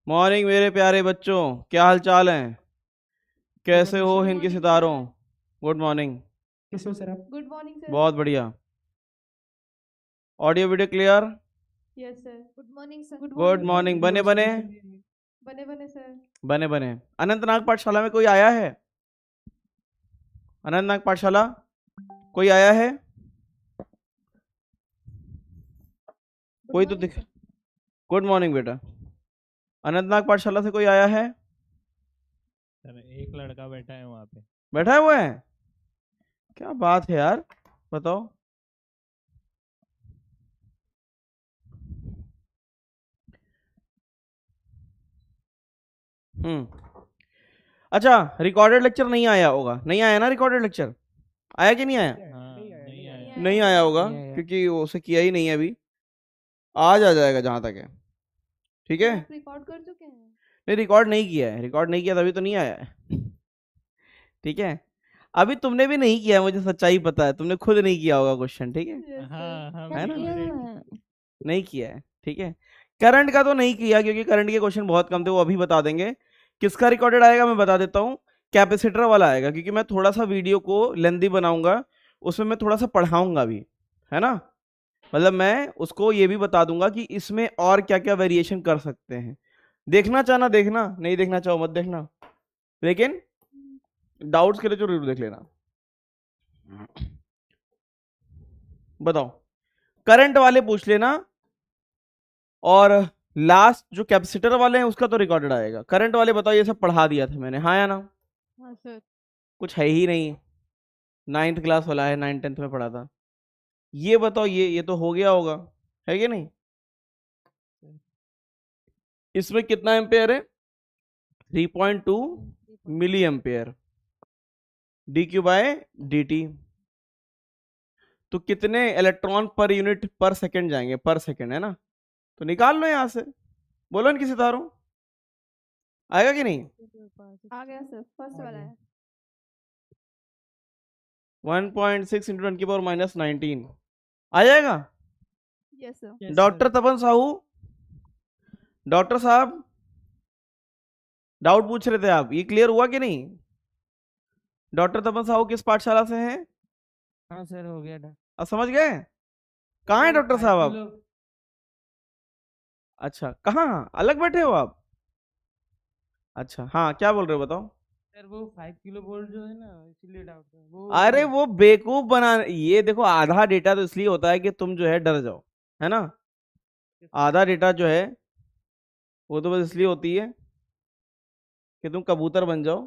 Morning मेरे प्यारे बच्चों, क्या हाल चाल है? कैसे हो Good हिंद के morning, सितारों? sir. Good morning. कैसे हो सर आप? Good morning, sir. बहुत बढ़िया। Audio video clear? Yes, sir. Good morning, sir. Good good morning, sir. Morning. बने बने बने बने सर। बने बने अनंतनाग पाठशाला में कोई आया है? अनंतनाग पाठशाला कोई आया है? Good कोई तो morning, दिख। sir. गुड मॉर्निंग बेटा। अनंतनाग पाठशाला से कोई आया है? सर एक लड़का बैठा है वहाँ पे। बैठा हुआ है? क्या बात है यार, बताओ। अच्छा, रिकॉर्डेड लेक्चर नहीं आया होगा, नहीं आया ना रिकॉर्डेड लेक्चर? आया कि नहीं आया? हाँ, नहीं आया। नहीं आया होगा क्योंकि वो उसे किया ही नहीं है अभी। आज आ जाएगा जहां तक है। ठीक है, आप रिकॉर्ड कर चुके हैं? नहीं रिकॉर्ड नहीं किया है, रिकॉर्ड नहीं किया तभी तो नहीं आया है। ठीक है, अभी तुमने भी नहीं किया है, मुझे सच्चाई पता है, तुमने खुद नहीं किया होगा क्वेश्चन। ठीक है, Yes, sir. हाँ हम है ना? ignorant। नहीं किया है। ठीक है, करंट का तो नहीं किया क्योंकि करंट के क्वेश्चन बहुत कम थे, वो अभी बता देंगे। किसका रिकॉर्डेड आएगा मैं बता देता हूँ। कैपेसिटर वाला आएगा क्योंकि मैं थोड़ा सा वीडियो को लेंदी बनाऊंगा, उसमें मैं थोड़ा सा पढ़ाऊंगा भी, है ना? मतलब मैं उसको ये भी बता दूंगा कि इसमें और क्या क्या वेरिएशन कर सकते हैं। देखना चाहना देखना, नहीं देखना चाहो मत देखना, लेकिन डाउट्स के लिए जरूर देख लेना। बताओ, करंट वाले पूछ लेना, और लास्ट जो कैपेसिटर वाले हैं उसका तो रिकॉर्डेड आएगा। करंट वाले बताओ, ये सब पढ़ा दिया था मैंने, हाँ या ना? हाँ सर। कुछ है ही नहीं, 9th क्लास वाला है, 9th 10th में पढ़ा था। ये बताओ, ये तो हो गया होगा, है कि नहीं? इसमें कितना एम्पेयर है? 3.2 milliampere, D Q by D T. तो कितने इलेक्ट्रॉन पर यूनिट पर सेकंड जाएंगे? पर सेकंड है ना, तो निकाल लो यहां से। बोलो इनकी सितारों, आएगा कि नहीं? आ गया सर, फर्स्ट वाला है। 1.6 इंटू 10⁻⁻19 आ जाएगा। Yes sir. Yes, doctor sir। तपन साहू, डॉक्टर साहब, डाउट पूछ रहे थे आप, ये क्लियर हुआ कि नहीं? डॉक्टर तपन साहू किस पाठशाला से हैं? हाँ सर, हो गया था। अब समझ गए? कहाँ है डॉक्टर साहब आप? अच्छा, कहाँ अलग बैठे हो आप? अच्छा, हाँ क्या बोल रहे हो बताओ। सर वो 5 किलो वोल्ट जो है ना, इसीलिए डाउट है वो। अरे वो बेवकूफ बना, ये देखो आधा डेटा तो इसलिए होता है कि तुम जो है डर जाओ, है ना? आधा डेटा जो है वो तो बस इसलिए होती है कि तुम कबूतर बन जाओ।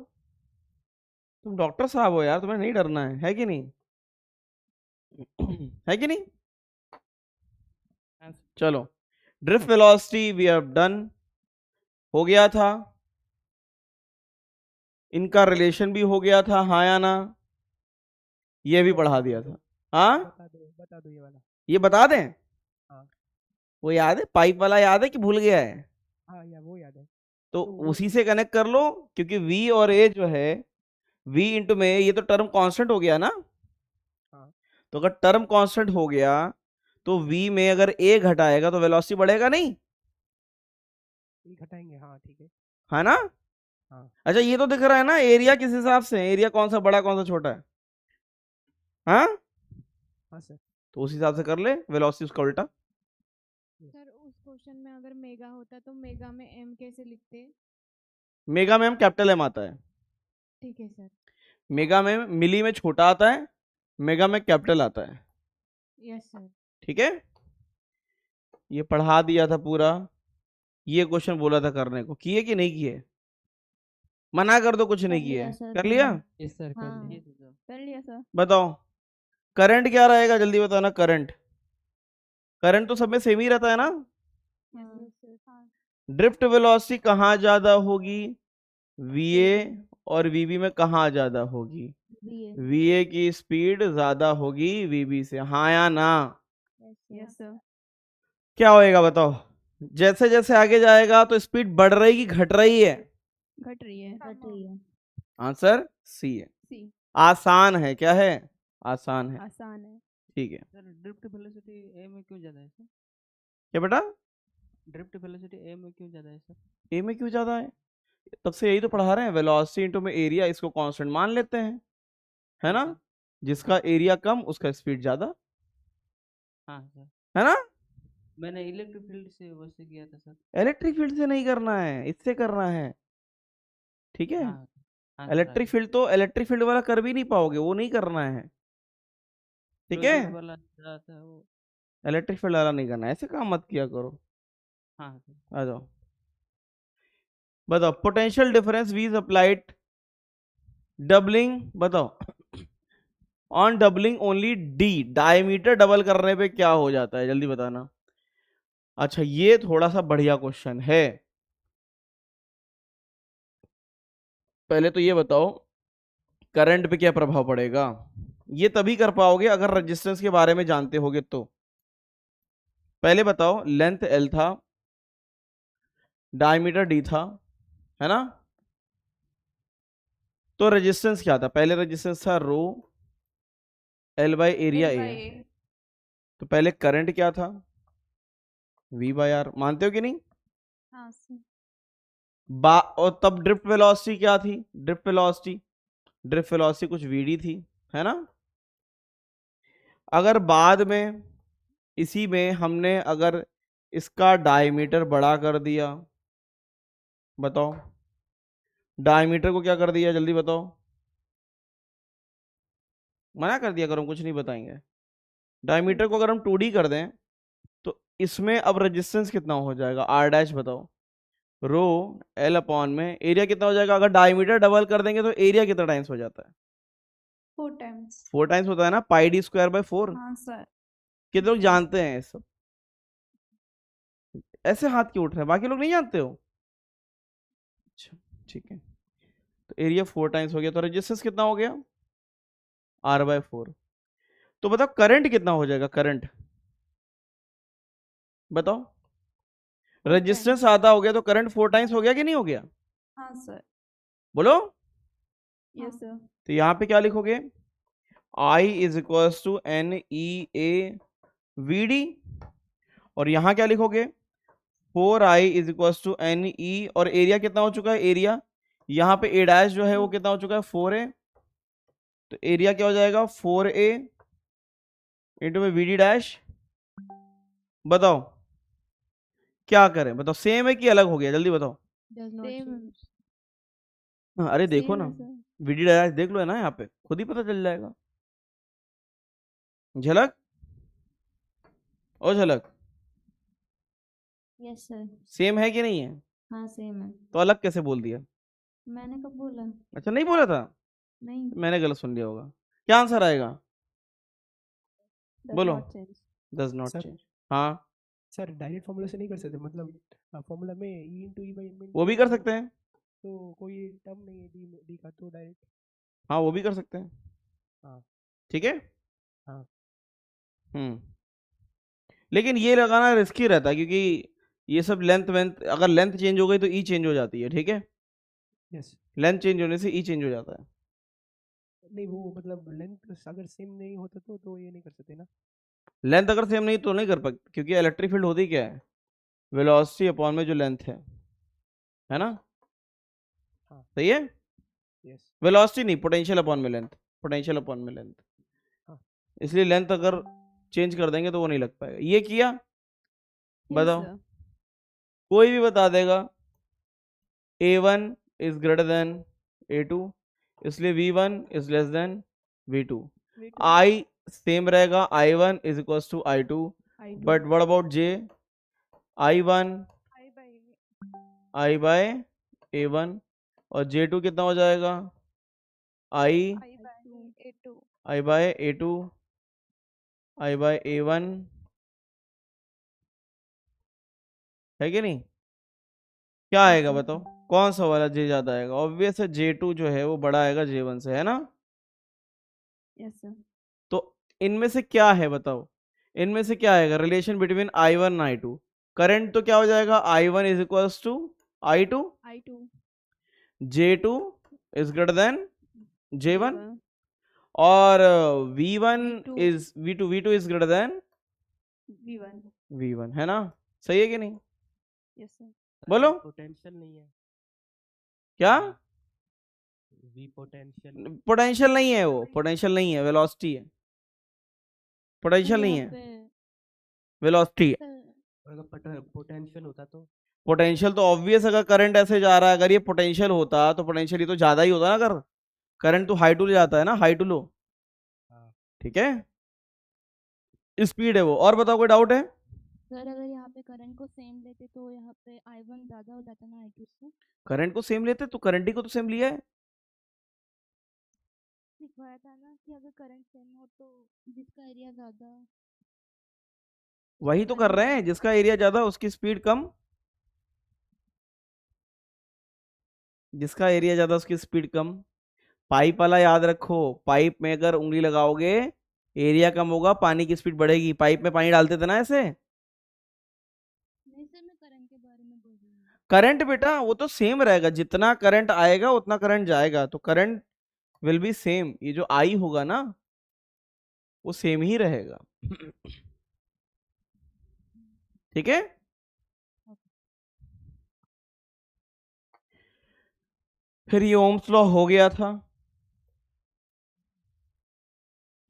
तुम डॉक्टर साहब हो यार, तुम्हें नहीं डरना है कि नहीं? है कि नहीं? हाँ, चलो, drift velocity we have done, हो गया था। इनका रिलेशन भी हो गया था, हाँ या ना? ये भी पढ़ा दिया था। हाँ, बता दो ये वाला। ये बता दें? हाँ। वो याद है, पाइप वाला याद है कि भूल गया है? हाँ या वो याद है। तो उसी से कनेक्ट कर लो, क्योंकि v और a जो है, v इंटू में ये तो टर्म कांस्टेंट हो गया ना। हाँ। तो अगर टर्म कांस्टेंट हो गया तो v में अगर a घटाएगा तो वेलोसिटी बढ़ेगा नहीं? ये घटाएंगे, हाँ ठीक है। है ना? हाँ। अच्छा, ये तो दिख रहा है ना एरिया किस हिसाब से, एरिया कौन सा बड़ा कौन सा छोटा है? हाँ, हाँ सर। तो उस हिसाब से कर ले वेलोसिटी उसका उल्टा। सर उस क्वेश्चन में अगर मेगा होता तो मेगा में एम कैसे लिखते? मेगा में हम कैपिटल एम आता है, ठीक है सर। मेगा में मिली में छोटा आता है, मेगा में कैपिटल आता है। Yes sir. ठीक है, ये पढ़ा दिया था पूरा। ये क्वेश्चन बोला था करने को, किए कि नहीं किए? मना कर दो कुछ नहीं किए, कर लिया? यस सर, कर हाँ। लिए। कर लिया सर। बताओ, करंट क्या रहेगा, जल्दी बताना। करंट, करंट तो सब में सेम ही रहता है ना? हाँ। ड्रिफ्ट वेलोसिटी कहाँ ज्यादा होगी? वीए, और वीबी में कहाँ ज्यादा होगी? वीए की स्पीड ज्यादा होगी वीबी से, हाँ या ना? Yes sir. क्या होएगा बताओ? जैसे जैसे आगे जाएगा तो स्पीड बढ़ रही कि घट रही है? घट रही है। घट रही है। आंसर सी है। सी। आसान है, क्या है? आसान है। आसान है। ठीक है, सर ड्रिफ्ट वेलोसिटी ए में क्यों ज्यादा है सर? क्या बेटा? ड्रिफ्ट वेलोसिटी ए में क्यों ज़्यादा है सर? ए में क्यों ज्यादा है? तब से यही तो पढ़ा रहे हैं, वेलोसिटी इनटू में एरिया, इसको कांस्टेंट मान लेते हैं, है ना? सर। जिसका एरिया कम उसका स्पीड ज्यादा, हाँ सर, है ना? मैंने इलेक्ट्रिक फील्ड से वैसे किया था सर। इलेक्ट्रिक फील्ड से नहीं करना है, इससे करना है, ठीक है? हाँ हाँ सर, इलेक्ट्रिक आगे फील्ड तो इलेक्ट्रिक फील्ड वाला कर भी नहीं पाओगे, वो नहीं करना है, ठीक है? फ्लोइड वाला था वो। इलेक्ट्रिक फील्ड वाला नहीं करना है, ऐसे काम मत किया करो। हाँ सर, आ जाओ, बताओ potential difference V is applied doubling, बताओ on doubling only D, diameter double करने पे क्या हो जाता है, जल्दी बताना। अच्छा ये थोड़ा सा बढ़िया क्वेश्चन है, पहले तो ये बताओ करंट पे क्या प्रभाव पड़ेगा। ये तभी कर पाओगे अगर रेजिस्टेंस के बारे में जानते होगे तो। पहले बताओ, लेंथ एल था, डायमीटर डी था, है ना? तो रेजिस्टेंस क्या था? पहले रेजिस्टेंस था रो एल बाई एरिया ए। तो पहले करंट क्या था? V बाई आर, मानते हो कि नहीं? हाँ सर। और तब ड्रिफ्ट वेलोसिटी क्या थी? ड्रिफ्ट वेलोसिटी कुछ VD थी, है ना? अगर बाद में इसी में हमने अगर इसका डायमीटर बड़ा कर दिया, बताओ डायमीटर को क्या कर दिया, जल्दी बताओ। मना कर दिया करो, कुछ नहीं बताएंगे। डायमीटर को अगर हम 2D कर दें तो इसमें अब रेजिस्टेंस कितना हो जाएगा, R डैश बताओ। रो एल अपॉन में एरिया कितना हो जाएगा, अगर डायमीटर डबल कर देंगे तो एरिया कितना टाइम्स हो जाता है? 4 टाइम्स। 4 टाइम्स होता है ना, पाई डी स्क्वायर बाय 4। हाँ सर। कितने लोग जानते हैं ये सब? ऐसे हाथ क्यों उठ रहे हैं, बाकी लोग नहीं जानते हो? अच्छा ठीक है, तो एरिया 4 टाइम्स हो गया, तो रेजिस्टेंस कितना हो गया? R by 4। तो बताओ करंट कितना हो जाएगा, करंट बताओ। रेजिस्टेंस आधा हो गया तो करंट 4 टाइम्स हो गया कि नहीं हो गया? हाँ सर। बोलो। Yes sir. तो यहाँ पे क्या लिखोगे? I is equal to N E A V D, और यहाँ क्या लिखोगे? 4I is equal to N E, और एरिया कितना हो चुका है? एरिया यहाँ पे ए डैश जो है वो कितना हो चुका है? 4A। तो एरिया क्या हो जाएगा? 4A इंटू में वी डी डैश। बताओ क्या करें, बताओ सेम है कि अलग हो गया, जल्दी बताओ। सेम। हाँ, अरे देखो ना, सर। वीडी डैश देख लो, है ना यहाँ पे, खुद ही पता चल जाएगा। झलक ओ झलक, यस सर। सेम है कि नहीं है? हाँ सेम है। तो अलग कैसे बोल दिया? मैंने कब बोला? अच्छा नहीं बोला था, नहीं। मैंने गलत सुन लिया होगा। क्या आंसर आएगा? बोलो। Does not sir change. हाँ सर डायरेक्ट फॉर्मूला से नहीं कर सकते, मतलब फॉर्मूला में E into E by M, वो भी कर सकते हैं, तो कोई टर्म नहीं है डी का, तो डायरेक्ट। हाँ वो भी कर सकते हैं, हाँ ठीक है। हाँ लेकिन ये लगाना रिस्की रहता है, क्योंकि ये सब लेंथ वेंथ, अगर लेंथ चेंज हो गई तो ई चेंज हो जाती है, ठीक है? यस। लेंथ चेंज होने से ई चेंज हो जाता है। नहीं वो मतलब लेंथ अगर सेम नहीं होता तो ये नहीं कर सकते ना। लेंथ अगर सेम नहीं तो नहीं कर पाते, क्योंकि इलेक्ट्रिक फील्ड होती क्या है? वेलोसिटी अपॉन में जो लेंथ है ना? हाँ। सही है। यस। वेलोसिटी नहीं, पोटेंशियल अपॉन में लेंथ, पोटेंशियल अपॉन में लेंथ। हाँ। इसलिए लेंथ अगर चेंज कर देंगे तो वो नहीं लग पाएगा। ये किया, बताओ कोई भी बता देगा A1 is greater then A2, इसलिए V1 is less than V2। I same रहेगा, I1 is equal to I2, but what about J? I1 I by A1, और J2 कितना हो जाएगा? I bye A2 I by A1, है कि नहीं? क्या आएगा बताओ, कौन सा वाला J ज्यादा आएगा? ऑब्वियस है J2 जो है वो बड़ा आएगा J1 से, है ना? Yes sir. तो इनमें से क्या है बताओ, इनमें से क्या आएगा रिलेशन बिटवीन I1 और I2? करंट तो क्या हो जाएगा? I1 is equal to I2, J2 is greater than J1, और V1 is V2 is greater then V1, है ना? सही है कि नहीं? Yes sir. बोलो पोटेंशियल नहीं है, क्या? We potential. पोटेंशियल नहीं है, वो पोटेंशियल नहीं है, वेलोसिटी है। पोटेंशियल नहीं है, वेलोसिटी है। अगर पोटेंशियल होता तो पोटेंशियल तो ऑब्वियस, अगर करंट ऐसे जा रहा है, अगर ये पोटेंशियल होता तो पोटेंशियल ही तो ज्यादा ही होता ना। अगर करंट तो हाई टू लो जाता है ना, हाई टू लो। हाँ। ठीक है, स्पीड है वो। और बताओ, कोई डाउट है? सर अगर यहाँ पे करंट को सेम लेते तो यहाँ पे I1 ज्यादा हो जाता ना I2 से। करंट को सेम लेते तो करंट ही को तो सेम लिया है। सिखवाया था ना कि अगर करंट सेम हो तो जिसका एरिया ज्यादा वही तो कर रहे हैं, जिसका एरिया ज्यादा उसकी स्पीड कम, जिसका एरिया ज्यादा उसकी स्पीड कम। पाइप वाला याद रखो, पाइप में अगर उंगली लगाओगे एरिया कम होगा, पानी की स्पीड बढ़ेगी। पाइप में पानी डालते थे ना ऐसे। नहीं सर, मैं करंट के बारे में बोल रही हूँ। करंट बेटा वो तो सेम रहेगा, जितना करंट आएगा उतना करंट जाएगा, तो करंट विल बी सेम। ये जो आई होगा ना वो सेम ही रहेगा। ठीक है, फिर ये ओम्स लॉ हो गया था,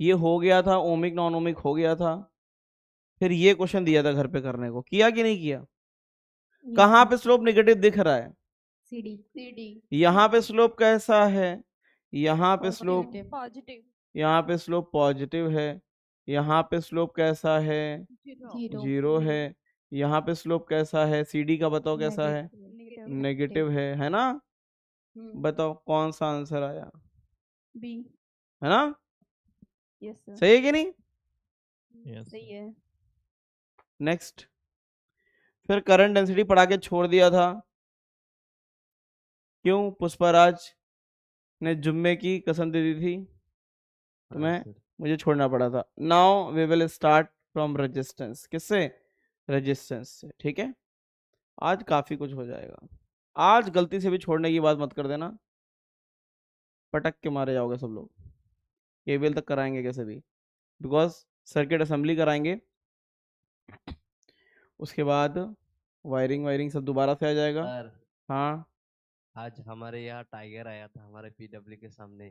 ये हो गया था, ओमिक नॉन ओमिक हो गया था। फिर ये क्वेश्चन दिया था घर पे करने को, किया कि नहीं किया? कहाँ पे स्लोप नेगेटिव दिख रहा है? CD यहाँ पे स्लोप कैसा है? यहाँ पे स्लोप, पॉजिटिव यहाँ पे स्लोप पॉजिटिव है। यहाँ पे स्लोप कैसा है? जीरो है। यहाँ पे स्लोप कैसा है? CD का बताओ कैसा है? नेगेटिव है ना? बताओ कौन सा आंसर आया? बी। है ना? Yes sir. सही है कि नहीं? Yes, सही है। नेक्स्ट, फिर करंट डेंसिटी पढ़ा के छोड़ दिया था। क्यों? पुष्पराज ने जुम्मे की कसम दे दी थी तो मैं मुझे छोड़ना पड़ा था। Now we will start from resistance. किससे? रेजिस्टेंस से। ठीक है, आज काफी कुछ हो जाएगा। आज गलती से भी छोड़ने की बात मत कर देना, पटक के मारे जाओगे सब लोग। केवीएल तक कराएंगे कैसे भी, बिकॉज सर्किट असेंबली कराएंगे, उसके बाद वायरिंग वायरिंग सब दोबारा से आ जाएगा। सर हाँ, आज हमारे यहाँ टाइगर आया था हमारे पीडब्ल्यू के सामने।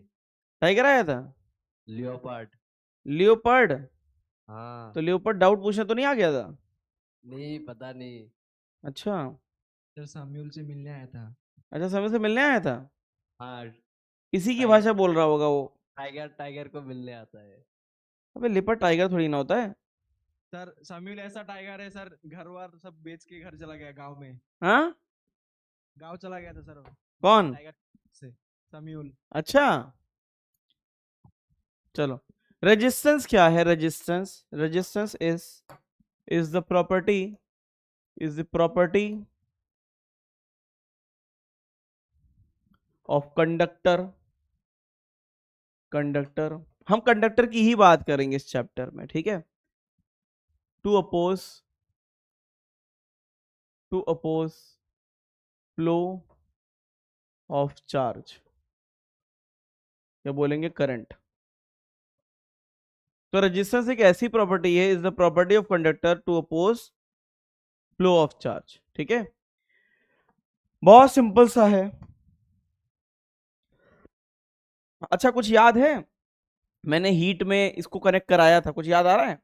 टाइगर आया था? लियोपार्ड। लियोपर्ड? हाँ तो लियोपर्ड डाउट पूछने तो नहीं आ गया था? नहीं पता नहीं। अच्छा सर साम्यूल से मिलने आया था। अच्छा, समय से मिलने आया था। हाँ इसी की टाइगर भाषा बोल रहा होगा वो। टाइगर टाइगर को मिलने आता है। अबे लियोपर्ड टाइगर थोड़ी ना होता है। सर साम्यूल ऐसा टाइगर है सर, घर वार सब बेच के घर चला गया गांव में। हाँ, गांव चला गया था सर वो, कौन? टाइगर से साम्यूल। अच्छा चलो, रेजिस्टेंस क्या है? Resistance, resistance is the property of conductor. Conductor, हम कंडक्टर की ही बात करेंगे इस चैप्टर में। ठीक है, to oppose flow of charge, क्या बोलेंगे? करंट। तो रेजिस्टेंस एक ऐसी प्रॉपर्टी है, is the property of conductor to oppose flow of charge. ठीक है, बहुत सिंपल सा है। अच्छा, कुछ याद है? मैंने हीट में इसको कनेक्ट कराया था, कुछ याद आ रहा है?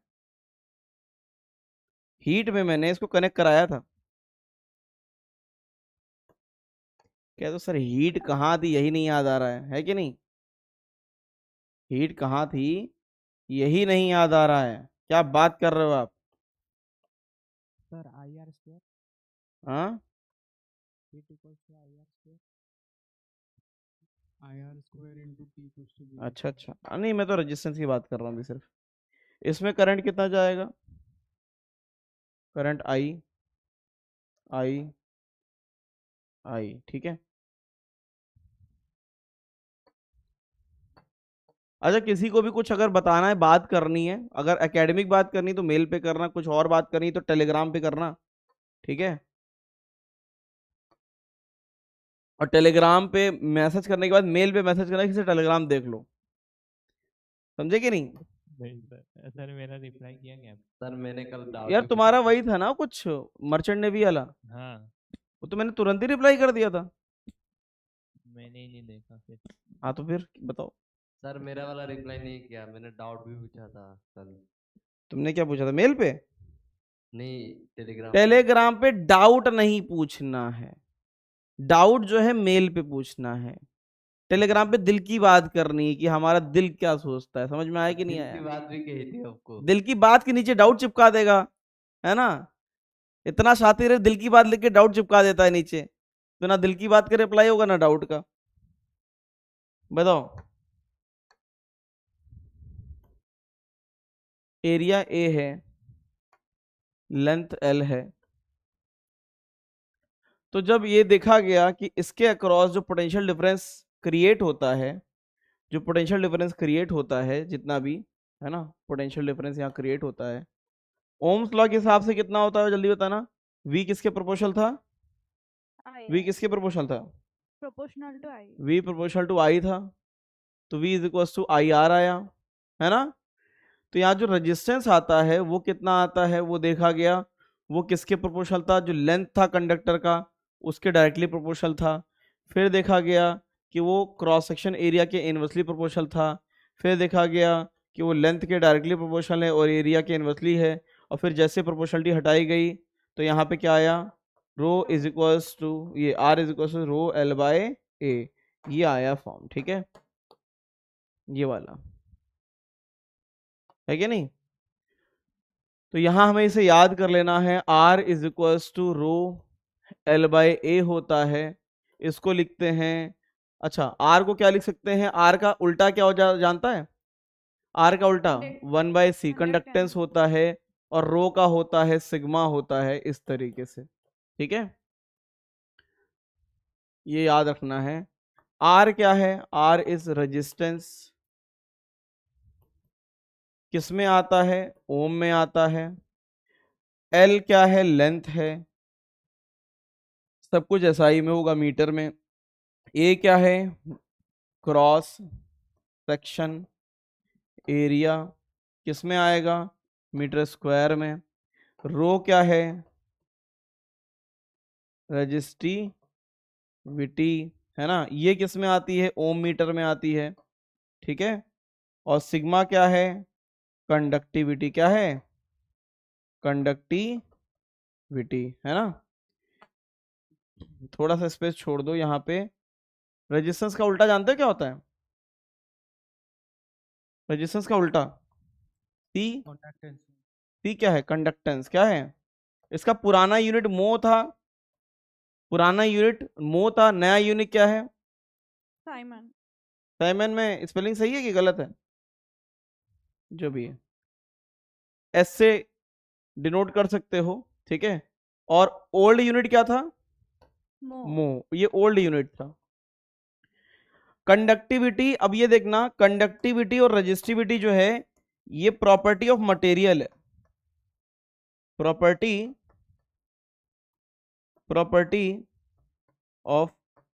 हीट में मैंने इसको कनेक्ट कराया था। क्या? तो सर हीट कहाँ थी यही नहीं याद आ रहा है कि नहीं? हीट कहाँ थी यही नहीं याद आ रहा है, क्या बात कर रहे हो आप? सर IR स्क्वायर, हाँ, Heat equals to IR square. IR square into T equals to V। अच्छा अच्छा, नहीं मैं तो रेजिस्टेंस की बात कर रहा हूँ अभी सिर्फ। इसमें करंट कितना जाएगा? करंट आई आई आई। ठीक है, अच्छा किसी को भी कुछ अगर बताना है, बात करनी है, अगर एकेडमिक बात करनी तो मेल पे करना, कुछ और बात करनी तो टेलीग्राम पे करना। ठीक है, और टेलीग्राम पे मैसेज करने के बाद मेल पे मैसेज करना, किसी टेलीग्राम देख लो, समझे कि नहीं? नहीं सर, सर मेरा रिप्लाई किया क्या? सर मैंने कल डाउट यार तुम्हारा वही था ना कुछ मर्चेंट नेवी वाला, हाँ, वो तो मैंने तुरंत ही रिप्लाई कर दिया था। मैंने ही नहीं देखा फिर। हाँ तो फिर बताओ, सर मेरा वाला रिप्लाई नहीं किया, मैंने डाउट भी पूछा था कल। तुमने क्या पूछा था मेल पे? नहीं, टेलीग्राम। टेलीग्राम पे डाउट नहीं पूछना है, डाउट जो है मेल पे पूछना है। टेलीग्राम पे दिल की बात करनी है कि हमारा दिल क्या सोचता है। समझ में आया कि नहीं दिल की आया? बात भी कही थी आपको। दिल की बात के नीचे डाउट चिपका देगा, है ना? इतना शातिर है, दिल की बात लिख के डाउट चिपका देता है नीचे। तो ना दिल की बात का रिप्लाई होगा ना डाउट का। बताओ, एरिया ए है, लेंथ एल है, तो जब ये देखा गया कि इसके अक्रॉस जो पोटेंशियल डिफरेंस क्रिएट होता है, जो पोटेंशियल डिफरेंस क्रिएट होता है जितना भी, है ना, पोटेंशियल डिफरेंस यहाँ क्रिएट होता है, ओम्स लॉ के हिसाब से कितना होता है जल्दी बताना। v किसके प्रोपोर्शनल था? v किसके प्रोपोर्शनल था? Proportional to I. v proportional to i था, तो v is equal to I R आया, है ना? तो यहाँ जो रेजिस्टेंस आता है वो कितना आता है वो देखा गया, वो किसके प्रोपोर्शनल था? जो लेंथ था कंडक्टर का उसके डायरेक्टली प्रोपोर्शनल था। फिर देखा गया कि वो क्रॉस सेक्शन एरिया के इनवर्सली प्रोपोर्शनल था। फिर देखा गया कि वो लेंथ के डायरेक्टली प्रोपोर्शनल है और एरिया के इनवर्सली है। और फिर जैसे प्रोपोर्शनलिटी हटाई गई तो यहाँ पे क्या आया? रो इज इक्वल्स टू ये R is equals to rho L by A, ये आया फॉर्म। ठीक है, ये वाला है क्या नहीं? तो यहां हमें इसे याद कर लेना है, R is equals to rho L by A होता है। इसको लिखते हैं, अच्छा R को क्या लिख सकते हैं? R का उल्टा क्या जानता है? R का उल्टा 1/c कंडक्टेंस होता है, और रो का होता है सिग्मा होता है, इस तरीके से। ठीक है, ये याद रखना है। R क्या है? R इज रेजिस्टेंस, किस में आता है? ओम में आता है। L क्या है? लेंथ है, सब कुछ SI में होगा, मीटर में। A क्या है? क्रॉस सेक्शन एरिया, किस में आएगा? मीटर स्क्वायर में। रो क्या है? रेजिस्टिविटी, है ना, ये किस में आती है? ओम मीटर में आती है। ठीक है, और सिग्मा क्या है? कंडक्टिविटी। क्या है? कंडक्टिविटी, है ना? थोड़ा सा स्पेस छोड़ दो यहाँ पे। रेजिस्टेंस का उल्टा जानते हो क्या होता है? रेजिस्टेंस का उल्टा सी, सी क्या है? कंडक्टेंस। क्या है? इसका पुराना यूनिट मो था, पुराना यूनिट मो था, नया यूनिट क्या है? साइमन। साइमन में स्पेलिंग सही है कि गलत है? जो भी है, एस से डिनोट कर सकते हो। ठीक है, और ओल्ड यूनिट क्या था? मो, ये ओल्ड यूनिट था। कंडक्टिविटी, अब ये देखना, कंडक्टिविटी और रेजिस्टिविटी जो है ये प्रॉपर्टी ऑफ मटेरियल है। प्रॉपर्टी ऑफ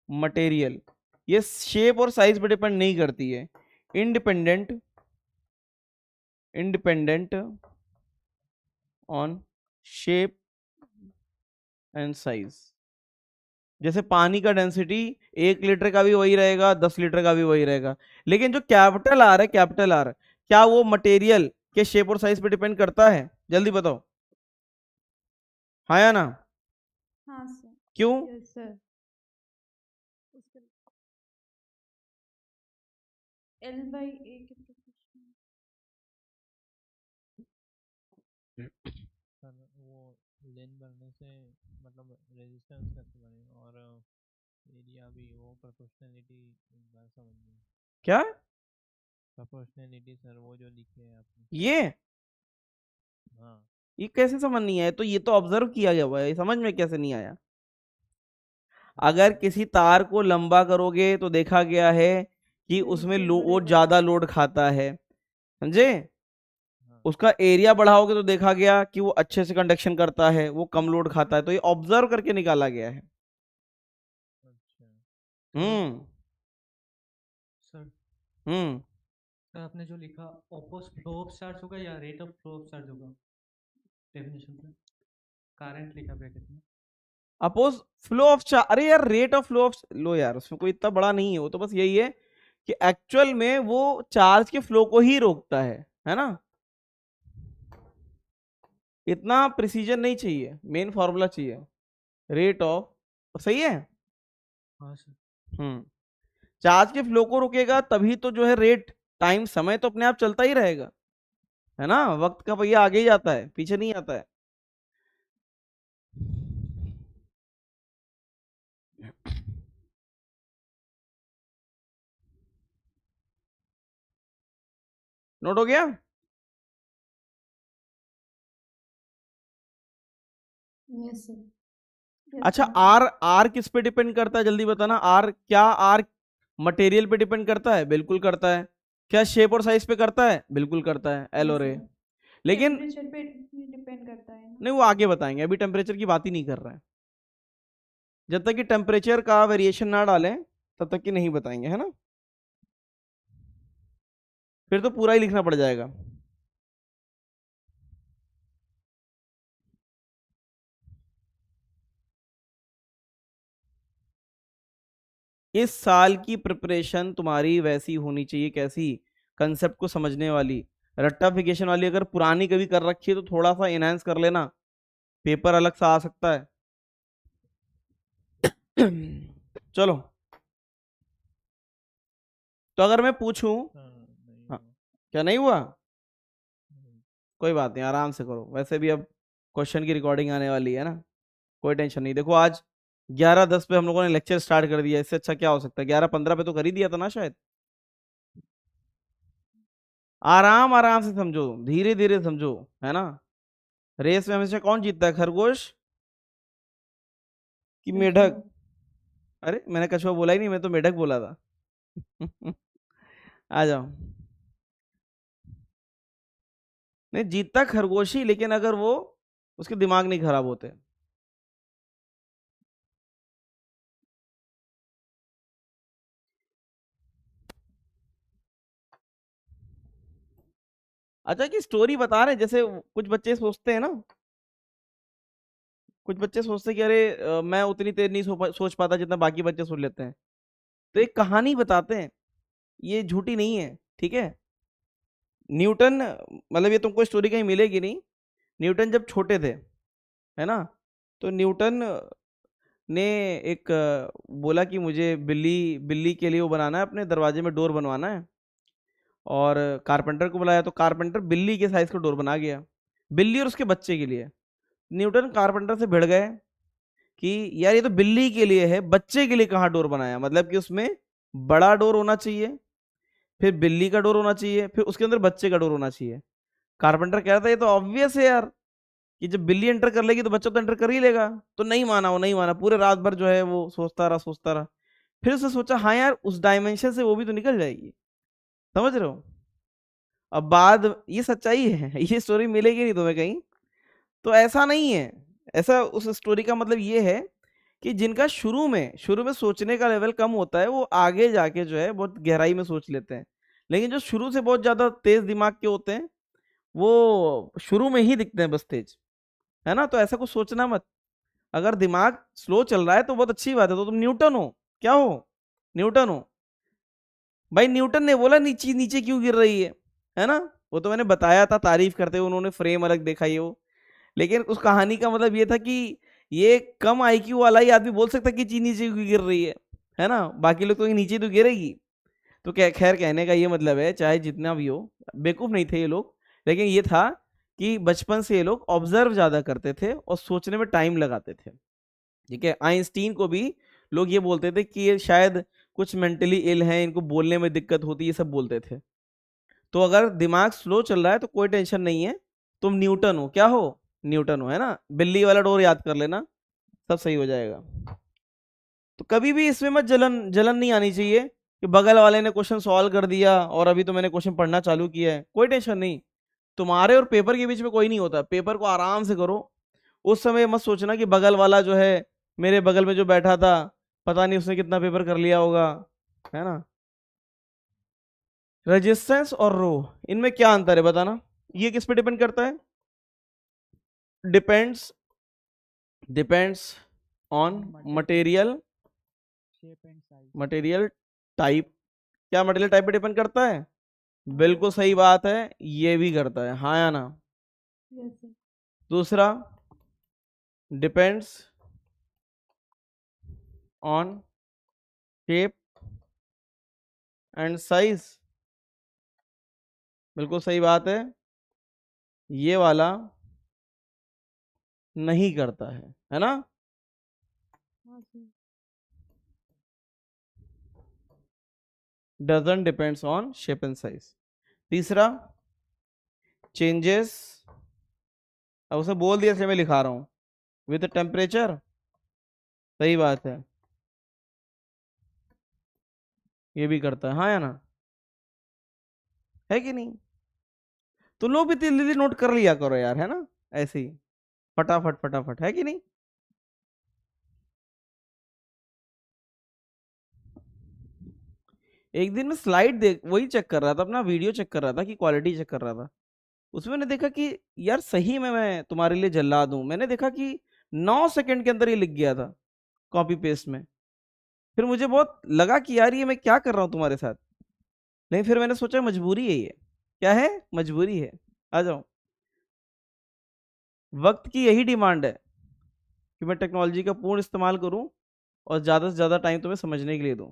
मटेरियल, ये शेप और साइज पे डिपेंड नहीं करती है, independent on shape and size. जैसे पानी का डेंसिटी 1 लीटर का भी वही रहेगा, 10 लीटर का भी वही रहेगा, लेकिन जो कैपिटल आर है, कैपिटल आर, क्या वो मटेरियल के शेप और साइज पे डिपेंड करता है? जल्दी बताओ, हाँ या ना? हाँ सर। क्यों? Yes sir. एल बाई ए के प्रोपोर्शनल। सर वो लेन बढ़ने से मतलब रेजिस्टेंस कैसे बने, और एरिया भी वो प्रोपोर्शनलिटी एक बार समझ गई। क्या प्रोपोर्शनलिटी सर वो जो लिखे है आपने। ये हाँ, ये कैसे समझ नहीं आया? तो ये तो ऑब्जर्व किया गया हुआ है, ये समझ में कैसे नहीं आया? अगर किसी तार को लंबा करोगे तो देखा गया है कि उसमें वो ज्यादा लोड खाता है, समझे? उसका एरिया बढ़ाओगे तो देखा गया कि वो अच्छे से कंडक्शन करता है, वो कम लोड खाता है। तो ये ऑब्जर्व करके निकाला गया है। अच्छा। हम्म सर हम्म आपने जो लिखा ऑपोज फ्लो ऑफ चार्ज होगा या rate of flow of charge होगा डेफिनेशन में? करंट लिखा ब्रैकेट में। अपोज फ्लो ऑफ चार्ज, अरे यार rate of flow of low यार, उसमें कोई इतना बड़ा नहीं है, वो तो बस यही है कि एक्चुअल में वो चार्ज के फ्लो को ही रोकता है ना। इतना प्रिसीजन नहीं चाहिए, मेन फॉर्मूला चाहिए रेट ऑफ, सही है। हाँ सर। चार्ज के फ्लो को रोकेगा तभी तो जो है रेट, टाइम, समय तो अपने आप चलता ही रहेगा, है ना। वक्त का पहिया आगे ही जाता है, पीछे नहीं आता है। नोट हो गया? Yes sir. अच्छा, आर आर किस पे डिपेंड करता है जल्दी बताना। आर क्या, आर मटेरियल पे डिपेंड करता है? बिल्कुल करता है। क्या शेप और साइज पे करता है? बिल्कुल करता है, एल और ए। लेकिन टेम्परेचर पे डिपेंड करता है ना? नहीं, वो आगे बताएंगे, अभी टेम्परेचर की बात ही नहीं कर रहे हैं। जब तक कि टेम्परेचर का वेरिएशन ना डालें तब तक कि नहीं बताएंगे, है ना। फिर तो पूरा ही लिखना पड़ जाएगा। इस साल की प्रिपरेशन तुम्हारी वैसी होनी चाहिए, कैसी, कंसेप्ट को समझने वाली, रट्टाफिकेशन वाली। अगर पुरानी कभी कर रखी है तो थोड़ा सा इनहेंस कर लेना, पेपर अलग सा आ सकता है। चलो, तो अगर मैं पूछूं, नहीं हाँ, हुआ। क्या नहीं हुआ? नहीं। कोई बात नहीं, आराम से करो। वैसे भी अब क्वेश्चन की रिकॉर्डिंग आने वाली है ना, कोई टेंशन नहीं। देखो आज 11:10 पे हम लोगों ने लेक्चर स्टार्ट कर दिया, इससे अच्छा क्या हो सकता है। 11:15 पे तो कर ही दिया था ना शायद। आराम आराम से समझो, धीरे धीरे समझो, है ना। रेस में हमेशा कौन जीतता है, खरगोश कि मेढक? अरे मैंने कछुआ बोला ही नहीं, मैं तो मेढक बोला था। आ जाओ। नहीं, जीतता खरगोश ही, लेकिन अगर वो, उसके दिमाग नहीं खराब होते। अच्छा, कि स्टोरी बता रहे हैं, जैसे कुछ बच्चे सोचते हैं ना, कुछ बच्चे सोचते हैं कि अरे मैं उतनी देर नहीं सोच पाता जितना बाकी बच्चे सोच लेते हैं। तो एक कहानी बताते हैं, ये झूठी नहीं है, ठीक है। न्यूटन, मतलब ये तुमको स्टोरी कहीं मिलेगी नहीं। न्यूटन जब छोटे थे, है ना, तो न्यूटन ने एक बोला कि मुझे बिल्ली बिल्ली के लिए वो बनाना है, अपने दरवाजे में डोर बनवाना है। और कारपेंटर को बुलाया, तो कारपेंटर बिल्ली के साइज का डोर बना गया, बिल्ली और उसके बच्चे के लिए। न्यूटन कारपेंटर से भिड़ गए कि यार ये तो बिल्ली के लिए है, बच्चे के लिए कहाँ डोर बनाया, मतलब कि उसमें बड़ा डोर होना चाहिए, फिर बिल्ली का डोर होना चाहिए, फिर उसके अंदर बच्चे का डोर होना चाहिए। कारपेंटर कह रहा था ये तो ऑब्वियस है यार, कि जब बिल्ली एंटर कर लेगी तो बच्चा तो एंटर कर ही लेगा। तो नहीं माना, वो नहीं माना, पूरे रात भर जो है वो सोचता रहा सोचता रहा। फिर उसने सोचा हाँ यार, उस डायमेंशन से वो भी तो निकल जाएगी, समझ रहे हो। अब बाद, ये सच्चाई है, ये स्टोरी मिलेगी नहीं तुम्हें कहीं। तो ऐसा नहीं है, ऐसा उस स्टोरी का मतलब ये है कि जिनका शुरू में सोचने का लेवल कम होता है, वो आगे जाके जो है बहुत गहराई में सोच लेते हैं। लेकिन जो शुरू से बहुत ज्यादा तेज दिमाग के होते हैं, वो शुरू में ही दिखते हैं बस तेज, है ना। तो ऐसा कुछ सोचना मत। अगर दिमाग स्लो चल रहा है तो बहुत अच्छी बात है, तो तुम न्यूटन हो, क्या हो, न्यूटन हो। भाई न्यूटन ने बोला नीचे नीचे क्यों गिर रही है ना। वो तो मैंने बताया था तारीफ करते हुए, उन्होंने फ्रेम अलग देखा ये वो। लेकिन उस कहानी का मतलब ये था कि ये कम आईक्यू वाला ही आदमी बोल सकता है कि चीज नीचे क्यों गिर रही है ना। बाकी लोग तो नीचे तो गिरेगी। तो खैर कहने का ये मतलब है, चाहे जितना भी हो, बेवकूफ नहीं थे ये लोग, लेकिन ये था कि बचपन से ये लोग ऑब्जर्व ज्यादा करते थे और सोचने में टाइम लगाते थे, ठीक है। आइंस्टीन को भी लोग ये बोलते थे कि ये शायद कुछ मेंटली इल हैं, इनको बोलने में दिक्कत होती है, ये सब बोलते थे। तो अगर दिमाग स्लो चल रहा है तो कोई टेंशन नहीं है, तुम न्यूटन हो, क्या हो, न्यूटन हो, है ना। बिल्ली वाला डोर याद कर लेना, सब सही हो जाएगा। तो कभी भी इसमें मत जलन जलन नहीं आनी चाहिए कि बगल वाले ने क्वेश्चन सॉल्व कर दिया और अभी तो मैंने क्वेश्चन पढ़ना चालू किया है। कोई टेंशन नहीं, तुम्हारे और पेपर के बीच में कोई नहीं होता। पेपर को आराम से करो। उस समय मत सोचना कि बगल वाला जो है, मेरे बगल में जो बैठा था, पता नहीं उसने कितना पेपर कर लिया होगा, है ना। रेजिस्टेंस और रो, इनमें क्या अंतर है बताना। ये किस पे डिपेंड करता है? Depends on material type. क्या मटेरियल टाइप पे डिपेंड करता है? बिल्कुल सही बात है, ये भी करता है, हाँ या ना? Yes sir. दूसरा depends on shape and size, बिल्कुल सही बात है, ये वाला नहीं करता है ना? हाँ sir. Doesn't depends on shape and size. तीसरा चेंजेस, अब उसे बोल दिया इसलिए मैं लिखा रहा हूं, विद टेम्परेचर, सही बात है, ये भी करता है, हाँ या ना? है कि नहीं? तुम लोग भी जल्दी नोट कर लिया करो यार, है ना? ऐसे ही फटाफट फटाफट, है कि नहीं? एक दिन मैं स्लाइड देख वही चेक कर रहा था, अपना वीडियो चेक कर रहा था कि क्वालिटी चेक कर रहा था, उसमें मैंने देखा कि यार सही में मैं तुम्हारे लिए जल्लाद हूं, मैंने देखा कि 9 सेकंड के अंदर ये लिख गया था कॉपी पेस्ट में। फिर मुझे बहुत लगा कि यार ये मैं क्या कर रहा हूं तुम्हारे साथ, लेकिन फिर मैंने सोचा मजबूरी है, ये क्या है? मजबूरी है। आ जाओ, वक्त की यही डिमांड है कि मैं टेक्नोलॉजी का पूर्ण इस्तेमाल करूं और ज़्यादा से ज़्यादा टाइम तुम्हें समझने के लिए दूं।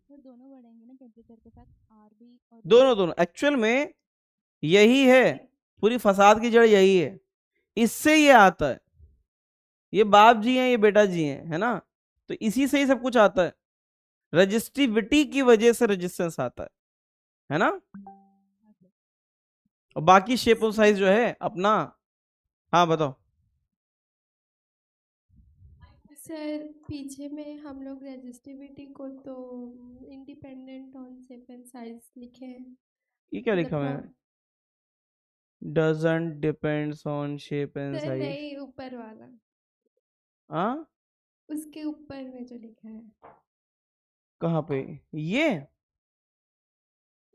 तो दोनों बढ़ेंगे ना टेम्परेचर के साथ, आर भी और दोनों एक्चुअल में यही है, पूरी फसाद की जड़ यही है, इससे ये आता है, ये बाप जी हैं, ये बेटा जी हैं, है ना? तो इसी से ही सब कुछ आता है, रजिस्टिविटी की वजह से रेजिस्टेंस आता है ना? और बाकी शेप और साइज जो है अपना, हाँ बताओ। सर पीछे में हम लोग रेजिस्टिविटी को तो independent on shape and size लिखे हैं। ये क्या लिखा हुआ है? Doesn't depends on shape and sir size. नहीं, ऊपर वाला, हाँ उसके ऊपर में जो लिखा है। कहाँ पे? ये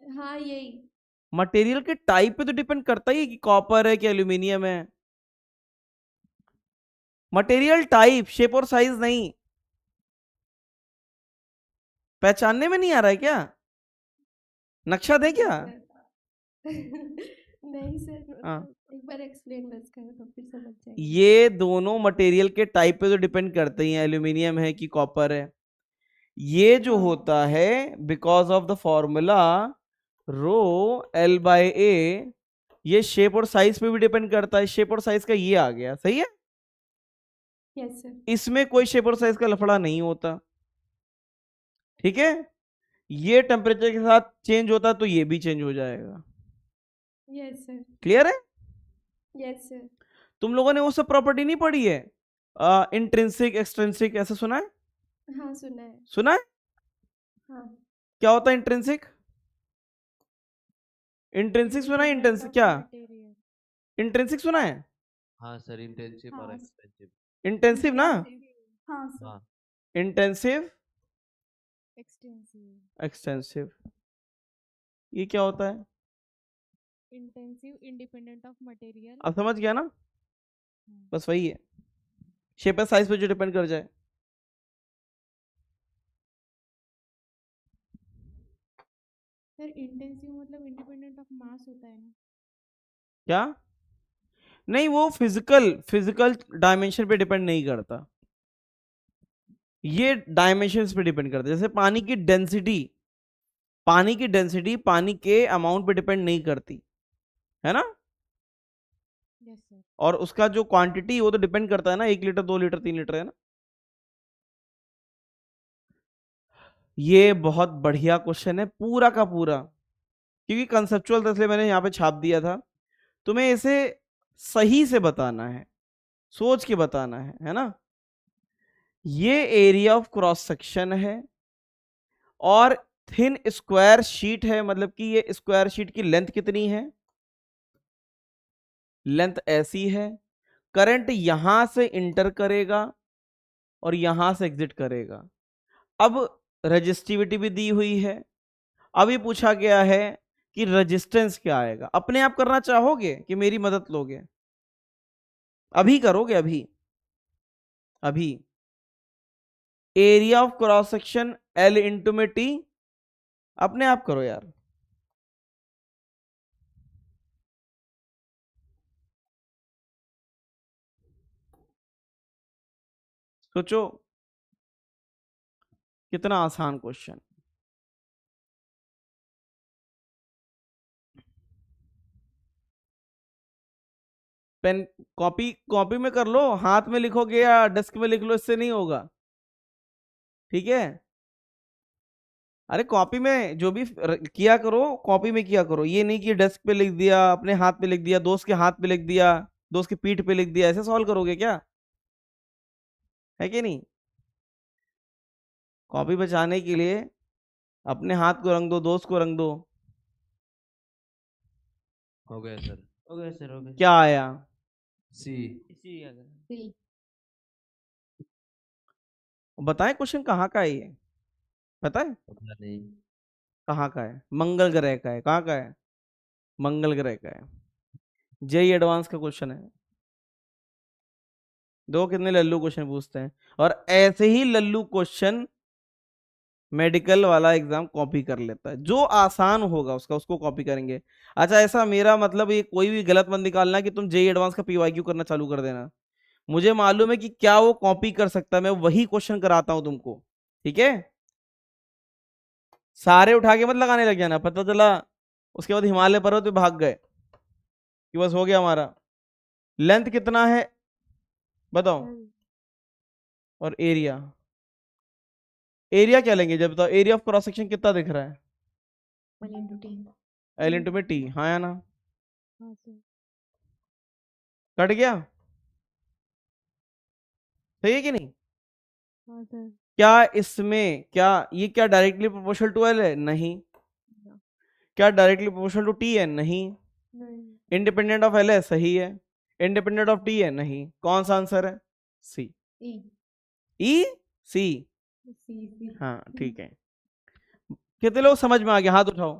हाँ यही। मटेरियल के टाइप पे तो डिपेंड करता ही है कि कॉपर है कि एल्यूमिनियम है। मटेरियल टाइप, शेप और साइज नहीं। पहचानने में नहीं आ रहा है क्या? नक्शा दे क्या? नहीं सर, हाँ, एक बार एक्सप्लेन बस करो तो फिर समझ जाएंगे। ये दोनों मटेरियल के टाइप पे तो डिपेंड करते ही हैं, एल्यूमिनियम है कि कॉपर है। ये जो होता है because of the formula rho L by A, ये शेप और साइज पे भी डिपेंड करता है। शेप और साइज का ये आ गया, सही है? Yes sir. इसमें कोई शेप और साइज का लफड़ा नहीं होता, ठीक है? ये टेम्परेचर के साथ चेंज होता तो ये भी चेंज हो जाएगा। Yes sir. क्लियर है? Yes sir. तुम लोगों ने वो सब प्रॉपर्टी नहीं पढ़ी है, इंट्रिंसिक एक्सट्रिंसिक, ऐसे सुना है? हाँ सुना है। सुना है? हाँ। क्या होता है इंट्रिंसिक? इंट्रिंसिक सुना है? इंटेंसिक क्या? इंट्रिंसिक सुना है? हाँ सर, इंटेंसिव और हाँ। एक्सपेंसिव। इंटेंसिव ना? हाँ सर। हाँ इंटेंसिव, एक्सटेंसिव। एक्सटेंसिव, ये क्या होता है? Intensive independent of material. आप समझ गया ना? बस वही है, शेप एंड साइज पे जो डिपेंड कर जाए। सर इंटेंसिव मतलब इंडिपेंडेंट ऑफ मास होता है ना? क्या? नहीं, वो फिजिकल डायमेंशन पे डिपेंड नहीं करता, ये डायमेंशंस पे डिपेंड करता है। जैसे पानी की डेंसिटी पानी के अमाउंट पे डिपेंड नहीं करती, है ना? Yes sir. और उसका जो क्वांटिटी वो तो डिपेंड करता है ना, 1 लीटर 2 लीटर 3 लीटर, है ना? ये बहुत बढ़िया क्वेश्चन है पूरा का पूरा, क्योंकि कंसेप्चुअल था इसलिए मैंने यहाँ पे छाप दिया था। तुम्हें इसे सही से बताना है, सोच के बताना है ना। ये एरिया ऑफ क्रॉस सेक्शन है और थिन स्क्वायर शीट है, मतलब कि ये स्क्वायर शीट की लेंथ कितनी है, लेंथ ऐसी है। करंट यहां से इंटर करेगा और यहां से एग्जिट करेगा। अब रेजिस्टिविटी भी दी हुई है। अब ये पूछा गया है कि रेजिस्टेंस क्या आएगा। अपने आप करना चाहोगे कि मेरी मदद लोगे? अभी करोगे? अभी area of cross section L into में T, अपने आप करो यार। सोचो कितना आसान क्वेश्चन। पेन कॉपी में कर लो, हाथ में लिखोगे या डेस्क में लिख लो, इससे नहीं होगा, ठीक है। अरे कॉपी में जो भी किया करो, कॉपी में किया करो। ये नहीं कि डेस्क पे लिख दिया, अपने हाथ पे लिख दिया, दोस्त के हाथ पे लिख दिया, दोस्त की पीठ पे लिख दिया, ऐसे सॉल्व करोगे क्या? है कि नहीं? कॉपी बचाने के लिए अपने हाथ को रंग दो, दोस्त को रंग दो। हो गया सर। हो गया सर, हो गया। क्या आया? सी। इसी आ गया। सी। बताएं क्वेश्चन कहाँ का है ये, पता है? पता नहीं। कहाँ का है? मंगल ग्रह का है। कहाँ का है? मंगल ग्रह का है। जेई एडवांस का क्वेश्चन है। दो कितने लल्लू क्वेश्चन पूछते हैं, और ऐसे ही लल्लू क्वेश्चन मेडिकल वाला एग्जाम कॉपी कर लेता है। जो आसान होगा उसको कॉपी करेंगे। अच्छा, ऐसा मेरा मतलब ये कोई भी गलत मत निकालना कि तुम जेई एडवांस का पीवाईक्यू करना चालू कर देना। मुझे मालूम है कि क्या वो कॉपी कर सकता है, मैं वही क्वेश्चन कराता हूं तुमको, ठीक है। सारे उठा के मत लगाने लग जाना, पता चला उसके बाद हिमालय पर्वत पे भाग गए कि बस हो गया हमारा। लेंथ कितना है बताओ, और एरिया क्या लेंगे जब बताओ। एरिया ऑफ क्रॉस सेक्शन कितना दिख रहा है? 1 into T। L इंटू में T, हाँ या ना? हाँ सर। कट गया? सही है कि नहीं? हाँ सर। क्या इसमें ये क्या डायरेक्टली प्रोपोर्शनल टू L है? नहीं। क्या डायरेक्टली प्रोपोर्शनल टू T है? नहीं। नहीं। इंडिपेंडेंट ऑफ L है? सही है। इंडिपेंडेंट ऑफ T है? नहीं। कौन सा आंसर है? सी। E। ई सी, C। हाँ ठीक है। कितने लोग समझ में आ गया? हाथ उठाओ।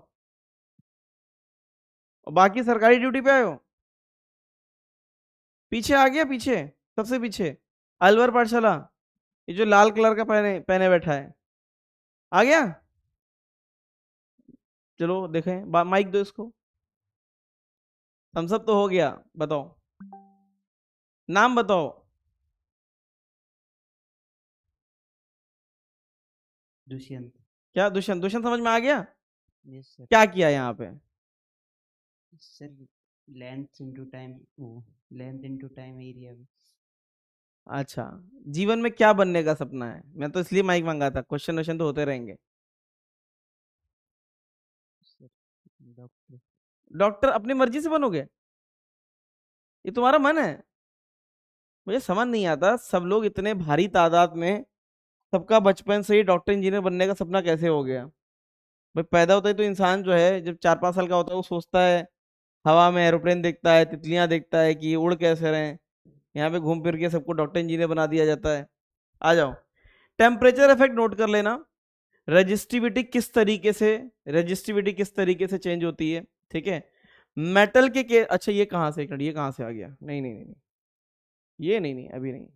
और बाकी सरकारी ड्यूटी पे आए हो? पीछे आ गया, पीछे सबसे पीछे अलवर पाठशाला, ये जो लाल कलर का पहने पहने बैठा है, आ गया? चलो देखें, माइक दो इसको। थम्स अप तो हो गया। बताओ नाम बताओ। दुष्यंत। क्या दुष्यंत? दुष्यंत समझ में आ गया? Yes sir. क्या किया यहाँ पे? सर लेंथ इनटू टाइम, वो लेंथ इनटू टाइम एरिया। अच्छा, जीवन में क्या बनने का सपना है? मैं तो इसलिए माइक मांगा था, क्वेश्चन वोश्चन तो होते रहेंगे। डॉक्टर। डॉक्टर अपनी मर्जी से बनोगे? ये तुम्हारा मन है? मुझे समझ नहीं आता, सब लोग इतने भारी तादाद में, सबका बचपन से ही डॉक्टर इंजीनियर बनने का सपना कैसे हो गया? भाई पैदा होता है तो इंसान जो है, जब 4-5 साल का होता है, वो सोचता है, हवा में एरोप्लेन देखता है, तितलियां देखता है कि ये उड़ कैसे रहे हैं, यहाँ पे घूम फिर के सबको डॉक्टर इंजीनियर बना दिया जाता है। आ जाओ, टेम्परेचर इफेक्ट नोट कर लेना। रेजिस्टिविटी किस तरीके से चेंज होती है, ठीक है। मेटल के अच्छा ये कहाँ से, ये कहाँ से आ गया? नहीं नहीं नहीं, ये नहीं अभी नहीं।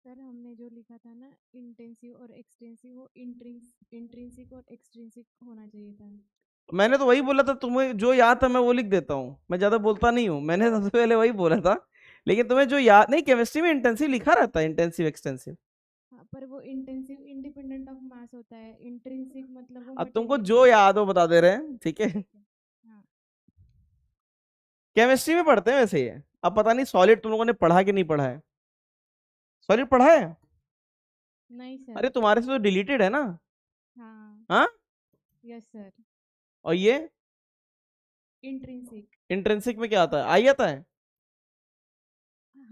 सर हमने जो लिखा था ना, इंटेंसिव और एक्सटेंसिव, वो इंट्रिंसिक और एक्सट्रिंसिक होना चाहिए था। मैंने तो वही बोला था, तुम्हें जो याद था मैं वो लिख देता हूँ, मैं ज्यादा बोलता नहीं हूँ। मैंने सबसे पहले वही बोला था, लेकिन तुम्हें जो याद नहीं, केमिस्ट्री में इंटेंसिव लिखा रहता है, इंटेंसिव एक्सटेंसिव। हाँ, पर वो इंटेंसिव इंडिपेंडेंट ऑफ मास होता है, इंट्रिंसिक मतलब वो अब तुमको material जो याद हो बता दे रहे हैं, ठीक है। हाँ। केमिस्ट्री में पढ़ते हैं वैसे ये। अब पता नहीं सॉलिड तुम लोगों ने पढ़ा कि नहीं पढ़ा है? सॉलिड पढ़ा है? नहीं सर। अरे तुम्हारे से तो डिलीटेड है ना। हाँ। हाँ, यस सर। और ये इंट्रिंसिक। इंट्रिंसिक में क्या आता है? आई आता है?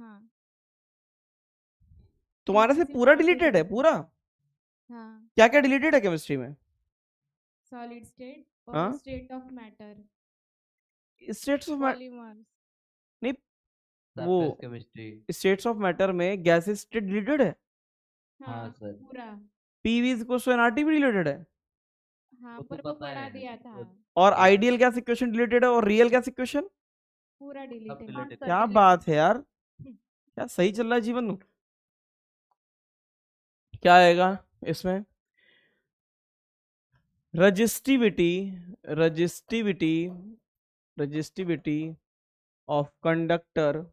हाँ तुम्हारे से सिंथेसिस पूरा प्रोसेस डिलीटेड है होता पूरा? हाँ क्या क्या डिलीटेड है केमिस्ट्री में? सॉलिड स्टेट और हाँ state of matter, states of polymers. नहीं, सरफेस वो केमिस्ट्री। स्टेट्स ऑफ मैटर में गैसेस स्टेट डिलीटेड है। हाँ हाँ सर, पूरा। PV is equals to NRT भी डिलीटेड है। हाँ वो तो पर वो पता बढ़ा है, दिया था, वो और वो आइडियल गैस इक्वेशन डिलीटेड है और रियल गैस इक्वेशन पूरा सब डिलीटेड। डिलीटेड। क्या बात है यार, क्या सही चल रहा है जीवन। क्या आएगा इसमें? Resistivity resistivity resistivity of conductor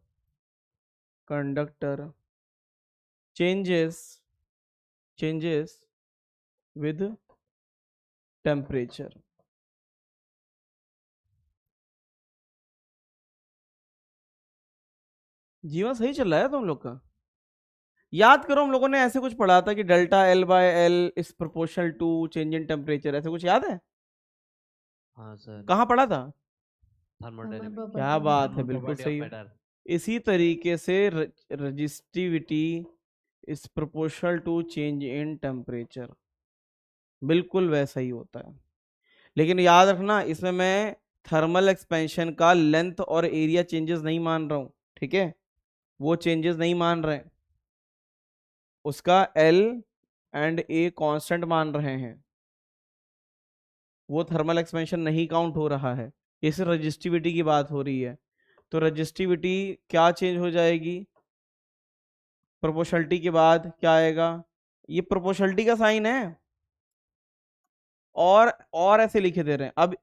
changes with temperature. जीवन सही चल रहा है तुम लोग का? याद करो, हम लोगों ने ऐसे कुछ पढ़ा था कि delta L by L is proportional to change in temperature, ऐसे कुछ याद है? हाँ सर, कहाँ पढ़ा था? थर्मोडायनेमिक्स। क्या बात है, बिल्कुल सही। इसी तरीके से resistivity is proportional to change in temperature, बिल्कुल वैसा ही होता है। लेकिन याद रखना, इसमें मैं थर्मल एक्सपेंशन का लेंथ और एरिया चेंजेस नहीं मान रहा हूं, ठीक है? वो चेंजेस नहीं मान रहे, उसका एल एंड ए कांस्टेंट मान रहे हैं, वो थर्मल एक्सपेंशन नहीं काउंट हो रहा है। इस रजिस्टिविटी की बात हो रही है। तो रजिस्टिविटी क्या चेंज हो जाएगी? प्रोपोर्शनलिटी के बाद क्या आएगा? ये प्रोपोर्शनलिटी का साइन है, और ऐसे लिखे दे रहे हैं। अब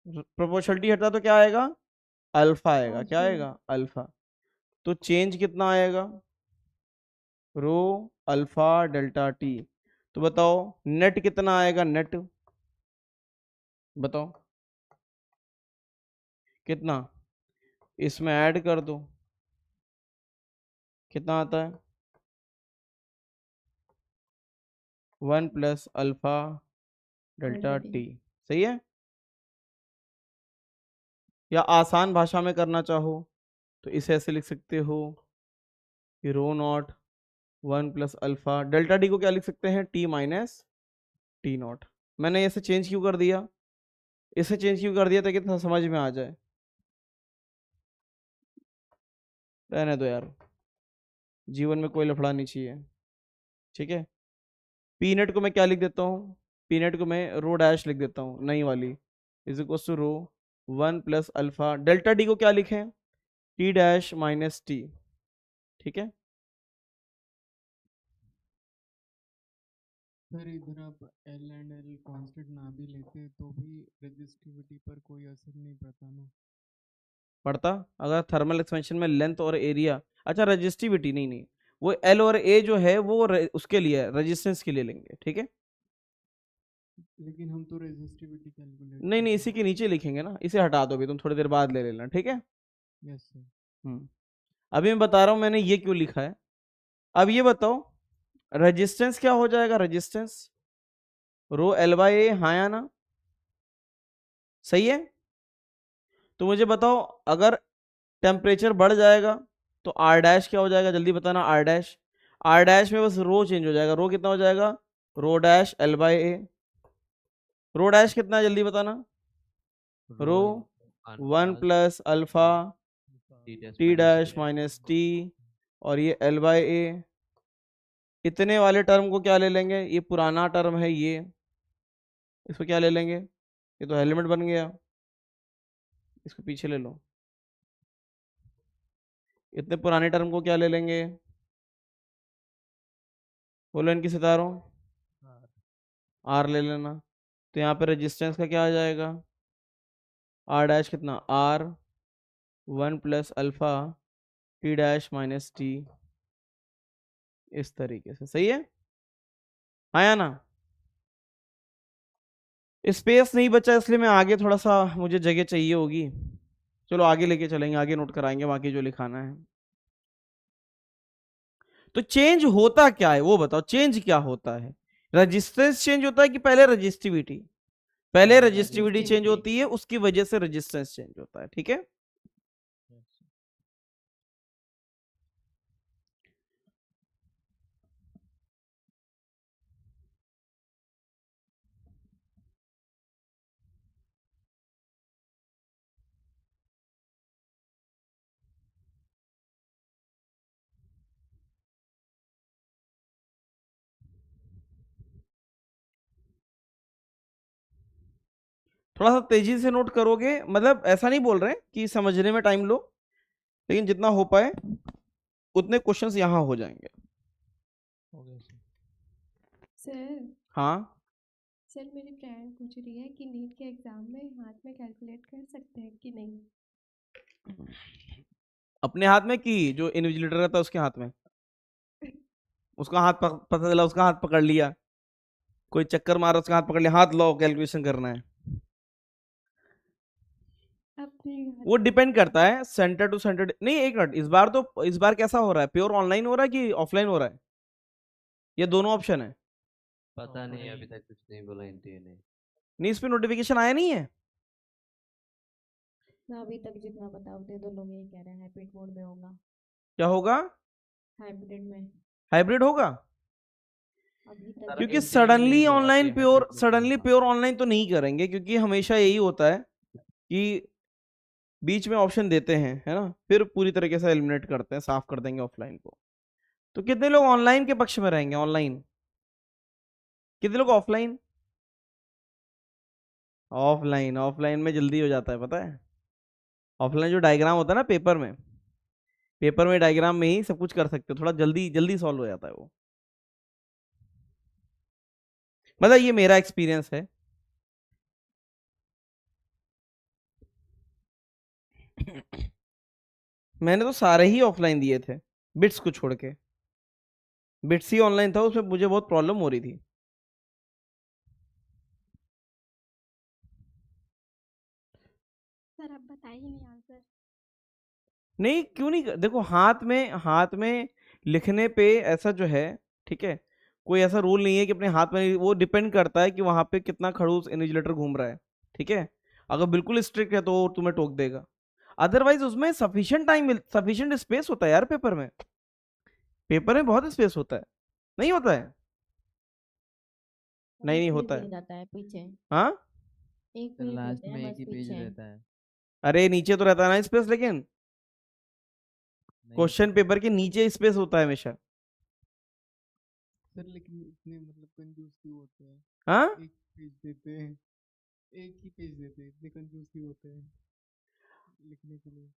प्रोपोर्शनलिटी हटा तो क्या आएगा? अल्फा आएगा। क्या आएगा? अल्फा। तो चेंज कितना आएगा? रो अल्फा डेल्टा टी। तो बताओ नेट कितना आएगा? नेट बताओ कितना, इसमें ऐड कर दो, कितना आता है? 1 प्लस अल्फा डेल्टा टी। सही है? या आसान भाषा में करना चाहो तो इसे ऐसे लिख सकते हो कि rho naught 1 plus alpha delta T को क्या लिख सकते हैं? T minus T naught. मैंने इसे चेंज क्यों कर दिया? इसे चेंज क्यों कर दिया ताकि थोड़ा समझ में आ जाए। रहने दो यार, जीवन में कोई लफड़ा नहीं चाहिए, ठीक है? पीनट को मैं क्या लिख देता हूँ? पीनट को मैं रो डैश लिख देता हूँ, नई वाली, is equal to rho 1 plus alpha. Delta T को क्या लिखें? टी डैश माइनस टी, ठीक है? सर इधर आप एल एंड एल कांस्टेंट ना भी लेते तो भी रेजिस्टिविटी पर कोई असर नहीं पड़ता ना? पड़ता, अगर थर्मल एक्सपेंशन में लेंथ और एरिया, अच्छा रजिस्टिविटी नहीं, वो एल और ए जो है वो उसके लिए रेजिस्टेंस के लिए लेंगे, ठीक है? लेकिन हम तो रेजिस्टिविटी कैलकुलेट नहीं, इसी के नीचे लिखेंगे ना, इसे हटा दो, भी तुम थोड़ी देर बाद ले लेना, ठीक है? Yes sir. अभी मैं बता रहा हूं मैंने ये क्यों लिखा है। अब ये बताओ रेजिस्टेंस क्या हो जाएगा? Resistance row L by A, हाँ या ना? सही है? तो मुझे बताओ अगर टेम्परेचर बढ़ जाएगा तो आर डैश क्या हो जाएगा? जल्दी बताना। आर डैश में बस रो चेंज हो जाएगा। रो कितना हो जाएगा? Rho dash L by A. Rho dash कितना है जल्दी बताना? रो 1 plus alpha T dash minus T, और ये एल बाई ए। इतने वाले टर्म को क्या ले लेंगे? ये पुराना टर्म है, ये इसको क्या ले लेंगे? ये तो एलिमेंट बन गया, इसको पीछे ले लो। इतने पुराने टर्म को क्या ले लेंगे? बोलो इनकी सितारों, आर ले लेना। तो यहाँ पे रेजिस्टेंस का क्या आ जाएगा? आर डैश कितना? R 1 plus alpha T dash minus T, इस तरीके से। सही है? आया ना? स्पेस नहीं बचा इसलिए मैं आगे थोड़ा सा, मुझे जगह चाहिए होगी। चलो आगे लेके चलेंगे, आगे नोट कराएंगे बाकी जो लिखाना है। तो चेंज होता क्या है वो बताओ, चेंज क्या होता है? रेजिस्टेंस चेंज होता है कि पहले रजिस्टिविटी? पहले रजिस्टिविटी चेंज होती है, उसकी वजह से रेजिस्टेंस चेंज होता है, ठीक है? थोड़ा सा तेजी से नोट करोगे, मतलब ऐसा नहीं बोल रहे कि समझने में टाइम लो, लेकिन जितना हो पाए उतने क्वेश्चंस यहाँ हो जाएंगे। हो गया सर। सर हाँ सर मेरी फ्रेंड पूछ रही है कि नीट के एग्जाम में हाथ में कैलकुलेट कर सकते हैं कि नहीं। अपने हाथ में कि जो इन्विजिलेटर रहता है उसके हाथ में, उसका हाथ पता चला उसका हाथ पकड़ लिया, कोई चक्कर मारा उसका हाथ पकड़ लिया, हाथ लो कैलकुलेशन करना है। अपने वो डिपेंड करता है सेंटर टू सेंटर। नहीं एक मिनट, इस बार कैसा हो रहा है, प्योर ऑनलाइन हो रहा है कि ऑफलाइन हो रहा है, ये दोनों ऑप्शन है। पता नहीं, अभी तक कुछ नहीं बोला एनटीए ने। नहीं इस पे नोटिफिकेशन आया नहीं है। ना अभी तक जितना बताओगे दोनों में ही कह रहे हैं हाइब्रिड मोड में होगा। क्या होगा? हाइब्रिड में हाइब्रिड होगा, अभी तक क्योंकि NTA में सडनली नहीं बोला कि online hybrid pure mode suddenly होगा। प्योर ऑनलाइन तो नहीं करेंगे, क्योंकि हमेशा यही होता है कि बीच में ऑप्शन देते हैं, है ना, फिर पूरी तरीके से एलिमिनेट करते हैं, साफ कर देंगे ऑफलाइन को। तो कितने लोग ऑनलाइन के पक्ष में रहेंगे? ऑनलाइन कितने लोग ऑफलाइन? ऑफलाइन ऑफलाइन में जल्दी हो जाता है, पता है। ऑफलाइन जो डायग्राम होता है ना पेपर में डायग्राम में ही सब कुछ कर सकते हो, थोड़ा जल्दी जल्दी सॉल्व हो जाता है वो। मतलब ये मेरा एक्सपीरियंस है। मैंने तो सारे ही ऑफलाइन दिए थे, बिट्स को छोड़ के। बिट्स ही ऑनलाइन था, उसमें मुझे बहुत प्रॉब्लम हो रही थी। सर अब बताइए नहीं आंसर। नहीं क्यों नहीं, देखो हाथ में लिखने पे ऐसा जो है, ठीक है, कोई ऐसा रूल नहीं है कि अपने हाथ में, वो डिपेंड करता है कि वहां पे कितना खड़ूस इन्विजिलेटर घूम रहा है, ठीक है। अगर बिल्कुल स्ट्रिक्ट है तो वो तुम्हें टोक देगा, अदरवाइज उसमें सफिशिएंट स्पेस होता है यार। पेपर में बहुत स्पेस होता है, नहीं होता है? नहीं नहीं होता है। जाता है पीछे, हाँ एक पेज लास्ट देते में हैं एक बस ही पेज पीछे। रहता है। अरे नीचे तो रहता है ना स्पेस, लेकिन नहीं क्वेश्चन सर, पेपर के नीचे स्पेस होता है हमेशा। सर लेकिन इतने मतलब कंजूस क्यों होते हैं? हाँ एक पेज देते हैं, एक ही पेज देते हैं, इतने कंजूस क्यों होते हैं लिखने के लिए?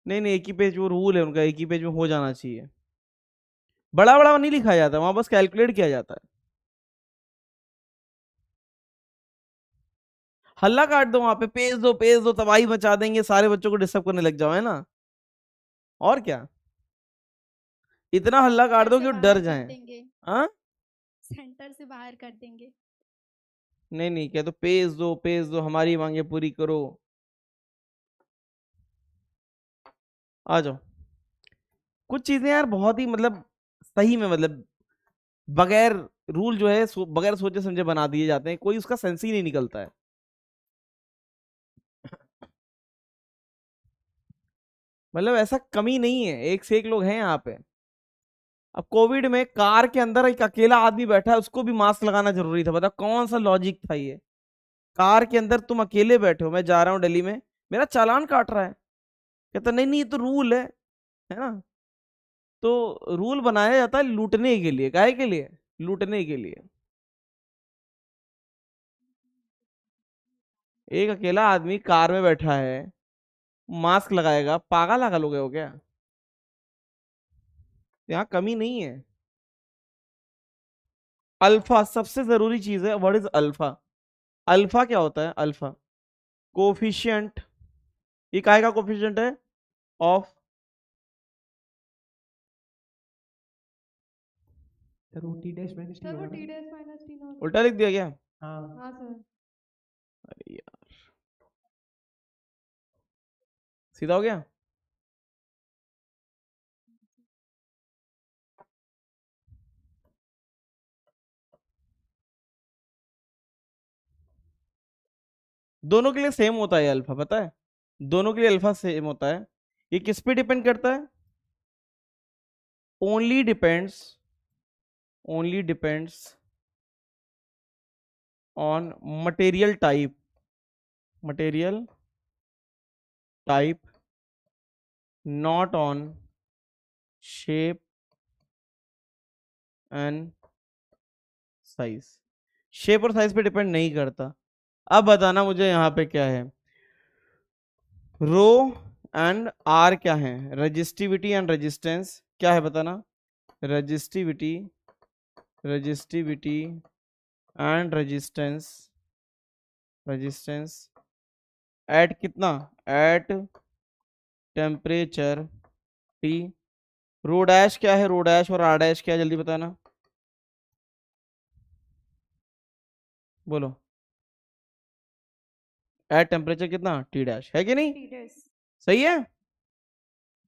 नहीं नहीं, एक ही पेज, वो रूल है उनका, एक ही पेज में हो जाना चाहिए। बड़ा बड़ा नहीं लिखा जाता वहां, बस कैलकुलेट किया जाता है। हल्ला काट दो वहां पे, पेज दो तबाही मचा देंगे, सारे बच्चों को डिस्टर्ब करने लग जाओ, है ना, और क्या। इतना हल्ला काट दो कि वो डर जाए। हाँ सेंटर से बाहर कर देंगे। नहीं नहीं, क्या तो पेज दो हमारी मांगे पूरी करो। आ जाओ। कुछ चीजें यार बहुत ही मतलब सही में, मतलब बगैर रूल जो है बगैर सोचे समझे बना दिए जाते हैं, कोई उसका सेंस ही नहीं निकलता है। मतलब ऐसा कमी नहीं है, एक से एक लोग हैं यहाँ पे। अब कोविड में कार के अंदर एक अकेला आदमी बैठा है, उसको भी मास्क लगाना जरूरी था, बता कौन सा लॉजिक था ये। कार के अंदर तुम अकेले बैठे हो, मैं जा रहा हूँ दिल्ली में, मेरा चालान काट रहा है, कहता नहीं नहीं ये तो रूल है ना। तो रूल बनाया जाता है लूटने के लिए, काहे के लिए? लूटने के लिए। एक अकेला आदमी कार में बैठा है, मास्क लगाएगा, पागल आगल हो गए हो क्या? यहाँ कमी नहीं है। अल्फा सबसे जरूरी चीज है। What is alpha? अल्फा क्या होता है? अल्फा कोफिशियंट, ये काहे का कोफिशियंट है? ऑफ। सर वो T dash minus T sir वो होगा टी ना? Dash minus T not. उल्टा लिख दिया क्या? हाँ हाँ सर। अरे यार, सीधा हो गया। दोनों के लिए सेम होता है अल्फा, पता है, दोनों के लिए अल्फा सेम होता है। ये किस पे डिपेंड करता है? Only depends on material type not on shape and size. Shape और साइज पे डिपेंड नहीं करता। अब बताना मुझे यहाँ पे क्या है, रो एंड आर क्या है, रेजिस्टिविटी एंड रेजिस्टेंस क्या है बताना, रेजिस्टिविटी एंड रेजिस्टेंस एट कितना, at temperature T। Rho dash क्या है, रो डैश और आर डैश क्या है, जल्दी बताना, बोलो। एट टेम्परेचर कितना, T डैश है कि नहीं, टी डैश। सही है,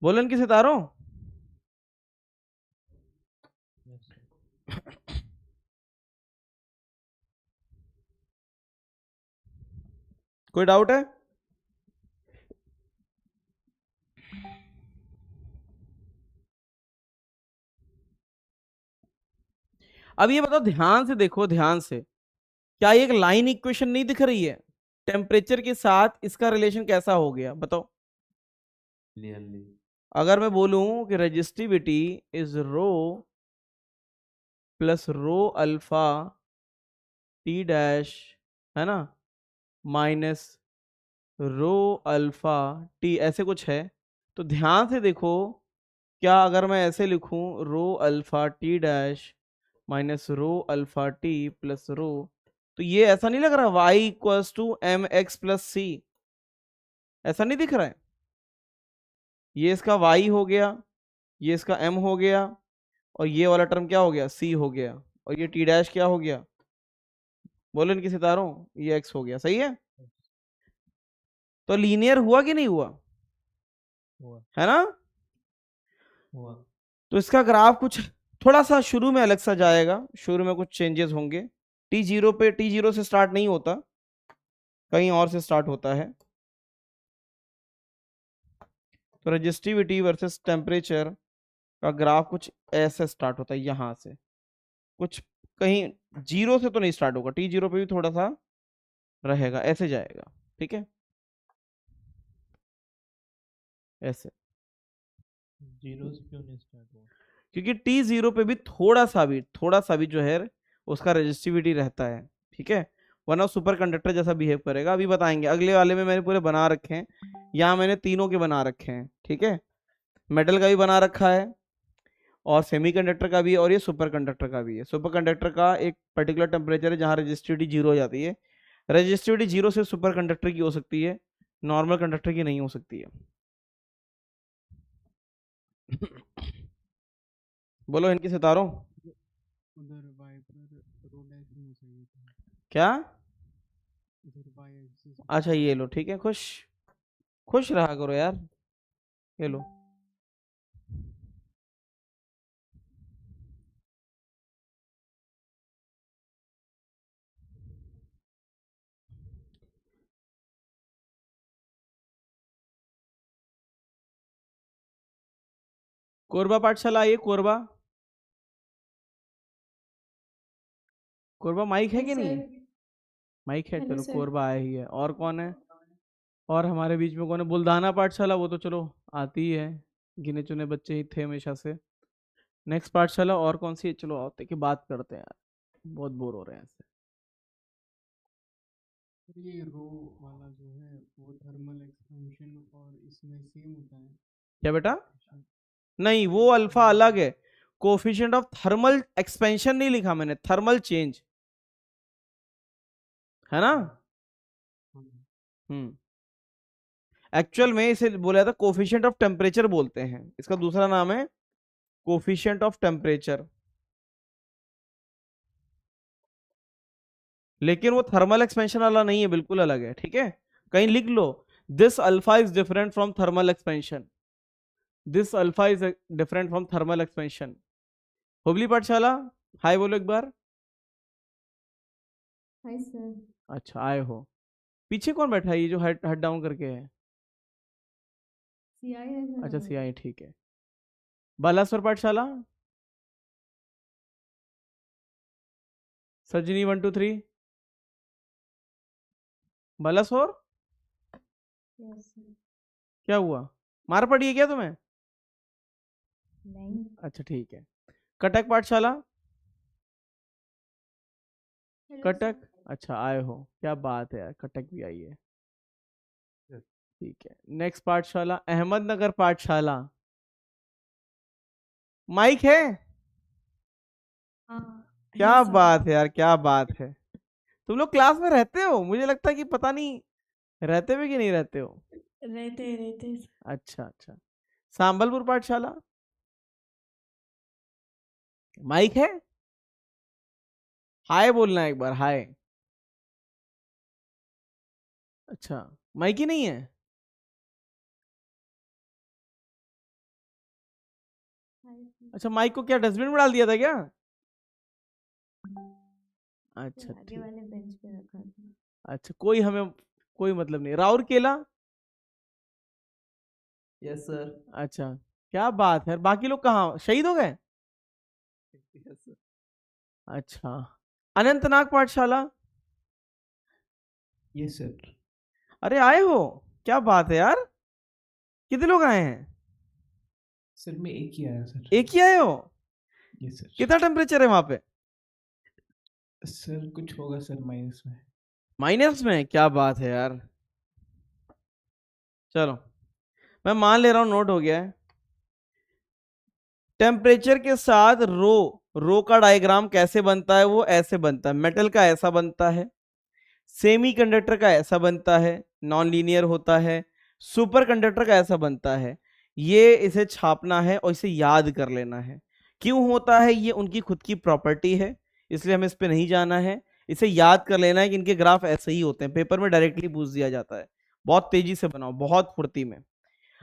बोलो इनके सितारों। Yes sir. कोई डाउट है? अब ये बताओ, ध्यान से देखो, ध्यान से, क्या ये एक लाइन इक्वेशन नहीं दिख रही है, टेम्परेचर के साथ इसका रिलेशन कैसा हो गया बताओ। क्लियरली अगर मैं बोलूं कि resistivity is rho plus rho alpha T dash, है ना, माइनस रो अल्फा टी, ऐसे कुछ है, तो ध्यान से देखो, क्या अगर मैं ऐसे लिखूं rho alpha T dash minus rho alpha T plus rho, तो ये ऐसा नहीं लग रहा y equals to M X plus C, ऐसा नहीं दिख रहा है, ये इसका y हो गया, ये इसका m हो गया, और ये वाला टर्म क्या हो गया, c हो गया, और ये t डैश क्या हो गया, बोलो इनके सितारों, ये x हो गया, सही है। तो लीनियर हुआ कि नहीं हुआ, हुआ है ना। हुआ। तो इसका ग्राफ कुछ थोड़ा सा शुरू में अलग सा जाएगा, शुरू में कुछ चेंजेस होंगे, T0 पे, T0 से स्टार्ट नहीं होता, कहीं और से स्टार्ट होता है। तो रेजिस्टिविटी वर्सेस टेम्परेचर का ग्राफ कुछ ऐसे स्टार्ट होता है, यहां से कुछ, कहीं जीरो से तो नहीं स्टार्ट होगा, T0 पे भी थोड़ा सा रहेगा, ऐसे जाएगा, ठीक है, ऐसे, जीरो से क्यों नहीं स्टार्ट हुआ? क्योंकि T0 पे भी थोड़ा सा भी जो है उसका रेजिस्टिविटी रहता है, ठीक है, वरना सुपर कंडक्टर जैसा बिहेव करेगा, अभी बताएंगे, अगले वाले में मैंने पूरे बना रखे हैं, यहाँ मैंने तीनों के बना रखे हैं, ठीक है, मेटल का भी बना रखा है, और सेमीकंडक्टर का भी है, और ये सुपर कंडक्टर का भी है। सुपर कंडक्टर का एक पर्टिकुलर टेम्परेचर है जहाँ रेजिस्टिविटी जीरो हो जाती है, रेजिस्टिविटी जीरो से सुपर कंडक्टर की हो सकती है, नॉर्मल कंडक्टर की नहीं हो सकती है। बोलो इनके सितारों, उधर वाई पर रो डैश होना चाहिए था, क्या, इधर वाई एक्सिस। अच्छा ये लो, ठीक है, खुश रहा करो यार, ये लो, कोरबा पाठशाला आइए, कोरबा माइक है कि नहीं है, माइक है, हेलो चलो सर। कोरबा आया ही है, और कौन है, और हमारे बीच में कौन है, बुल्धाना पाठशाला, वो तो चलो आती ही है, गिने चुने बच्चे ही थे हमेशा से। नेक्स्ट पाठशाला और कौन सी है, चलो आओ कि बात करते हैं यार, बहुत बोर हो रहे हैं ऐसे। ये रो वाला जो है वो थर्मल एक्सपेंशन और इसमें सेम होता है। क्या बेटा, नहीं वो अल्फा अलग है, कोफिशिएंट ऑफ थर्मल एक्सपेंशन नहीं लिखा मैंने, थर्मल चेंज, है ना। एक्चुअल में इसे बोला था कोफिशिएंट ऑफ टेम्परेचर बोलते हैं, इसका दूसरा नाम है कोफिशिएंट ऑफ टेम्परेचर, लेकिन वो थर्मल एक्सपेंशन वाला नहीं है, बिल्कुल अलग है, ठीक है, कहीं लिख लो, this alpha is different from thermal expansion, this alpha is different from thermal expansion. Hubli Pathshala hi बोलो एक बार, हाय सर। अच्छा आए हो, पीछे कौन बैठा है ये जो हेड डाउन करके है, सीआई है सर। अच्छा सीआई, ठीक है। बालासुर पाठशाला सजनी 1 2 3, बालासुर यस सर। क्या हुआ, मार पड़ी है क्या तुम्हें, नहीं। अच्छा ठीक है। कटक पाठशाला, हेलो कटक सर। अच्छा आए हो, क्या बात है यार, कटक भी आई है। ठीक है, नेक्स्ट पाठशाला अहमदनगर पाठशाला। माइक है? हाँ क्या बात है यार, क्या बात है। तुम लोग क्लास में रहते हो? मुझे लगता है कि पता नहीं रहते हो कि नहीं रहते हो। रहते अच्छा अच्छा। सांबलपुर पाठशाला माइक है? हाय बोलना है एक बार, हाय। अच्छा, माइक ही नहीं है। अच्छा, माइक को क्या डस्टबिन में डाल दिया था क्या? अच्छा आगे ठीक। वाले बेंच पे रखा था। अच्छा, कोई हमें कोई मतलब नहीं। राउर केला। Yes sir. अच्छा, क्या बात है। बाकी लोग कहाँ शहीद हो गए? Yes sir. अच्छा, अनंतनाग पाठशाला। Yes sir. अरे आए हो, क्या बात है यार। कितने लोग आए हैं? सर मैं एक ही आया सर। एक ही आए हो? Yes sir. कितना टेम्परेचर है वहां पे? सर कुछ होगा सर माइनस में। माइनस में? क्या बात है यार। चलो, मैं मान ले रहा हूं नोट हो गया है। टेम्परेचर के साथ रो का डायग्राम कैसे बनता है? वो ऐसे बनता है। मेटल का ऐसा बनता है, सेमीकंडक्टर का ऐसा बनता है, नॉन लीनियर होता है। सुपर कंडक्टर का ऐसा बनता है। ये इसे छापना है और इसे याद कर लेना है। क्यों होता है? ये उनकी खुद की प्रॉपर्टी है, इसलिए हमें इस पे नहीं जाना है। इसे याद कर लेना है कि इनके ग्राफ ऐसे ही होते हैं। पेपर में डायरेक्टली पूछ दिया जाता है। बहुत तेजी से बनाओ, बहुत फुर्ती में।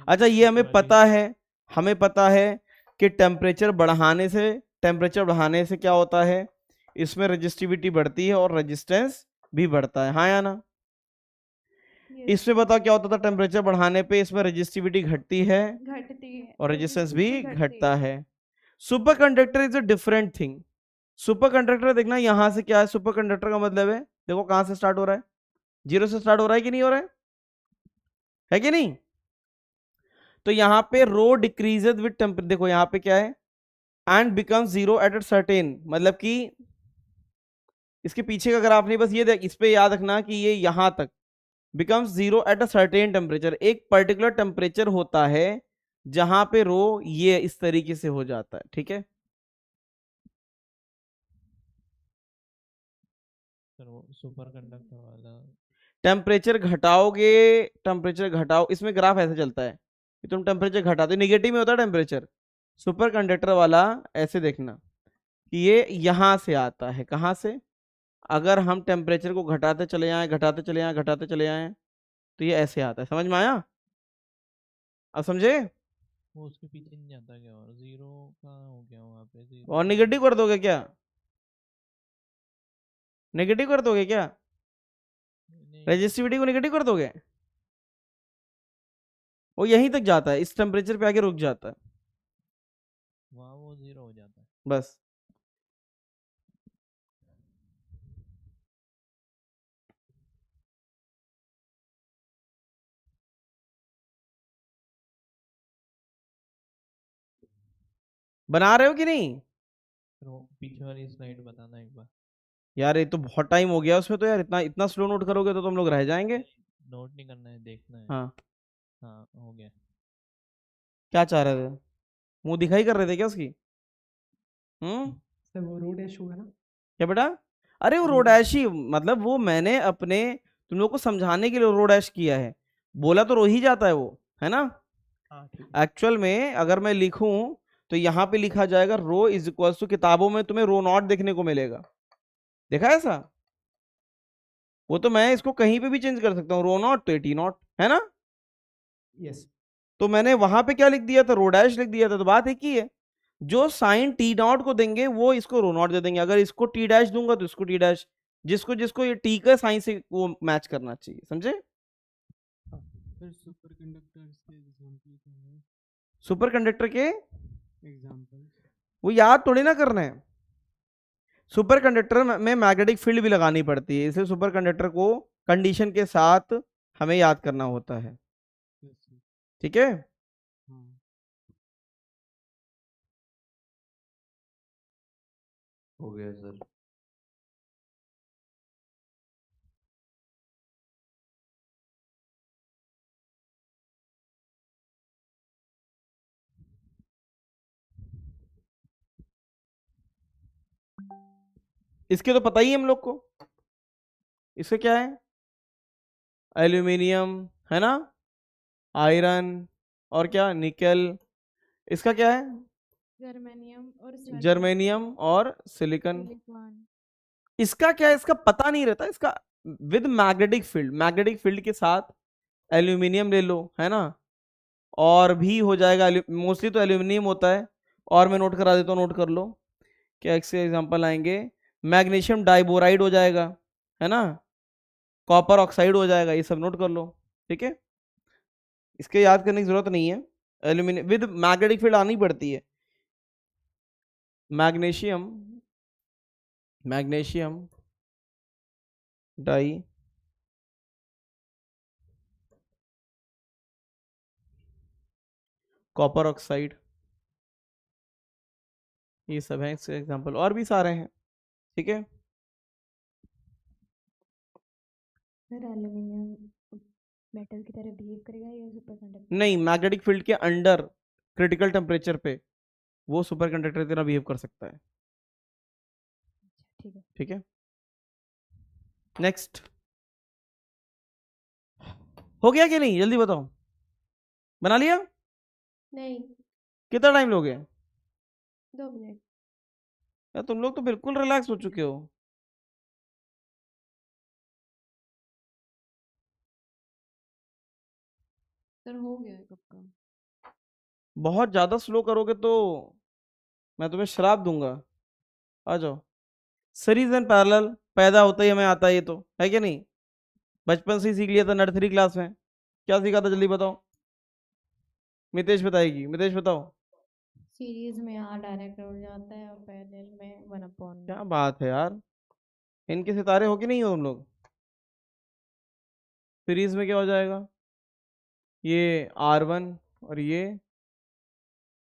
अच्छा, ये हमें पता है, हमें पता है कि टेम्परेचर बढ़ाने से क्या होता है? इसमें रजिस्टिविटी बढ़ती है और रेजिस्टेंस भी बढ़ता है, हाँ या ना? इसमें बताओ क्या होता था टेम्परेचर बढ़ाने पे? इसमें रेजिस्टिविटी घटती है और रेजिस्टेंस भी घटता है। Super conductor is a different thing. Super conductor देखना यहां से क्या है। सुपर कंडक्टर का मतलब है, देखो कहां से स्टार्ट हो रहा है, जीरो से स्टार्ट हो रहा है कि नहीं हो रहा है कि नहीं? तो यहाँ पे रो डिक्रीजेज विद टेम्परेचर। देखो यहाँ पे क्या है, and become zero at certain, मतलब कि इसके पीछे का ग्राफ नहीं, बस ये देख, इस पे याद रखना कि ये यहां तक becomes zero at a certain temperature. एक पर्टिकुलर टेम्परेचर होता है जहां पे रो ये इस तरीके से हो जाता है, ठीक है? सर वो सुपर कंडक्टर वाला टेम्परेचर घटाओगे, टेम्परेचर घटाओ, इसमें ग्राफ ऐसे चलता है कि तुम टेम्परेचर घटाते, निगेटिव में होता है टेम्परेचर। सुपर कंडक्टर वाला ऐसे देखना कि ये यहां से आता है, कहां से? अगर हम टेम्परेचर को घटाते चले जाएं, घटाते चले जाएं, घटाते चले जाएं, तो ये ऐसे आता है। समझ में आया? अब समझे? वो उसके पीछे नहीं जाता क्या? और जीरो का हो गया वहाँ पे और निगेटिव कर दोगे क्या? नेगेटिव कर दोगे क्या? रेजिस्टिविटी को नेगेटिव कर दोगे? वो यहीं तक जाता है, इस टेम्परेचर पे आके रुक जाता है, वहाँ वो जीरो हो जाता है। बस। बना रहे हो कि नहीं? फिर वो पीछे वाली स्लाइड बताना एक बार। यार ये तो बहुत टाइम हो गया उसमें, तो यार इतना इतना स्लो नोट करोगे तो तुम लोग रह जाएंगे। नोट नहीं करना है, देखना है। हाँ, हाँ हो गया। क्या चाह रहे थे? मुंह दिखाई कर रहे थे क्या उसकी? सर वो रोड ऐश होगा ना? क्या बेटा? अरे वो रोड ऐश ही, मतलब वो मैंने अपने तुम लोग को समझाने के लिए रोड ऐश किया है। बोला तो रो ही जाता है वो, है ना? हाँ ठीक एक्चुअल में अगर मैं लिखूं तो यहाँ पे लिखा जाएगा रो इज इक्वल टू, किताबों में तुम्हें रो नॉट देखने को मिलेगा, देखा है ऐसा? वो तो मैं इसको कहीं पे भी चेंज कर सकता हूँ, रो नॉट तो एटी नॉट, है ना? यस। तो मैंने वहां पे क्या लिख दिया था? रो डैश लिख दिया था। तो बात एक ही है, जो साइन टी नॉट को देंगे वो इसको रो नॉट दे देंगे। अगर इसको टी डैश दूंगा तो इसको टी डैश, जिसको जिसको ये टी का साइन से वो मैच करना चाहिए, समझे? सर सुपर कंडक्टर्स के एग्जांपल क्या है? सुपर कंडक्टर के एग्जांपल वो याद थोड़ी ना करना है। सुपर कंडक्टर में मैग्नेटिक फील्ड भी लगानी पड़ती है, इसलिए सुपर कंडक्टर को कंडीशन के साथ हमें याद करना होता है, ठीक है? हो गया सर। इसके तो पता ही है हम लोग को, इसका क्या है, एल्यूमिनियम है ना, आयरन और क्या, निकल। इसका क्या है, जर्मेनियम और सिलिकॉन। जर्मेनियम और सिलिकॉन। सिलिकॉन। इसका क्या है, इसका पता नहीं रहता, इसका with magnetic field, magnetic field के साथ एल्यूमिनियम ले लो है ना, और भी हो जाएगा, मोस्टली तो एल्यूमिनियम होता है, और मैं नोट करा देता हूँ, नोट कर लो क्या इससे एग्जांपल आएंगे, मैग्नीशियम डाइबोराइड हो जाएगा है ना, कॉपर ऑक्साइड हो जाएगा, ये सब नोट कर लो, ठीक है, इसके याद करने की जरूरत नहीं है, एल्यूमिनियम विद मैग्नेटिक फील्ड आनी पड़ती है, magnesium, magnesium di copper oxide, ये सब है इसके एग्जांपल, और भी सारे हैं, ठीक है। सर एल्यूमिनियम मेटल की तरह बिहेव करेगा या सुपर कंडक्टर? नहीं, मैग्नेटिक फील्ड के अंडर क्रिटिकल टेम्परेचर पे वो सुपर कंडक्टर की तरह बिहेव कर सकता है, ठीक है। ठीक है। नेक्स्ट, हो गया कि नहीं, जल्दी बताओ, बना लिया? नहीं, कितना टाइम लोगे? 2 मिनट। यार तुम लोग तो बिल्कुल रिलैक्स हो चुके हो। सर हो गया है कब का? बहुत ज्यादा स्लो करोगे तो मैं तुम्हें श्राप दूंगा। आ जाओ, सीरीज एंड पैरेलल पैदा होता ही हमें आता है, ये तो है कि नहीं, बचपन से ही सीख लिया था नर्सरी क्लास में। क्या सीखा था जल्दी बताओ, मितेश बताएगी, मितेश बताओ। सीरीज में R डायरेक्ट उड़ जाता है और पैरेलल में 1/। क्या बात है यार, इनके सितारे हो कि नहीं हो तुम लोग। सीरीज में क्या हो जाएगा, ये R1 और ये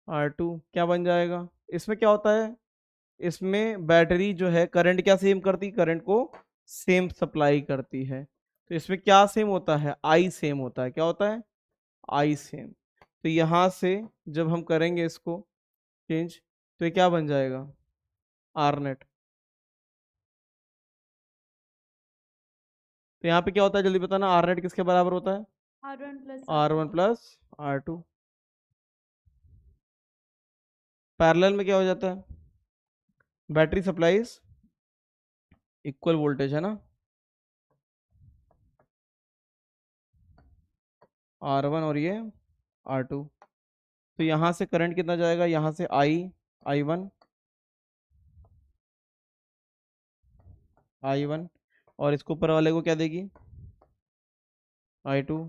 R2 क्या बन जाएगा। इसमें क्या होता है, इसमें बैटरी जो है करंट क्या सेम करती, करंट को सेम सप्लाई करती है, तो इसमें क्या सेम होता है, आई सेम होता है, क्या होता है, आई सेम। तो यहाँ से जब हम करेंगे इसको चेंज, तो ये क्या बन जाएगा, आर नेट। तो यहाँ पे क्या होता है जल्दी बताना, आर नेट किसके बराबर होता है, R1 प्लस R2। पैरेलल में क्या हो जाता है, बैटरी सप्लाईज इक्वल वोल्टेज है ना, R1 और ये R2। तो यहाँ से करंट कितना जाएगा, यहाँ से I1 और इसको ऊपर वाले को क्या देगी, I2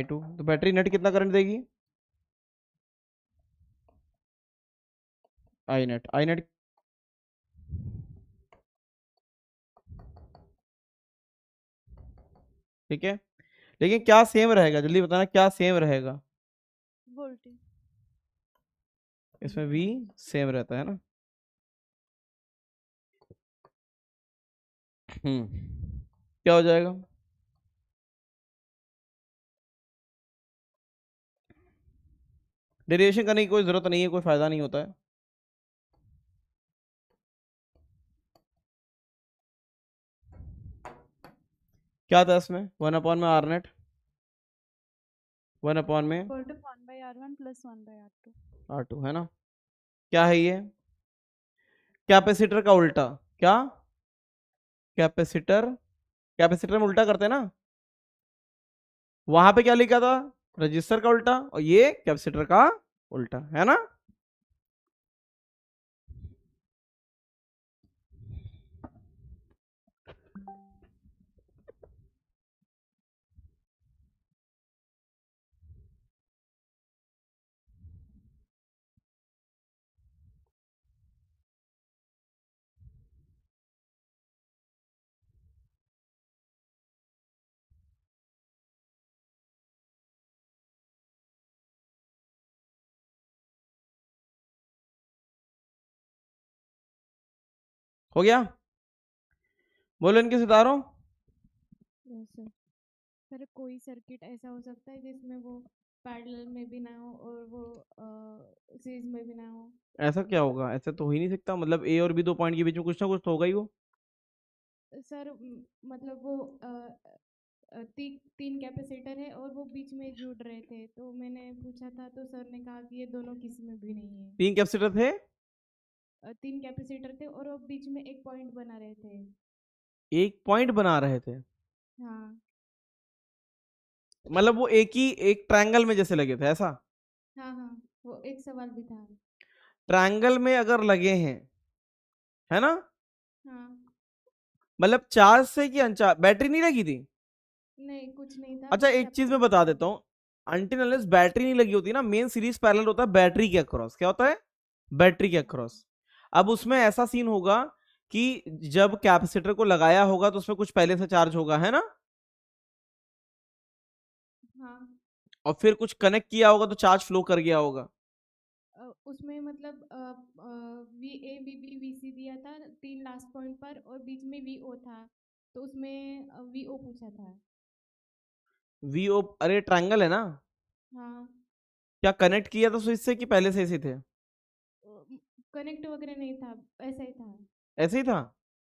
तो बैटरी नेट कितना करंट देगी, आई नेट ठीक है। लेकिन क्या सेम रहेगा जल्दी बताना, क्या सेम रहेगा, वोल्टेज इसमें V सेम रहता है ना। क्या हो जाएगा, डेरिवेशन करने की कोई जरूरत नहीं है, कोई फायदा नहीं होता है। क्या था इसमें, 1/में आर नेट, 1/में R1 प्लस 1/R2। R2 है ना। क्या है ये, कैपेसिटर का उल्टा, क्या, कैपेसिटर में उल्टा करते हैं ना, वहां पे क्या लिखा था, रजिस्टर का उल्टा, और ये कैपेसिटर का उल्टा है ना। हो गया, बोलो इनके सितारों। सर कोई सर्किट ऐसा हो सकता है जिसमें वो पैरेलल में भी ना हो और वो सीरीज में भी ना हो। ऐसा क्या होगा? ऐसा तो हो ही नहीं सकता, मतलब ए और बी 2 पॉइंट के बीच में कुछ ना कुछ तो होगा ही वो। सर मतलब वो तीन कैपेसिटर है और वो बीच में जुड़ रहे थे, तो मैंने पूछा था तो सर ने कहा कि ये दोनों किसी में भी नहीं है। 3 कैपेसिटर थे, 3 कैपेसिटर थे और वो बीच में एक पॉइंट बना रहे थे। एक पॉइंट बना रहे थे, हाँ मतलब वो एक ट्रायंगल में जैसे लगे थे ऐसा? हाँ हाँ, वो एक सवाल भी था। ट्रायंगल में अगर लगे हैं, है ना, हाँ मतलब चार्ज से कि अनचार्ज, बैटरी नहीं लगी थी? नहीं, कुछ नहीं था। अच्छा बस एक चीज मैं बता देता हूँ, अनटिल अनलेस बैटरी नहीं लगी होती ना, मेन सीरीज पैरेलल होता है बैटरी के अक्रॉस। क्या होता है? बैटरी के अक्रॉस। अब उसमें ऐसा सीन होगा कि जब कैपेसिटर को लगाया होगा तो उसमें कुछ पहले से चार्ज होगा, है ना, हाँ और फिर कुछ कनेक्ट किया होगा तो चार्ज फ्लो कर गया होगा। उसमें मतलब V A V B V C दिया था 3 लास्ट पॉइंट पर और बीच में वी ओ था, तो उसमें वी ओ पूछा था। वीओ, अरे ट्रायंगल है ना, हाँ क्या कनेक्ट किया था स्विच से कि पहले से ऐसे थे? कनेक्ट वगैरह नहीं था, ऐसा ही था। ऐसे ही था।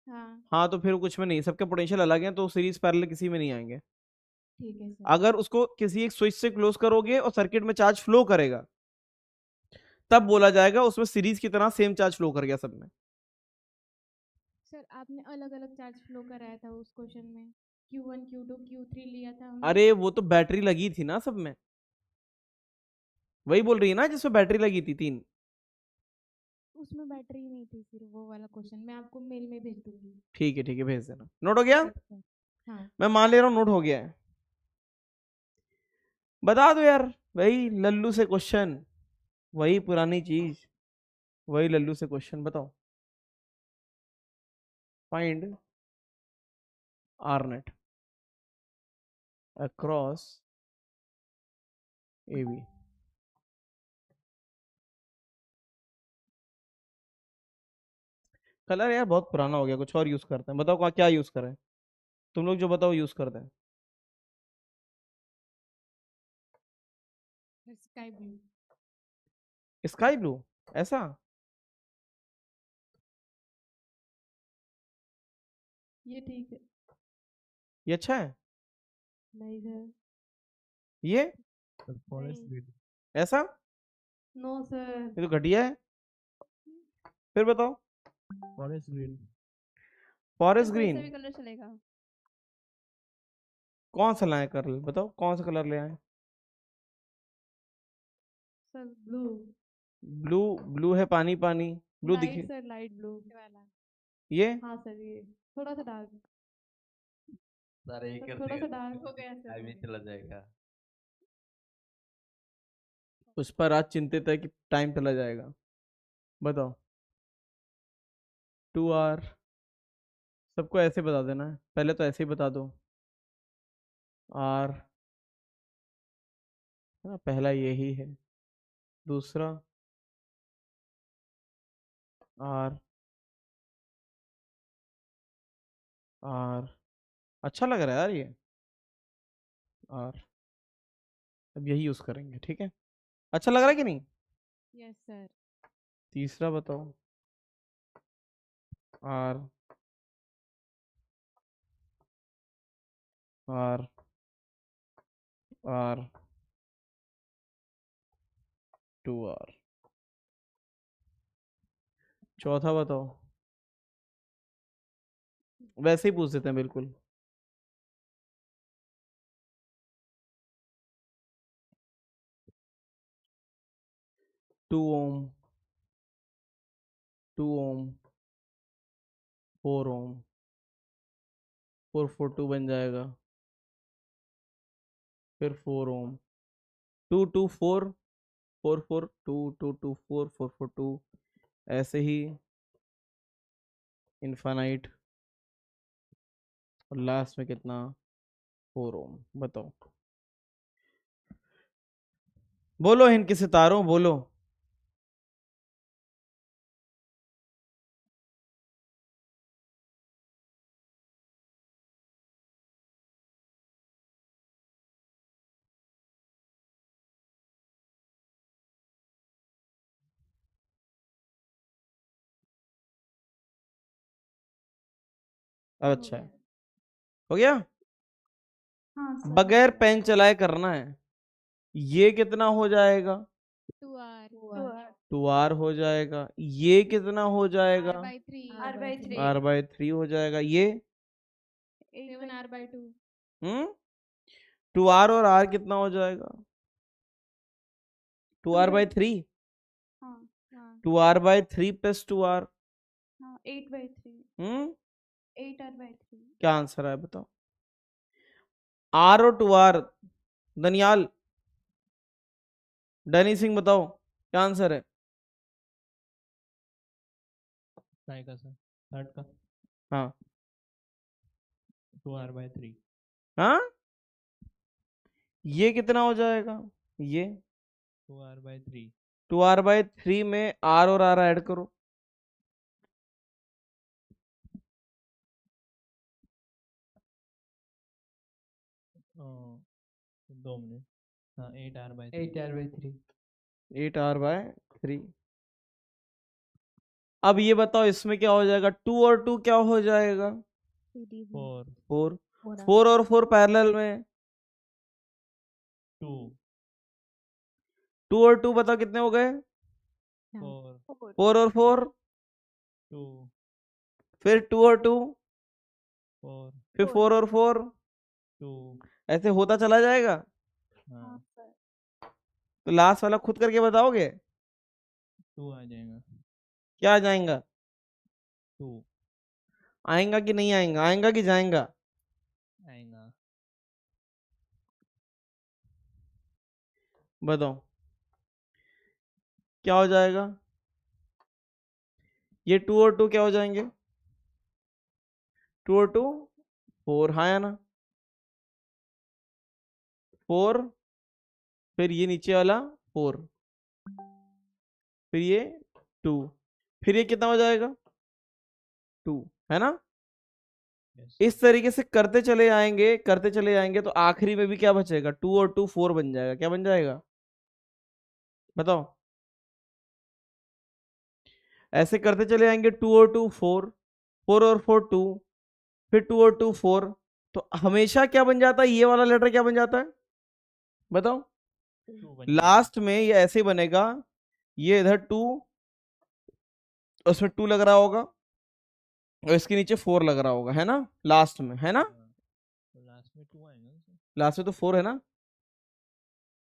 हाँ हाँ तो फिर कुछ में नहीं, सबके पोटेंशियल अलग हैं तो सीरीज पैरेलल किसी में नहीं आएंगे। ठीक है सर। अगर उसको किसी एक स्विच से क्लोज करोगे और सर्किट में चार्ज फ्लो करेगा, तब बोला जाएगा उसमें सीरीज की तरह सेम चार्ज फ्लो कर गया सब में। सर आपने अलग अलग चार्ज फ्लो कराया था उस क्वेश्चन में, Q1 Q2 Q3 लिया था हमने। अरे वो तो बैटरी लगी थी ना सब में, वही बोल रही है ना जिसमें बैटरी लगी थी 3। उसमें बैटरी नहीं थी, सिर्फ वो वाला क्वेश्चन मैं आपको मेल में भेज दूंगी। ठीक है भेज देना। नोट हो गया? Yes, sir. हाँ मैं मान ले रहा हूँ नोट हो गया है। बता दो यार, वही लल्लू से क्वेश्चन, वही पुरानी चीज, वही लल्लू से क्वेश्चन। बताओ, find R net across A B. Colour यार बहुत पुराना हो गया, कुछ और यूज करते हैं। बताओ क्या यूज करें, तुम लोग जो बताओ यूज करते हैं। Sky blue. स्काई ब्लू, ऐसा? ये ठीक है। ये अच्छा है? नहीं सर। ये फॉरेस्ट नहीं। ग्रीन। ऐसा? No sir. ये तो घटिया है। फिर बताओ। Forest green. फॉरेस्ट सर कोई सा ग्रीन, भी कलर चलेगा। कौन सा लाए कलर, बताओ कौन सा कलर ले आए? Sir blue. ब्लू? ब्लू है पानी पानी, ब्लू लाइट दिखे। सर, लाइट ब्लू वाला। ये हाँ सर, ये थोड़ा सा डार्क। सर ये सर कर थोड़ा सा देगा डार्क हो गया सर। टाइम ही चला जाएगा। उस पर आज चिंतित है कि टाइम चला जाएगा। बताओ। 2 आवर, सबको ऐसे बता देना है, पहले तो ऐसे ही बता दो। आर, है ना, पहला यही है। दूसरा आर, आर, अच्छा लग रहा है यार ये आर, अब यही यूज करेंगे, ठीक है? अच्छा लग रहा है कि नहीं? Yes sir. तीसरा बताओ। R, R, R, 2 R. चौथा बताओ, वैसे ही पूछ देते हैं बिल्कुल। 2 ओम, 2 ओम, 4 ओम, 4 4 2 बन जाएगा, फिर 4 ओम, 2 2 4, 4 4 2 2 2 4 4 4 2, ऐसे ही इनफाइनाइट, और लास्ट में कितना? 4 ओम। बताओ, बोलो हिंद के सितारों, बोलो। अब अच्छा है, हो गया। हाँ सर। बगैर पेन चलाए करना है, ये कितना हो जाएगा? 2r 2r हो जाएगा। ये कितना हो जाएगा? r/3 r/3 हो जाएगा। ये 7r/2 2r और r कितना हो जाएगा? 2r/3 हाँ 2r/3 प्लस 2r 8/3 8r/3 क्या आंसर है बताओ? r और 2r, दनियाल, डनी सिंह बताओ क्या आंसर है? काय का सर? थर्ड का हाँ 2r/3। हाँ, ये कितना हो जाएगा? ये 2r/3 2r/3 में r और r ऐड करो। दो मिनट। हाँ 8r/3 8r/3 8r/3। अब ये बताओ इसमें क्या हो जाएगा? 2 और 2 क्या हो जाएगा? 4 4 और 4 पैरेलल में 2 2 और 2 बताओ कितने हो गए? 4 4 और 4 2 फिर 2 और 2 4 फिर 4 और 4 2 ऐसे होता चला जाएगा। हाँ तो लास्ट वाला खुद करके बताओगे 2 आ जाएगा। क्या आ जाएगा? 2 आएगा कि नहीं आएगा? आएगा कि जाएगा? आएगा। बताओ क्या हो जाएगा? ये 2 और 2 क्या हो जाएंगे? 2 और 2 4, हाँ या ना? 4 फिर ये नीचे वाला 4 फिर ये 2 फिर ये कितना हो जाएगा? 2, है ना? इस तरीके से करते चले आएंगे तो आखिरी में भी क्या बचेगा? 2 और 2 4 बन जाएगा। क्या बन जाएगा बताओ? ऐसे करते चले आएंगे 2 और 2 4 4 और 4 2 फिर 2 और 2 4 तो हमेशा क्या बन जाता है? ये वाला लेटर क्या बन जाता है बताओ? लास्ट में ये ऐसे बनेगा, ये इधर 2 उसमें 2 लग रहा होगा और इसके नीचे 4 लग रहा होगा, है ना? लास्ट में, है ना? तो लास्ट में 2 आएगा ना सर? लास्ट में तो 4 है ना?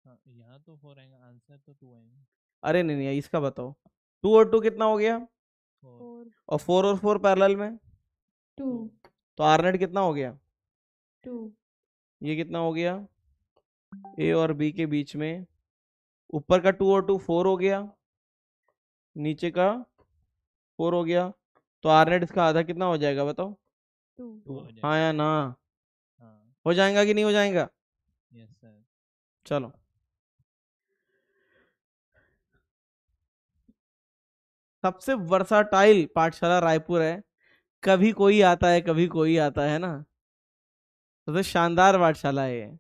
हाँ यहाँ तो 4 आएगा, आंसर तो 2 आएगा। अरे नहीं नहीं, इसका बताओ। 2 और 2 कितना हो गया? 4 और 4 और 4 पैरेलल में 2 तो आर नेट कितना हो गया? 2 ये कितना हो गया? ए और बी के बीच में ऊपर का 2 और 2 4 हो गया, नीचे का 4 हो गया, तो आर नेट इसका आधा कितना हो जाएगा बताओ? 2 हाँ या ना? हाँ हो जाएगा कि नहीं हो जाएगा? Yes sir. चलो सबसे वर्साटाइल पाठशाला रायपुर है। कभी कोई आता है कभी कोई आता है ना। सबसे शानदार पाठशाला है ये।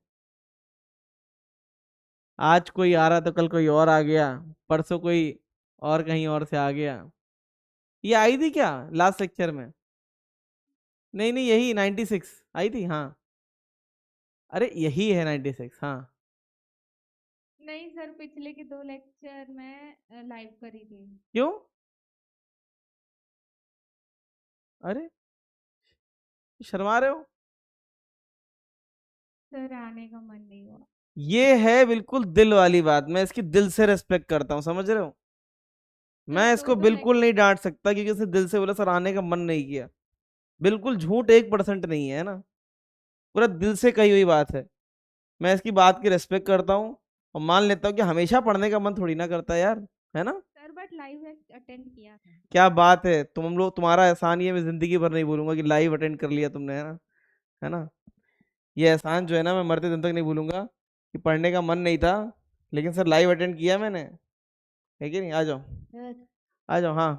आज कोई आ रहा तो कल कोई और आ गया, परसों कोई और कहीं और से आ गया। ये आई थी क्या लास्ट लेक्चर में? नहीं नहीं, यही 96 आई थी। हाँ अरे यही है 96। हाँ नहीं सर, पिछले के 2 लेक्चर में लाइव करी थी। क्यों? अरे शर्मा रहे हो? सर आने का मन नहीं हुआ। ये है बिल्कुल दिल वाली बात, मैं इसकी दिल से रेस्पेक्ट करता हूँ, समझ रहे हो? मैं इसको बिल्कुल नहीं डांट सकता क्योंकि इसने दिल से बोला सर आने का मन नहीं किया। बिल्कुल झूठ 1% नहीं है ना, पूरा दिल से कही हुई बात है। मैं इसकी बात की रेस्पेक्ट करता हूँ और मान लेता हूँ कि हमेशा पढ़ने का मन थोड़ी ना करता है यार, है ना? सर बट लाइव अटेंड किया था। क्या बात है, तुम लोग, तुम्हारा एहसान ये मैं जिंदगी भर नहीं भूलूंगा कि लाइव अटेंड कर लिया तुमने, है ना? है ना? ये एहसान जो है ना मैं मरते दिन तक नहीं भूलूंगा कि पढ़ने का मन नहीं था लेकिन सर लाइव अटेंड किया मैंने, है कि नहीं? आ जाओ आ जाओ। हाँ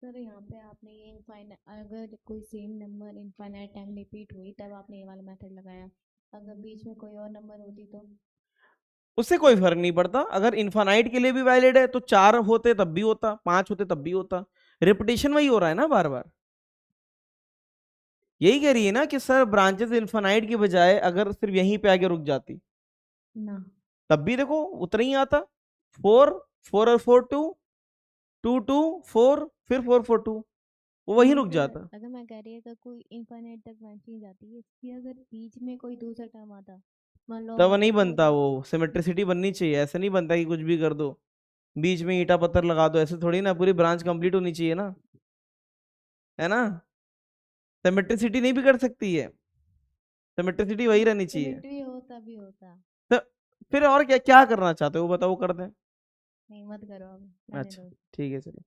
सर यहाँ पे आपने ये इनफाइनाइट, अगर कोई same number infinite time repeat हुई तब आपने ये वाला मेथड लगाया, अगर बीच में कोई और नंबर होती तो? उससे कोई फर्क नहीं पड़ता। अगर इन्फानाइट के लिए भी वैलिड है तो 4 होते तब भी होता, 5 होते तब भी होता। रिपीटेशन वही हो रहा है ना बार बार। यही कह रही है ना कि सर ब्रांचेस इन्फिनाइट की बजाय अगर सिर्फ यहीं पे आके रुक जाती ना तब भी देखो उतना ही आता। 4 4 और 4 2 2 2 4 फिर 4 4 2 वो वहीं रुक जाता। अगर मैं कह रही है कि कोई इनफाइनाइट तक ब्रांच नहीं जाती है, इसलिए अगर बीच में कोई दूसरा टर्म आता, मान लो तब नहीं बनता, वो सिमेट्रिसिटी बननी चाहिए, ऐसे नहीं बनता कि कुछ भी कर दो बीच में ईंटा पत्थर लगा दो, ऐसे थोड़ी ना, पूरी ब्रांच कंप्लीट होनी चाहिए ना, है ना। सिमेट्रिसिटी नहीं भी कर सकती है, सिमेट्रिसिटी वही रहनी चाहिए। सिमेट्री हो तभी होता। तो फिर और क्या क्या करना चाहते हो वो बताओ, वो कर दें। नहीं मत करो अब, रहने अच्छा दो। ठीक है चलो,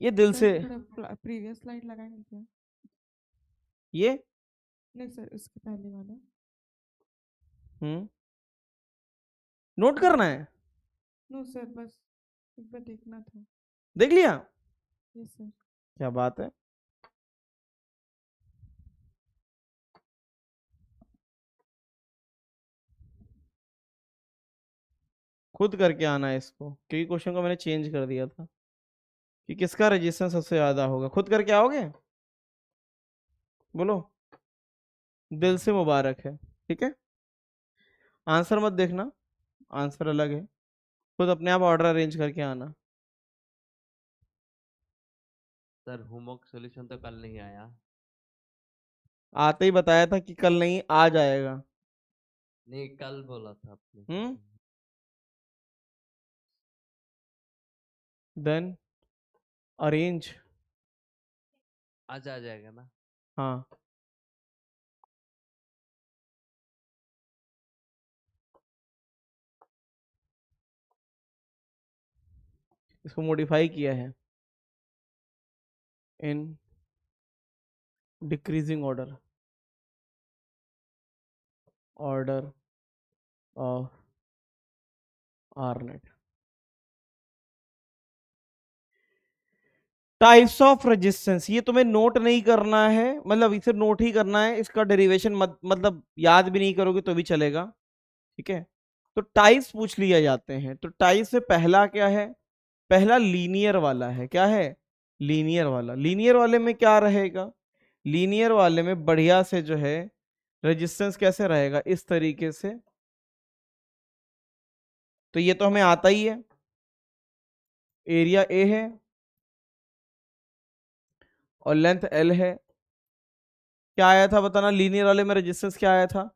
ये दिल से प्रीवियस स्लाइड लगाएंगे क्या? ये नहीं सर, उसके पहले वाला। नोट करना है। नो सर, बस एक बार देखना था। देख लिया? Yes sir. क्या बात है। खुद करके आना है इसको, क्योंकि क्वेश्चन को मैंने चेंज कर दिया था कि किसका रेजिस्टेंस सबसे ज्यादा होगा। खुद करके आओगे? बोलो। दिल से मुबारक है, ठीक है। आंसर मत देखना, आंसर अलग है, खुद अपने आप ऑर्डर अरेंज करके आना। सर होमवर्क सॉल्यूशन तो कल नहीं आया। आते ही बताया था कि कल नहीं आ जाएगा। नहीं कल बोला था आपने। देन अरेंज आज आ जाएगा ना? हाँ इसको मॉडिफाई किया है in decreasing order, order of R net. Types of resistance, ये तुम्हें नोट नहीं करना है, मतलब इसे नोट ही करना है, इसका डेरिवेशन मतलब याद भी नहीं करोगे तो भी चलेगा, ठीक है। तो टाइप्स पूछ लिया जाते हैं, तो टाइप से पहला क्या है? पहला लीनियर वाला है। क्या है? लीनियर वाला। लीनियर वाले में क्या रहेगा? लीनियर वाले में बढ़िया से जो है रेजिस्टेंस कैसे रहेगा, इस तरीके से। तो ये तो हमें आता ही है, एरिया ए है और लेंथ एल है। क्या आया था बताना, लीनियर वाले में रेजिस्टेंस क्या आया था?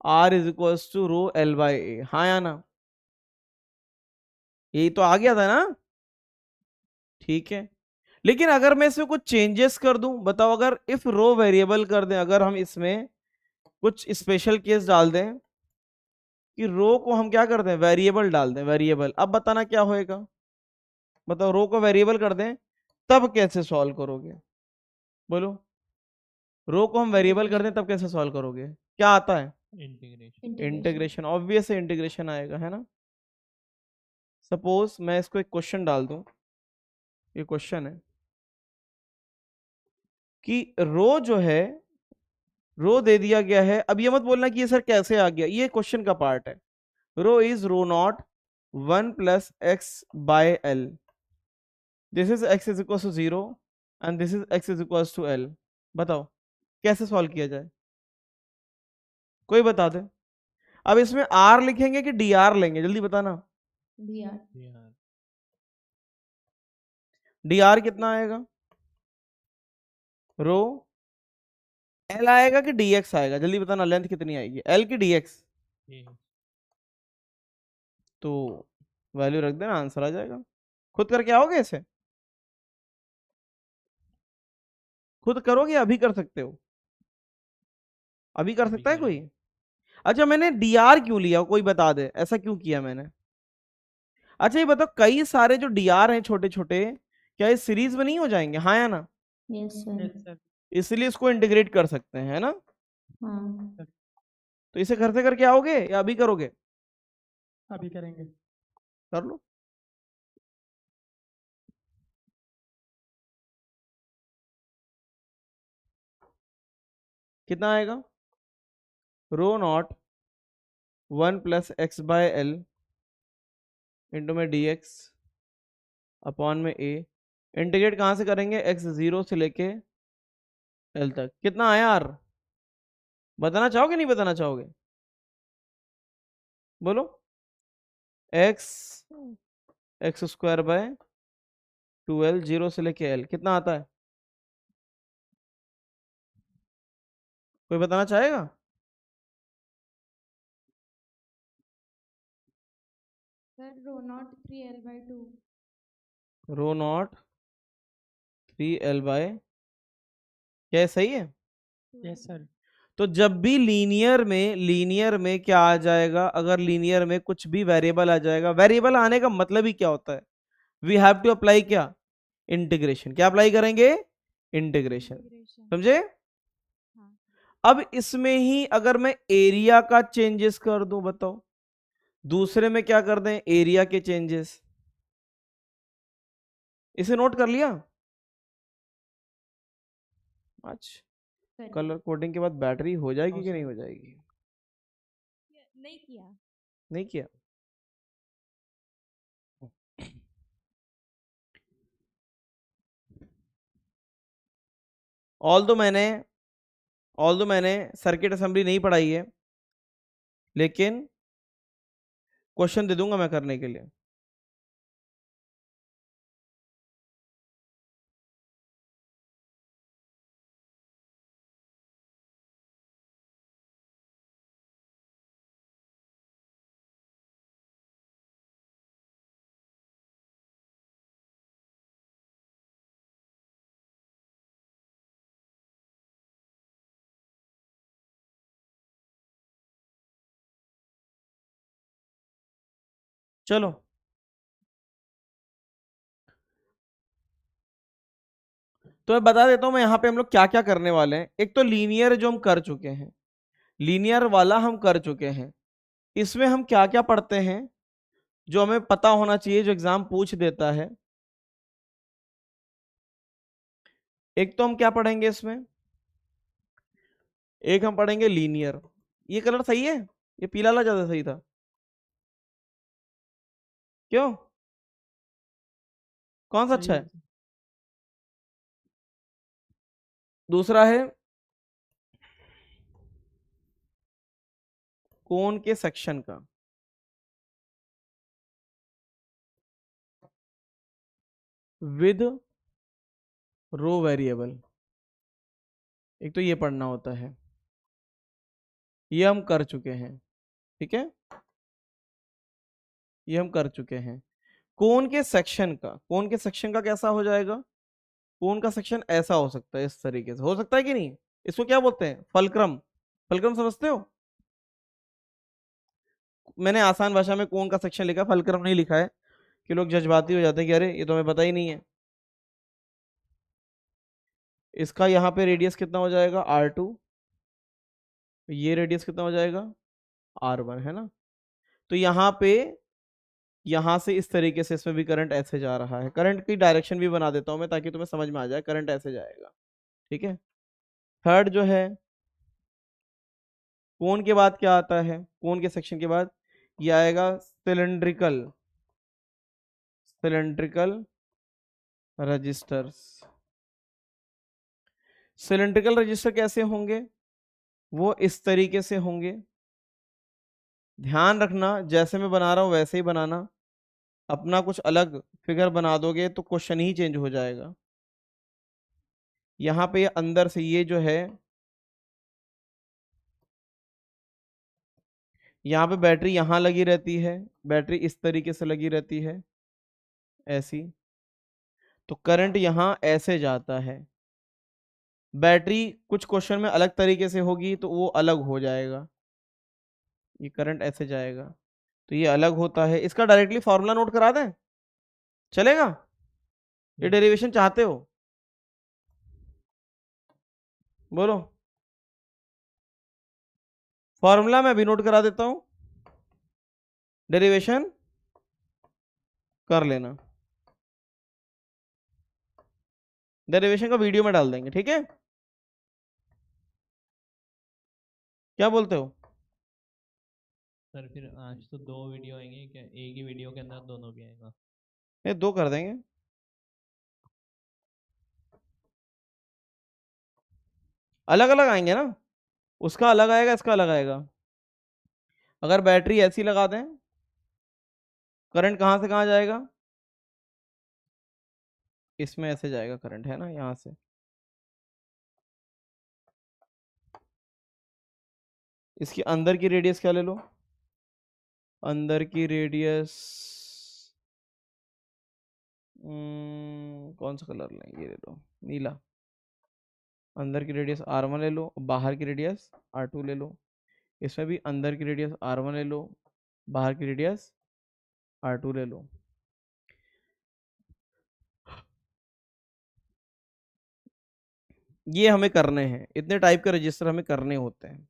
R is equal to rho L by A. हाँ या ना? यही तो आ गया था ना, ठीक है। लेकिन अगर मैं इसमें कुछ चेंजेस कर दूं, बताओ, अगर इफ रो वेरिएबल कर दें, अगर हम इसमें कुछ स्पेशल केस डाल दें कि रो को हम क्या कर दें, वेरिएबल डाल दें, वेरिएबल, अब बताना क्या होएगा। बताओ, रो को वेरिएबल कर दें तब कैसे सॉल्व करोगे, बोलो। रो को हम वेरिएबल कर दें तब कैसे सॉल्व करोगे? क्या आता है? इंटीग्रेशन। ऑब्वियस है इंटीग्रेशन आएगा, है ना। सपोज मैं इसको एक क्वेश्चन डाल दूं, ये क्वेश्चन है कि रो जो है, रो दे दिया गया है। अब ये मत बोलना कि ये सर कैसे आ गया, ये क्वेश्चन का पार्ट है। Rho is rho naught 1 plus X by L, this is X is equal to 0 and this is X is equal to L. बताओ कैसे सॉल्व किया जाए, कोई बता दे। अब इसमें आर लिखेंगे कि डी आर लेंगे, जल्दी बताना। डी आर कितना आएगा? रो एल आएगा कि डी एक्स आएगा, जल्दी बताना। लेंथ कितनी आएगी, एल की डी एक्स? तो वैल्यू रख देना, आंसर आ जाएगा। खुद करके आओगे इसे? खुद करोगे, अभी कर सकते हो? अभी कर सकता है कोई? अच्छा मैंने डी आर क्यों लिया, कोई बता दे, ऐसा क्यों किया मैंने? अच्छा ये बताओ, कई सारे जो डी आर हैं छोटे छोटे, क्या ये सीरीज में नहीं हो जाएंगे, हाँ या ना? Yes sir. इसलिए इसको इंटीग्रेट कर सकते हैं, है ना। हाँ तो इसे घर से करके आओगे या अभी करोगे? अभी करेंगे। कर लो। कितना आएगा? Rho naught 1 plus X by L into में डी एक्स अपॉन में ए। इंटीग्रेट कहाँ से करेंगे? x 0 से लेके एल तक कितना आया आर? बताना चाहोगे नहीं बताना चाहोगे? बोलो। एक्स स्क्वायर बाय 2l 0 से लेके l कितना आता है? कोई बताना चाहेगा? Sir rho naught 3l/2। Rho naught 3l by, क्या ये सही है? Yes sir. तो जब भी लीनियर में क्या आ जाएगा, अगर लीनियर में कुछ भी वेरिएबल आ जाएगा, वेरिएबल आने का मतलब ही क्या होता है? वी हैव टू अप्लाई क्या? इंटीग्रेशन। क्या अप्लाई करेंगे? इंटीग्रेशन। समझे? अब इसमें ही अगर मैं एरिया का चेंजेस कर दूं, बताओ दूसरे में क्या कर दें? एरिया के चेंजेस। इसे नोट कर लिया? आज कलर कोडिंग के बाद बैटरी हो जाएगी कि नहीं हो जाएगी? नहीं किया। नहीं किया? ऑल दो मैंने सर्किट असेंबली नहीं पढ़ाई है, लेकिन क्वेश्चन दे दूंगा मैं करने के लिए। चलो तो मैं बता देता हूं मैं यहाँ पे हम लोग क्या क्या करने वाले हैं। एक तो लीनियर जो हम कर चुके हैं, लीनियर वाला हम कर चुके हैं। इसमें हम क्या क्या पढ़ते हैं जो हमें पता होना चाहिए, जो एग्जाम पूछ देता है। एक तो हम क्या पढ़ेंगे इसमें, एक हम पढ़ेंगे लीनियर। ये कलर सही है? ये पीला वाला ज्यादा सही था क्यों? कौन सा अच्छा है? दूसरा है कोन के सेक्शन का, विद रो वेरिएबल। एक तो ये पढ़ना होता है, ये हम कर चुके हैं। ठीक है, ये हम कर चुके हैं। कोन के सेक्शन का कैसा हो जाएगा? कोन का सेक्शन ऐसा हो सकता है, इस तरीके से हो सकता है कि नहीं? इसको क्या बोलते हैं? फलक्रम। फलक्रम समझते हो? मैंने आसान भाषा में कोन का सेक्शन लिखा, फलक्रम नहीं लिखा है, कि लोग जज्बाती हो जाते हैं कि अरे ये तो हमें पता ही नहीं है। इसका यहाँ पे रेडियस कितना हो जाएगा? R2। ये रेडियस कितना हो जाएगा? R1, है ना? तो यहाँ पे, यहाँ से इस तरीके से इसमें भी करंट ऐसे जा रहा है। करंट की डायरेक्शन भी बना देता हूं मैं ताकि तुम्हें समझ में आ जाए, करंट ऐसे जाएगा। ठीक है। थर्ड जो है, कोन के बाद क्या आता है? कोन के सेक्शन के बाद ये आएगा सिलेंड्रिकल रजिस्टर्स। सिलेंड्रिकल रजिस्टर कैसे होंगे? वो इस तरीके से होंगे। ध्यान रखना, जैसे मैं बना रहा हूं वैसे ही बनाना। अपना कुछ अलग फिगर बना दोगे तो क्वेश्चन ही चेंज हो जाएगा। यहां पे अंदर से ये जो है, यहाँ पे बैटरी यहाँ लगी रहती है, बैटरी इस तरीके से लगी रहती है ऐसी, तो करंट यहाँ ऐसे जाता है। बैटरी कुछ क्वेश्चन में अलग तरीके से होगी तो वो अलग हो जाएगा, ये करंट ऐसे जाएगा तो ये अलग होता है। इसका डायरेक्टली फॉर्मूला नोट करा दें, चलेगा? ये डेरिवेशन चाहते हो? बोलो। फॉर्मूला मैं भी नोट करा देता हूं, डेरिवेशन कर लेना। डेरिवेशन का वीडियो में डाल देंगे, ठीक है? क्या बोलते हो? सर फिर आज तो 2 वीडियो आएंगे क्या? एक ही वीडियो के अंदर दोनों भी आएगा? ये 2 कर देंगे। अलग अलग आएंगे ना, उसका अलग आएगा, इसका अलग आएगा। अगर बैटरी ऐसी लगा दें, करंट कहां से कहां जाएगा, इसमें ऐसे जाएगा करंट, है ना, यहां से। इसकी अंदर की रेडियस क्या ले लो, अंदर की रेडियस कौन सा कलर लें, ये ले लो, नीला। अंदर की रेडियस R1 ले लो, बाहर की रेडियस R2 ले लो। इसमें भी अंदर की रेडियस R1 ले लो, बाहर की रेडियस R2 ले लो। ये हमें करने हैं, इतने टाइप के रजिस्टर हमें करने होते हैं।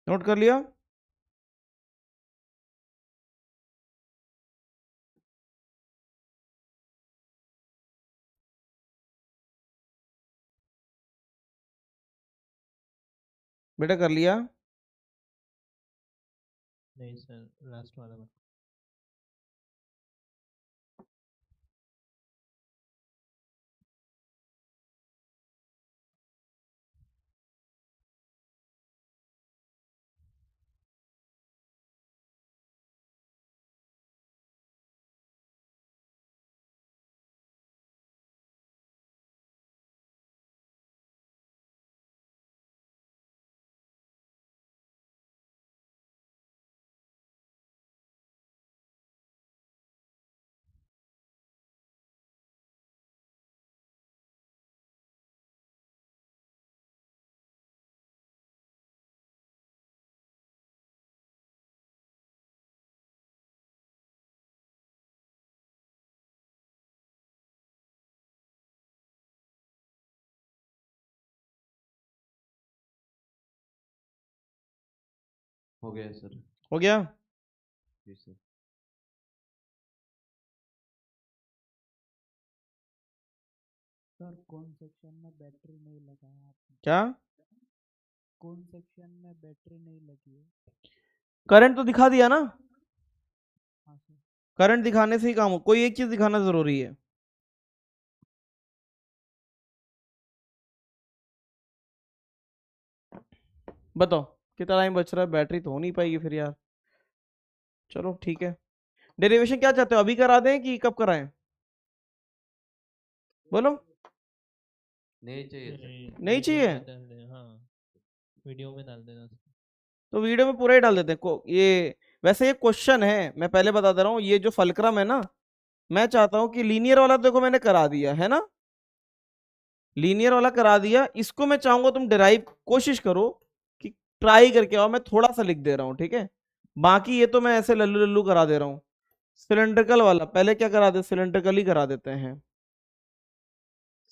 नोट कर लिया? बेटा कर लिया? नहीं सर, लास्ट वाला में। हो गया सर। हो गया? जी सर। सर कौन सेक्शन में बैटरी नहीं लगाया आपने? क्या? कौन सेक्शन में बैटरी नहीं लगी है? करंट तो दिखा दिया ना, हाँ सर। करंट दिखाने से ही काम हो, कोई एक चीज दिखाना जरूरी है। बताओ कितना टाइम बच रहा है, बैटरी तो हो नहीं पाएगी फिर यार। चलो ठीक है, डेरिवेशन क्या चाहते हो, अभी करा दें कि कब कराएं, बोलो। नहीं चाहिए सर। नहीं चाहिए? हाँ, वीडियो में डाल देना। तो वीडियो में पूरा ही डाल देते हैं को ये। वैसे ये क्वेश्चन है, मैं पहले बता दे रहा हूँ, ये जो फलक्रम है ना, मैं चाहता हूं कि लीनियर वाला देखो मैंने करा दिया है ना, लीनियर वाला करा दिया, इसको मैं चाहूंगा तुम डिराइव कोशिश करो कि ट्राई करके आओ। मैं थोड़ा सा लिख दे रहा हूं, ठीक है, बाकी ये तो मैं ऐसे लल्लू लल्लू करा दे रहा हूं। सिलेंड्रिकल वाला पहले क्या करा दे, सिलेंड्रिकल ही करा देते हैं,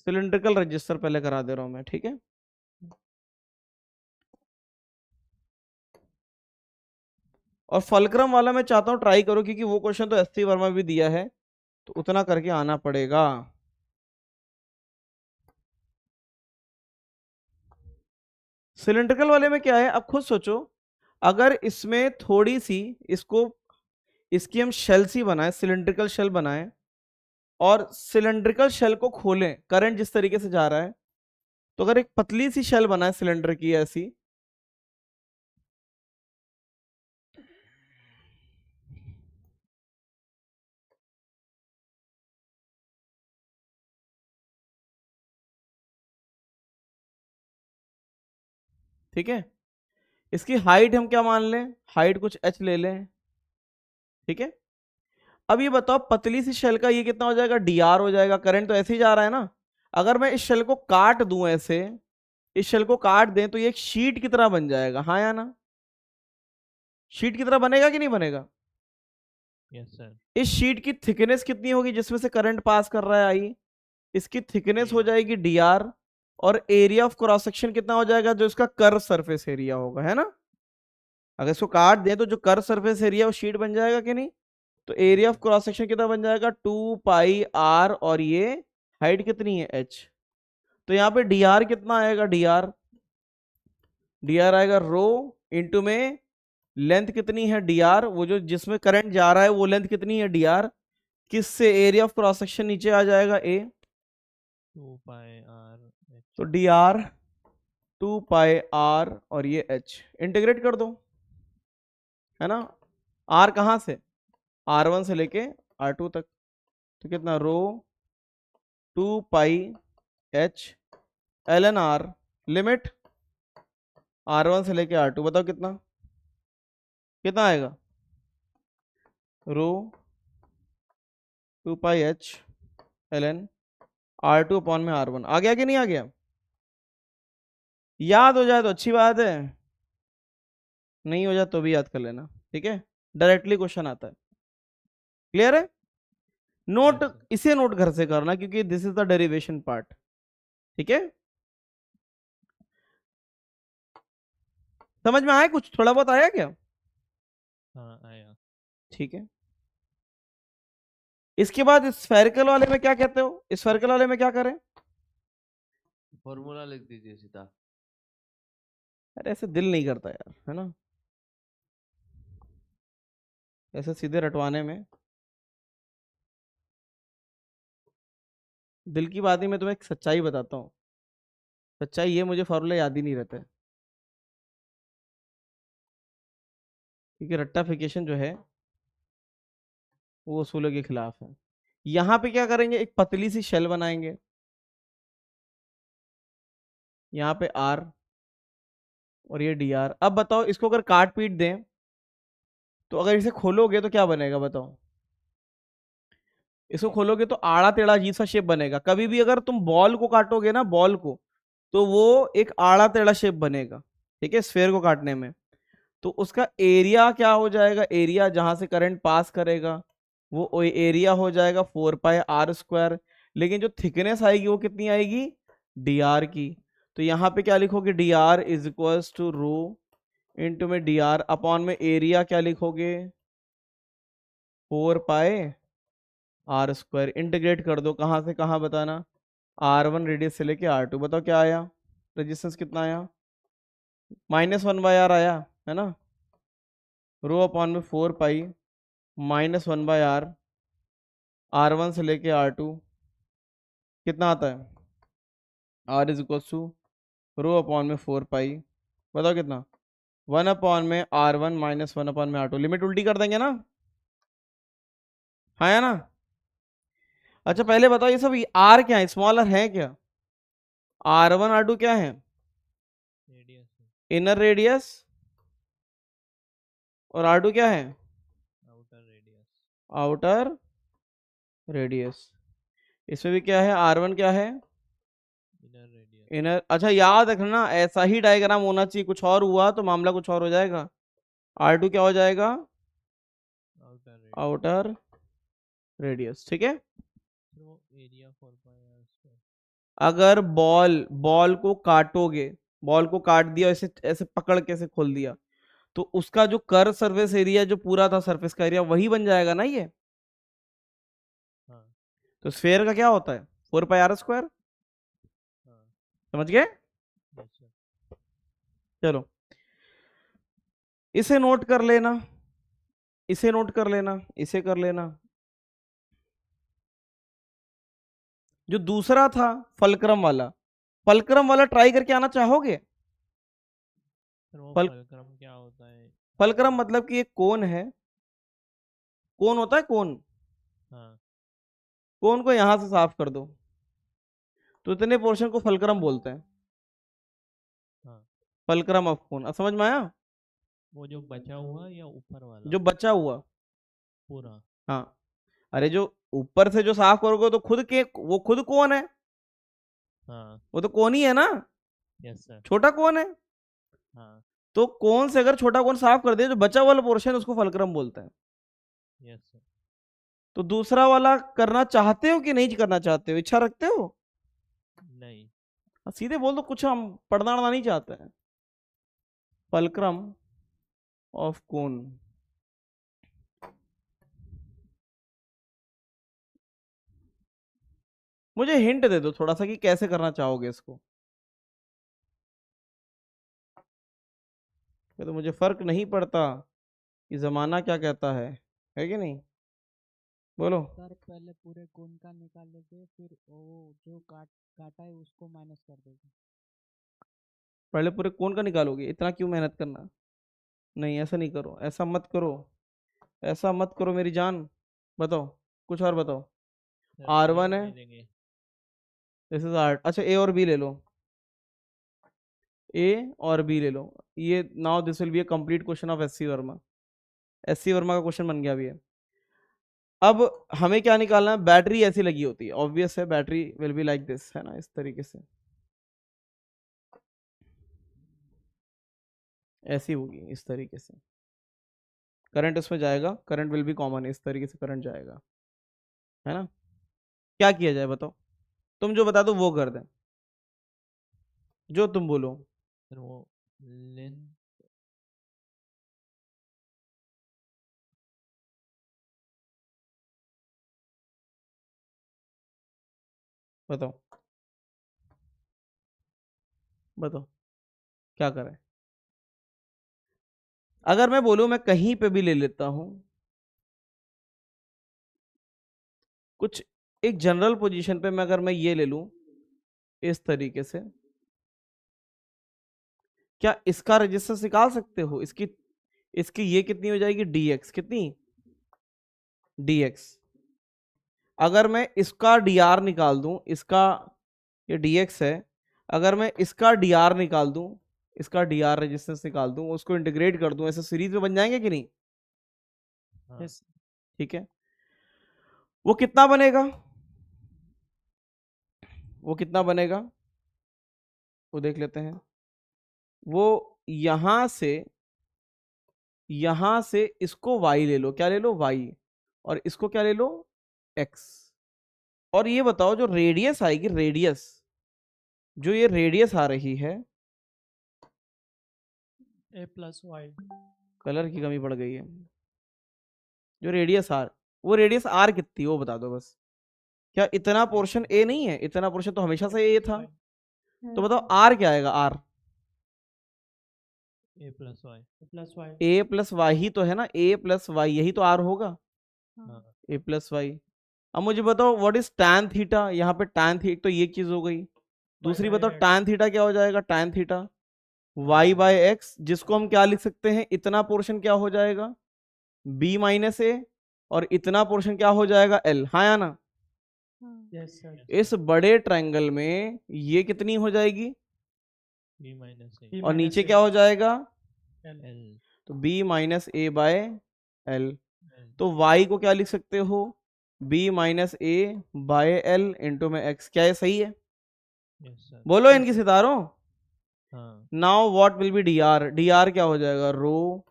सिलेंड्रिकल रजिस्टर पहले करा दे रहा हूं मैं, ठीक है। और फलक्रम वाला मैं चाहता हूं ट्राई करो, क्योंकि वो क्वेश्चन तो एससी वर्मा भी दिया है, तो उतना करके आना पड़ेगा। सिलेंड्रिकल वाले में क्या है, अब खुद सोचो, अगर इसमें थोड़ी सी इसको, इसकी हम शेल सी बनाए, सिलेंड्रिकल शेल बनाए, और सिलेंड्रिकल शेल को खोलें, करंट जिस तरीके से जा रहा है, तो अगर एक पतली सी शेल बनाए सिलेंडर की ऐसी, ठीक है, इसकी हाइट हम क्या मान लें, हाइट कुछ h ले लें, ठीक है। अब ये बताओ पतली सी शेल का ये कितना हो जाएगा, dr हो जाएगा, करंट तो ऐसे ही जा रहा है ना। अगर मैं इस शेल को काट दूं ऐसे, इस शेल को काट दें तो ये एक शीट की तरह बन जाएगा, हाँ या ना? शीट की तरह बनेगा कि नहीं बनेगा? Yes sir. इस शीट की थिकनेस कितनी होगी जिसमें से करंट पास कर रहा है आई? इसकी थिकनेस हो जाएगी dr, और एरिया ऑफ क्रॉस सेक्शन कितना हो जाएगा? जो इसका कर्व सरफेस एरिया होगा, है ना? अगर इसको काट दें तो जो कर्व सरफेस एरिया वो शीट बन जाएगा कि नहीं? तो एरिया ऑफ क्रॉस सेक्शन कितना बन जाएगा? 2 पाई r, और ये हाइट कितनी है h। तो यहाँ पे dr कितना आएगा? dr आएगा रो इंटू में लेंथ कितनी है dr, वो जो जिसमें करंट जा रहा है वो लेंथ कितनी है dr, किससे? एरिया ऑफ क्रॉस सेक्शन नीचे आ जाएगा a, 2 पाई r तो dr 2 पाई r और ये h। इंटीग्रेट कर दो, है ना? r कहां से? r1 से लेके r2 तक, तो कितना? रो 2 पाई h ln r, limit r1 से लेके r2, बताओ कितना कितना आएगा? रो 2 पाई h ln r2 अपॉन में r1। आ गया कि नहीं आ गया? याद हो जाए तो अच्छी बात है, नहीं हो जाए तो भी याद कर लेना, ठीक है? डायरेक्टली क्वेश्चन आता है। क्लियर है? नोट इसे नोट घर से करना क्योंकि this is the derivation part, ठीक है? समझ में आया? कुछ थोड़ा बहुत आया क्या? हाँ आया। ठीक है। इसके बाद स्फेरिकल वाले में क्या कहते हो? स्फेरिकल वाले में क्या करें? फॉर्मूला लिख दीजिए सीधा। अरे ऐसे दिल नहीं करता यार, है ना? ऐसे सीधे रटवाने में दिल की बात ही। मैं तुम्हें एक सच्चाई बताता हूँ, सच्चाई ये, मुझे फॉर्मूला याद ही नहीं रहता है क्योंकि रट्टाफिकेशन जो है वो उसूलों के खिलाफ है। यहाँ पे क्या करेंगे? एक पतली सी शेल बनाएंगे, यहाँ पे R और ये dr। अब बताओ इसको अगर काट पीट दें तो अगर इसे खोलोगे तो क्या बनेगा? बताओ, इसको खोलोगे तो आड़ा टेढ़ा अजीब सा शेप बनेगा। कभी भी अगर तुम बॉल को काटोगे ना, बॉल को, तो वो एक आड़ा टेढ़ा शेप बनेगा, ठीक है? स्फेयर को काटने में तो उसका एरिया क्या हो जाएगा? एरिया जहां से करंट पास करेगा वो एरिया हो जाएगा 4 पाई r स्क्वायर, लेकिन जो थिकनेस आएगी वो कितनी आएगी? dr की। तो यहाँ पे क्या लिखोगे? dr is equals to rho into में dr अपॉन में एरिया क्या लिखोगे? 4 पाई r स्क्वायर। इंटीग्रेट कर दो, कहां से कहां बताना? r1 रेडियस से लेके r2, बताओ क्या आया? रेजिस्टेंस कितना आया? -1/r आया, है ना? रो अपॉन में 4 पाई -1/r, r1 से लेके r2 कितना आता है? r is equal to rho upon में 4 पाई, बताओ कितना? 1 अपॉन में r1 माइनस 1 अपॉन में r2। लिमिट उल्टी कर देंगे ना, हाँ या ना? अच्छा पहले बताओ ये सब r क्या है? स्मॉलर है क्या? r1 r2 क्या है? रेडियस, इनर रेडियस, और r2 क्या है? Outer radius. Outer radius. इसमें भी क्या है? r1 क्या है? Inner radius. इनर। अच्छा याद रखना, ऐसा ही डायग्राम होना चाहिए, कुछ और हुआ तो मामला कुछ और हो जाएगा। r2 क्या हो जाएगा? आउटर रेडियस, ठीक है? वो एरिया 4 पाई r स्क्वायर। अगर बॉल को काटोगे, बॉल को काट दिया, ऐसे ऐसे पकड़ के ऐसे खोल दिया, तो उसका जो कर्व सरफेस एरिया जो पूरा था सरफेस का एरिया वही बन जाएगा ना ये। हाँ। तो स्फेयर का क्या होता है? 4 पाई r स्क्वायर। हाँ। समझ गए? चलो इसे नोट कर लेना, इसे नोट कर लेना, इसे कर लेना। जो दूसरा था फलक्रम वाला ट्राई करके आना चाहोगे? फलक्रम क्या होता है? फलक्रम मतलब कि एक कोन है, कोन होता है कोन। हाँ। कोन को यहां से साफ कर दो तो इतने पोर्शन को फलक्रम बोलते हैं। हाँ। Fulcrum of cone. अब समझ में आया? वो जो बचा हुआ या ऊपर वाला? जो बचा हुआ पूरा। हाँ। अरे जो ऊपर से जो साफ करोगे तो खुद के वो खुद कोन है, हाँ वो तो कोन ही है ना, यस सर छोटा कोन है। हाँ तो कोन से अगर छोटा कोन साफ कर दे, जो बचा वाला पोर्शन उसको फलक्रम बोलते हैं। यस सर तो दूसरा वाला करना चाहते हो कि नहीं करना चाहते हो, इच्छा रखते हो? नहीं सीधे बोल दो, कुछ हम पढ़ना नहीं चाहते हैं। Fulcrum of cone. मुझे हिंट दे दो थोड़ा सा कि कैसे करना चाहोगे इसको। तो मुझे फर्क नहीं पड़ता कि जमाना क्या कहता है कि नहीं? बोलो। सर पहले पूरे कोण का निकाल लेंगे, फिर वो जो काटा है उसको माइनस कर देंगे। पहले पूरे कोन का निकालोगे? इतना क्यों मेहनत करना? नहीं, ऐसा नहीं करो, ऐसा मत करो, ऐसा मत करो मेरी जान। बताओ, कुछ और बताओ। R1 है, दिस इज R। अच्छा, ए और बी ले लो, ए और बी ले लो। ये now this will be a complete question of SC Verma. SC Verma का क्वेश्चन बन गया अभी। अब हमें क्या निकालना है? बैटरी ऐसी लगी होती है, ऑब्वियस है, battery will be like this, है ना, इस तरीके से ऐसी होगी, इस तरीके से। करंट उसमें जाएगा, करंट विल बी कॉमन, इस तरीके से करंट जाएगा, है ना। क्या किया जाए बताओ, तुम जो बता दो वो कर दें, जो तुम बोलो। सर वो लेंथ बताओ बताओ क्या करें? अगर मैं बोलूं, मैं कहीं पे भी ले लेता हूं, कुछ एक जनरल पोजीशन पे मैं, अगर मैं ये ले लूं इस तरीके से, क्या इसका रेजिस्टेंस निकाल सकते हो? इसकी ये कितनी हो जाएगी? dx। कितनी? dx। अगर मैं इसका dr निकाल दूं, इसका ये dx है, अगर मैं इसका dr निकाल दूं, इसका dr रेजिस्टेंस निकाल दूं, उसको इंटीग्रेट कर दूं, ऐसे सीरीज में बन जाएंगे कि नहीं? यस ठीक है। वो कितना बनेगा? वो कितना बनेगा वो देख लेते हैं। वो यहां से इसको y ले लो, क्या ले लो? y। और इसको क्या ले लो? x। और ये बताओ, जो रेडियस आएगी, रेडियस, जो ये रेडियस आ रही है, a+y। कलर की कमी पड़ गई है। जो रेडियस आर, वो रेडियस आर कितनी, वो बता दो बस। क्या इतना पोर्शन ए नहीं है? इतना पोर्शन तो हमेशा से ए था। तो बताओ आर क्या आएगा? आर ए प्लस वाई ही तो है ना, ए प्लस वाई, यही तो आर होगा, ए प्लस वाई। अब मुझे बताओ व्हाट इज tan थीटा? यहाँ पे tan थीटा तो ये चीज हो गई। दूसरी बताओ tan थीटा क्या हो जाएगा? tan theta y by X, जिसको हम क्या लिख सकते हैं? इतना पोर्शन क्या हो जाएगा? b माइनस ए, और इतना पोर्शन क्या हो जाएगा? l। हाँ या ना? Yes sir. इस बड़े ट्रायंगल में ये कितनी हो जाएगी? b माइनस ए और नीचे क्या हो जाएगा? l। तो b minus A by L. तो y को क्या लिख सकते हो? b माइनस ए बाय एल इंटू में x। क्या ये सही है? बोलो इनकी सितारों। Now what will be dr? dr क्या हो जाएगा? रो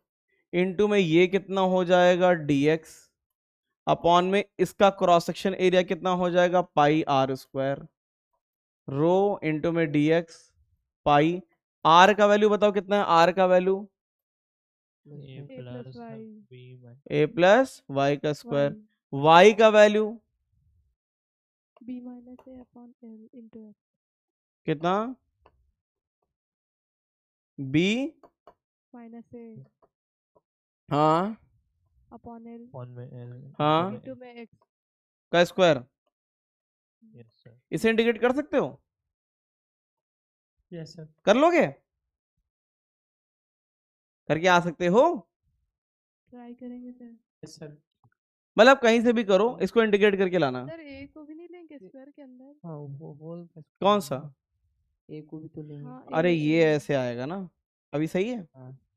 इंटू में ये कितना हो जाएगा? dx अपॉन में इसका क्रॉस सेक्शन एरिया कितना हो जाएगा? पाई आर स्क्वायर। रो इंटू में dx पाई। r का वैल्यू बताओ कितना है? r का वैल्यू a प्लस वाई का स्क्वायर। y का वैल्यू b माइनस ए अपॉन एल इंटू एक्स। कितना? b माइनस ए हाँ अपॉन एल हाँ इंटू में एक्स का स्क्वायर। इसे इंटीग्रेट कर सकते हो? Yes sir. कर लोगे? करके आ सकते हो? ट्राई करेंगे सर। Yes sir. मतलब कहीं से भी करो, इसको इंटीग्रेट करके लाना। सर ए को भी नहीं लेंगे स्क्वायर के अंदर? हाँ वो होल कौन सा? ए को भी तो लेंगे। हाँ, अरे ए ये ऐसे आएगा ना, अभी सही है।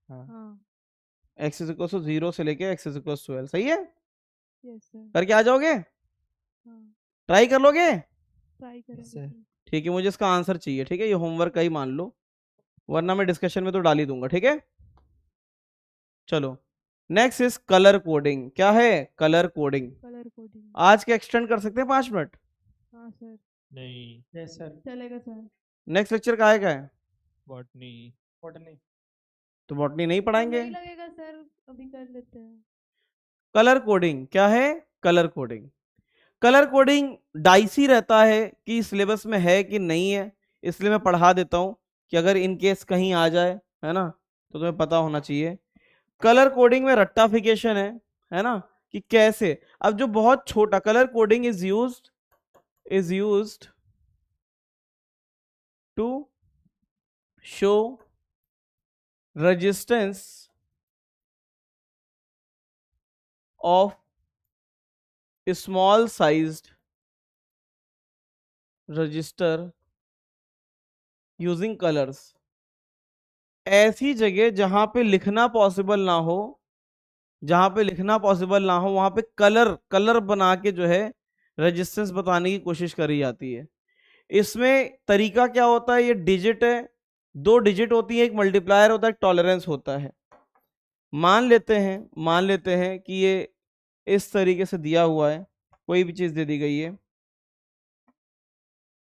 हाँ x इज इक्वल टू 0 से लेके x इज इक्वल टू 12, सही है। Yes sir. करके आ जाओगे? हाँ ट्राई कर लोगे? ट्राई करेंगे सर। ठीक है, मुझे इसका आंसर चाहिए। ठीक है, ये होमवर्क का ही मान लो, वरना मैं डिस्कशन में तो डाल ही दूंगा। ठीक है, चलो नेक्स्ट इज कलर कोडिंग। क्या है कलर कोडिंग? Colour coding. आज के एक्सटेंड कर सकते हैं 5 मिनट? हाँ सर, नहीं, यस सर। चलेगा सर। नेक्स्ट लेक्चर का है? बॉटनी। बॉटनी। तो बॉटनी नहीं पढ़ाएंगे? नहीं लगेगा सर, अभी कर लेते हैं। कलर कोडिंग क्या है? Colour coding, colour coding dicey रहता है कि सिलेबस में है कि नहीं है, इसलिए मैं पढ़ा देता हूं कि अगर इन केस कहीं आ जाए, है ना, तो तुम्हें पता होना चाहिए। कलर कोडिंग में रट्टाफिकेशन है ना, कि कैसे। अब जो बहुत छोटा colour coding is used to show resistance of small sized register using colors। ऐसी जगह जहां पे लिखना पॉसिबल ना हो, वहां पे कलर बना के जो है रेजिस्टेंस बताने की कोशिश करी जाती है। इसमें तरीका क्या होता है? ये डिजिट है, 2 डिजिट होती है, एक मल्टीप्लायर होता है, एक टॉलरेंस होता है। मान लेते हैं कि ये इस तरीके से दिया हुआ है, कोई भी चीज दे दी गई है,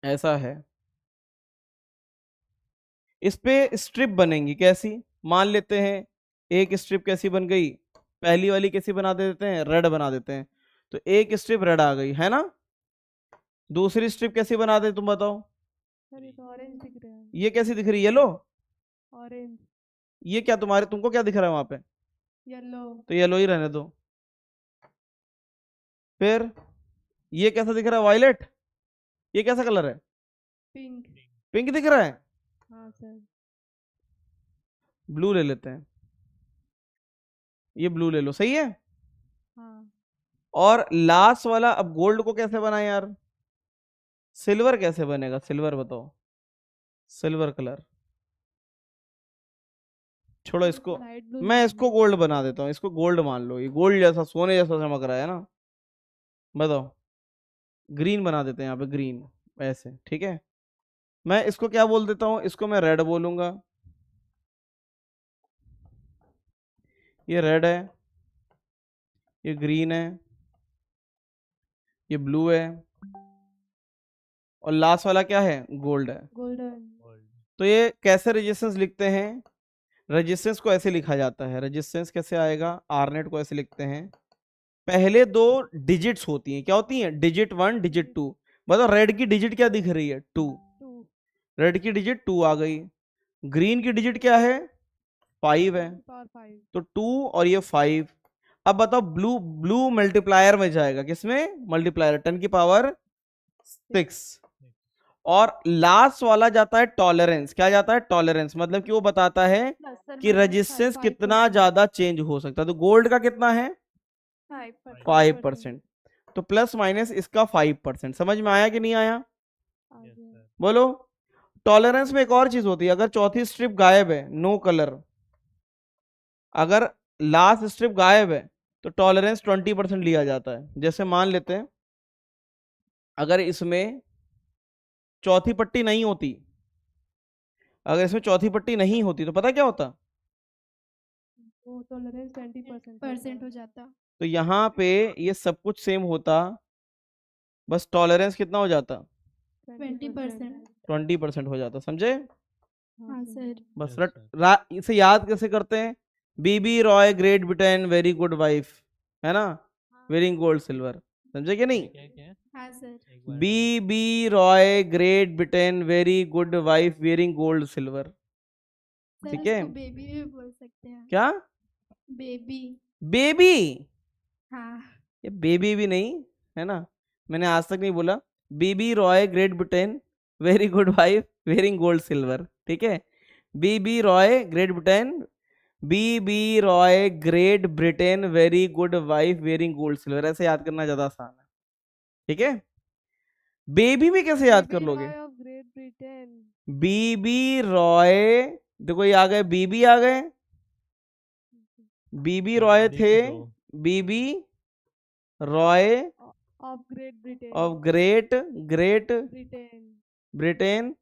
ऐसा है। इस पे स्ट्रिप बनेंगी कैसी? मान लेते हैं एक स्ट्रिप कैसी बन गई, पहली वाली कैसी बना देते हैं? रेड बना देते हैं, तो एक स्ट्रिप रेड आ गई, है ना। दूसरी स्ट्रिप कैसी बना दे, तुम बताओ? सर ये तो ऑरेंज दिख रहा है। ये कैसी दिख रही है? येलो। ऑरेंज। ये क्या तुमको क्या दिख रहा है वहां पे? येलो। तो येलो ही रहने दो। फिर ये कैसा दिख रहा है? वायलेट। ये कैसा कलर है? पिंक। पिंक दिख रहा है। हाँ सर। ब्लू ले लेते हैं, ये ब्लू ले लो, सही है। हाँ। और लास्ट वाला, अब गोल्ड को कैसे बनाए यार? सिल्वर कैसे बनेगा? सिल्वर बताओ, सिल्वर कलर। छोड़ो इसको, मैं इसको गोल्ड बना देता हूँ, इसको गोल्ड मान लो, ये गोल्ड जैसा सोने जैसा चमक रहा है ना। बताओ, ग्रीन बना देते हैं यहाँ पे, ग्रीन ऐसे, ठीक है। मैं इसको क्या बोल देता हूँ? इसको मैं रेड बोलूंगा। ये रेड है, ये ग्रीन है, ये ब्लू है, और लास्ट वाला क्या है? गोल्ड है। गोल्डन। तो ये कैसे रेजिस्टेंस लिखते हैं? रेजिस्टेंस को ऐसे लिखा जाता है। रेजिस्टेंस कैसे आएगा? आरनेट को ऐसे लिखते हैं। पहले 2 डिजिट्स होती हैं, क्या होती हैं? Digit 1 digit 2। बताओ रेड की डिजिट क्या दिख रही है? 2। रेड की डिजिट 2 आ गई। ग्रीन की डिजिट क्या है? 5 है, तो 2 और ये 5। अब बताओ ब्लू मल्टीप्लायर में जाएगा, किसमें? मल्टीप्लायर 10 की पावर 6। और लास्ट वाला जाता है टॉलरेंस। क्या जाता है? टॉलरेंस, मतलब कि वो बताता है कि रेजिस्टेंस कितना ज्यादा चेंज हो सकता है। तो गोल्ड का कितना है? 5%। तो प्लस माइनस इसका 5%। समझ में आया कि नहीं आया? बोलो। टॉलरेंस में एक और चीज होती है, अगर चौथी स्ट्रिप गायब है, नो कलर, अगर लास्ट स्ट्रिप गायब है तो टॉलरेंस 20% लिया जाता है। जैसे मान लेते हैं अगर इसमें चौथी पट्टी नहीं होती, तो पता क्या होता? वो टॉलरेंस 20% हो जाता। तो यहाँ पे ये सब कुछ सेम होता, बस टॉलरेंस कितना हो जाता? 20%। 20% हो जाता। समझे? हाँ सर। बस इसे याद कैसे करते हैं? B B Roy Great Britain very good wife, है ना, वेरिंग गोल्ड सिल्वर। समझे कि नहीं? हाँ sir. B B Roy Great Britain very good wife wearing gold silver. ठीक है। बेबी भी बोल सकते हैं। क्या? बेबी। हाँ, ये बेबी भी नहीं है ना, मैंने आज तक नहीं बोला। B B Roy Great Britain very good wife wearing gold silver. ठीक है, B B Roy Great Britain, B B Roy Great Britain very good wife wearing gold silver. ऐसे याद करना ज्यादा आसान है। ठीक है। बेबी भी कैसे याद कर लोगे? बीबी रॉय, देखो ये आ गए, बीबी आ गए, बीबी रॉय थे, B B Roy of Great Britain, of Great Britain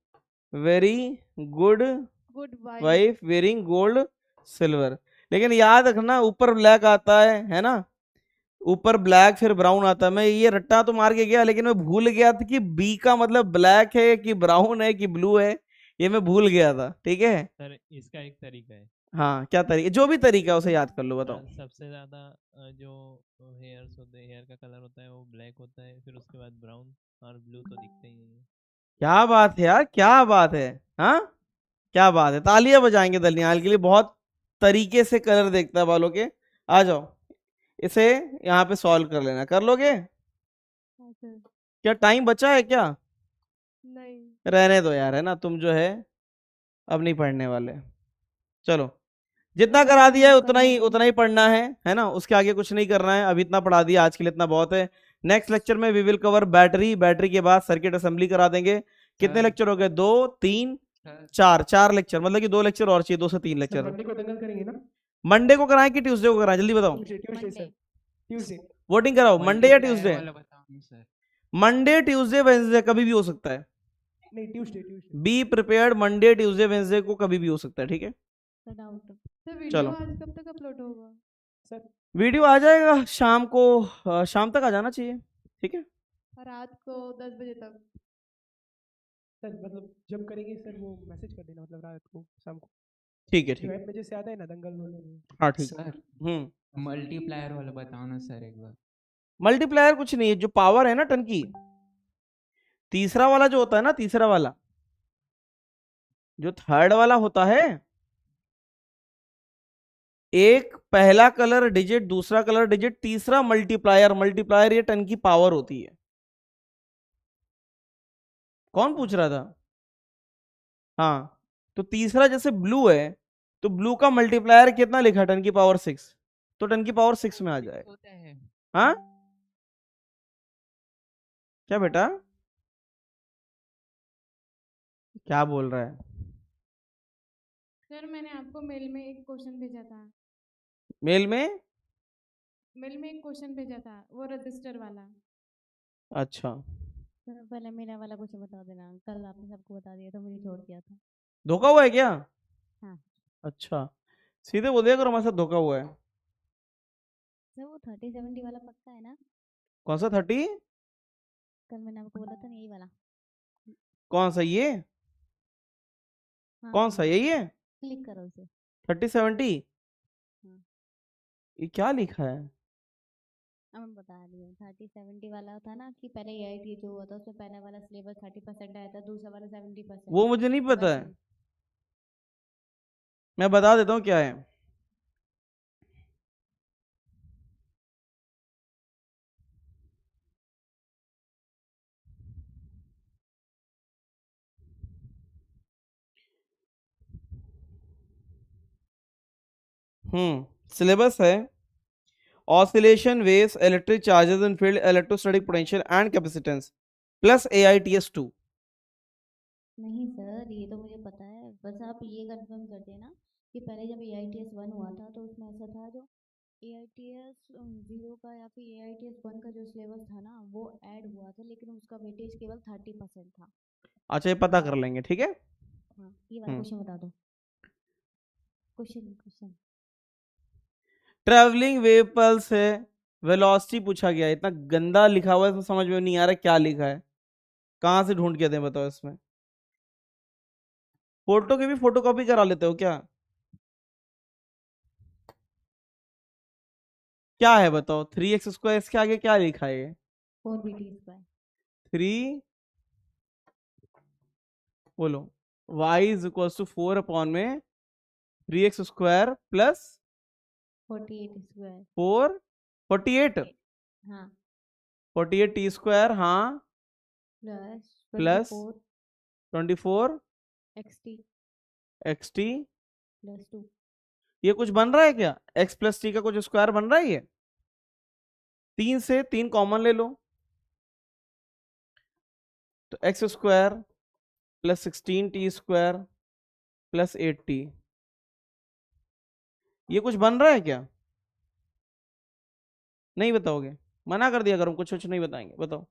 very good good wife wearing gold silver. लेकिन याद रखना ऊपर ब्लैक आता है ना, ऊपर ब्लैक फिर ब्राउन आता है। मैं ये रट्टा तो मार के गया, लेकिन मैं भूल गया था कि बी का मतलब ब्लैक है कि ब्राउन है कि ब्लू है, ये मैं भूल गया था। ठीक है सर इसका एक तरीका है। हाँ क्या तरीका, जो भी तरीका है उसे याद कर लो, बताओ। सबसे ज्यादा जो हेयर्स होते हैं, हेयर का कलर होता है वो ब्लैक होता है, फिर उसके बाद ब्राउन और ब्लू तो दिखते ही नहीं है। क्या बात है यार, क्या बात है। हाँ क्या बात है, तालियां बजाएंगे दलियाल के लिए, बहुत तरीके से कलर देखता है बालों के। आ जाओ इसे यहाँ पे सॉल्व कर लेना, कर लोगे? क्या टाइम बचा है क्या? नहीं रहने दो यार, है ना, तुम जो है अब नहीं पढ़ने वाले। चलो जितना करा दिया है उतना ही पढ़ना है ना, उसके आगे कुछ नहीं करना है। अभी इतना पढ़ा दिया, आज के लिए इतना बहुत है। नेक्स्ट लेक्चर में we will cover battery, battery के बाद सर्किट असेंबली करा देंगे। कितने लेक्चर हो गए? 2 3 4 लेक्चर, मतलब कि 2 लेक्चर और चाहिए, 2 से 3 लेक्चर। मंडे को दंगल करेंगे ना? मंडे को कराएं कि ट्यूसडे को कराएं, जल्दी बताओ। ट्यूसडे सर, ट्यूसडे वोटिंग कराओ, मंडे या ट्यूसडे? मंडे ट्यूसडे वेंसडे कभी भी हो सकता है। नहीं Tuesday, Tuesday. Be prepared, Monday Tuesday Wednesday को कभी भी हो सकता है। ठीक है तो चलो। वीडियो आज कब तक अपलोड होगा सर? वीडियो आ जाएगा शाम को, शाम तक आ जाना चाहिए। ठीक है रात को 10 बजे तक। सर मतलब जब करेंगे सर वो मैसेज कर देना, मतलब रात को शाम को। ठीक है ठीक है ऐप में जैसे आता है ना दंगल वाला। हाँ ठीक। सर मल्टीप्लायर वाला बताओ ना सर एक बार। मल्टीप्लायर कुछ नहीं है, जो पावर है ना टन की, तीसरा वाला जो होता है ना, तीसरा वाला जो थर्ड वाला होता है, एक पहला कलर डिजिट, दूसरा कलर डिजिट, तीसरा मल्टीप्लायर। मल्टीप्लायर ये टन की पावर होती है। कौन पूछ रहा था? हाँ तो तीसरा जैसे ब्लू है, तो ब्लू का मल्टीप्लायर कितना लिखा? टन की पावर 6, तो टन की पावर 6 में आ जाएगा। हाँ क्या बेटा, क्या बोल रहा है? सर मैंने आपको मेल में एक क्वेश्चन भेजा था। मेल में? मेल में एक क्वेश्चन भेजा था, वो रजिस्टर वाला। अच्छा सर पहले मेरा वाला क्वेश्चन बता देना, कल आपने सबको बता दिया तो मुझे छोड़ दिया था। धोखा हुआ है क्या? हाँ अच्छा सीधे बोल दिया करो हमारे साथ धोखा हुआ है। सर वो 30-70 वाला पक्का है ना? कौन सा 30? कल मैंने आपको बोला था ना यही वाला। कौन सा ये? हाँ कौन सा यही है? क्लिक करो उसे। 30-70? हाँ ये क्या लिखा है? अब मैं बता रही हूँ। 30-70 वाला था ना कि पहले AIT जो हुआ था उसमें पहला वाला सिलेबस 30% आया था, दूसरा वाला 70%। वो मुझे नहीं पता है, मैं बता देता हूँ क्या है। सिलेबस है oscillation waves, electric charges in field, electrostatic potential and capacitance plus AITS 2। नहीं सर ये तो मुझे पता है, बस आप ये कंफर्म कर देना कि पहले जब AITS 1 हुआ था तो उसमें ऐसा था, जो AITS 0 का या फिर AITS 1 का जो सिलेबस था ना वो ऐड हुआ था, लेकिन उसका वेटेज केवल 30% था। अच्छा ये पता कर लेंगे, ठीक है। हाँ ये वाला क्वेश्चन बता दो। क्वेश्चन ट्रेवलिंग वेव पल्स है, वेलोसिटी पूछा गया है। इतना गंदा लिखा हुआ है इसमें, समझ में नहीं आ रहा क्या लिखा है, कहां से ढूंढ के दें बताओ। इसमें फोटो की भी फोटोकॉपी करा लेते हो क्या? क्या है बताओ? 3x², इसके आगे क्या लिखा है? 4BT²। 3 बोलो y is equal to 4 upon में 3x² प्लस 48²। 4 48 हाँ 48t² हाँ प्लस प्लस 24 xt प्लस 2। ये कुछ बन रहा है क्या? x प्लस टी का कुछ स्क्वायर बन रहा है ये? 3 से 3 कॉमन ले लो, तो x² plus 16t² plus 8t, ये कुछ बन रहा है क्या? नहीं बताओगे? मना कर दिया करो, कुछ कुछ नहीं बताएंगे। बताओ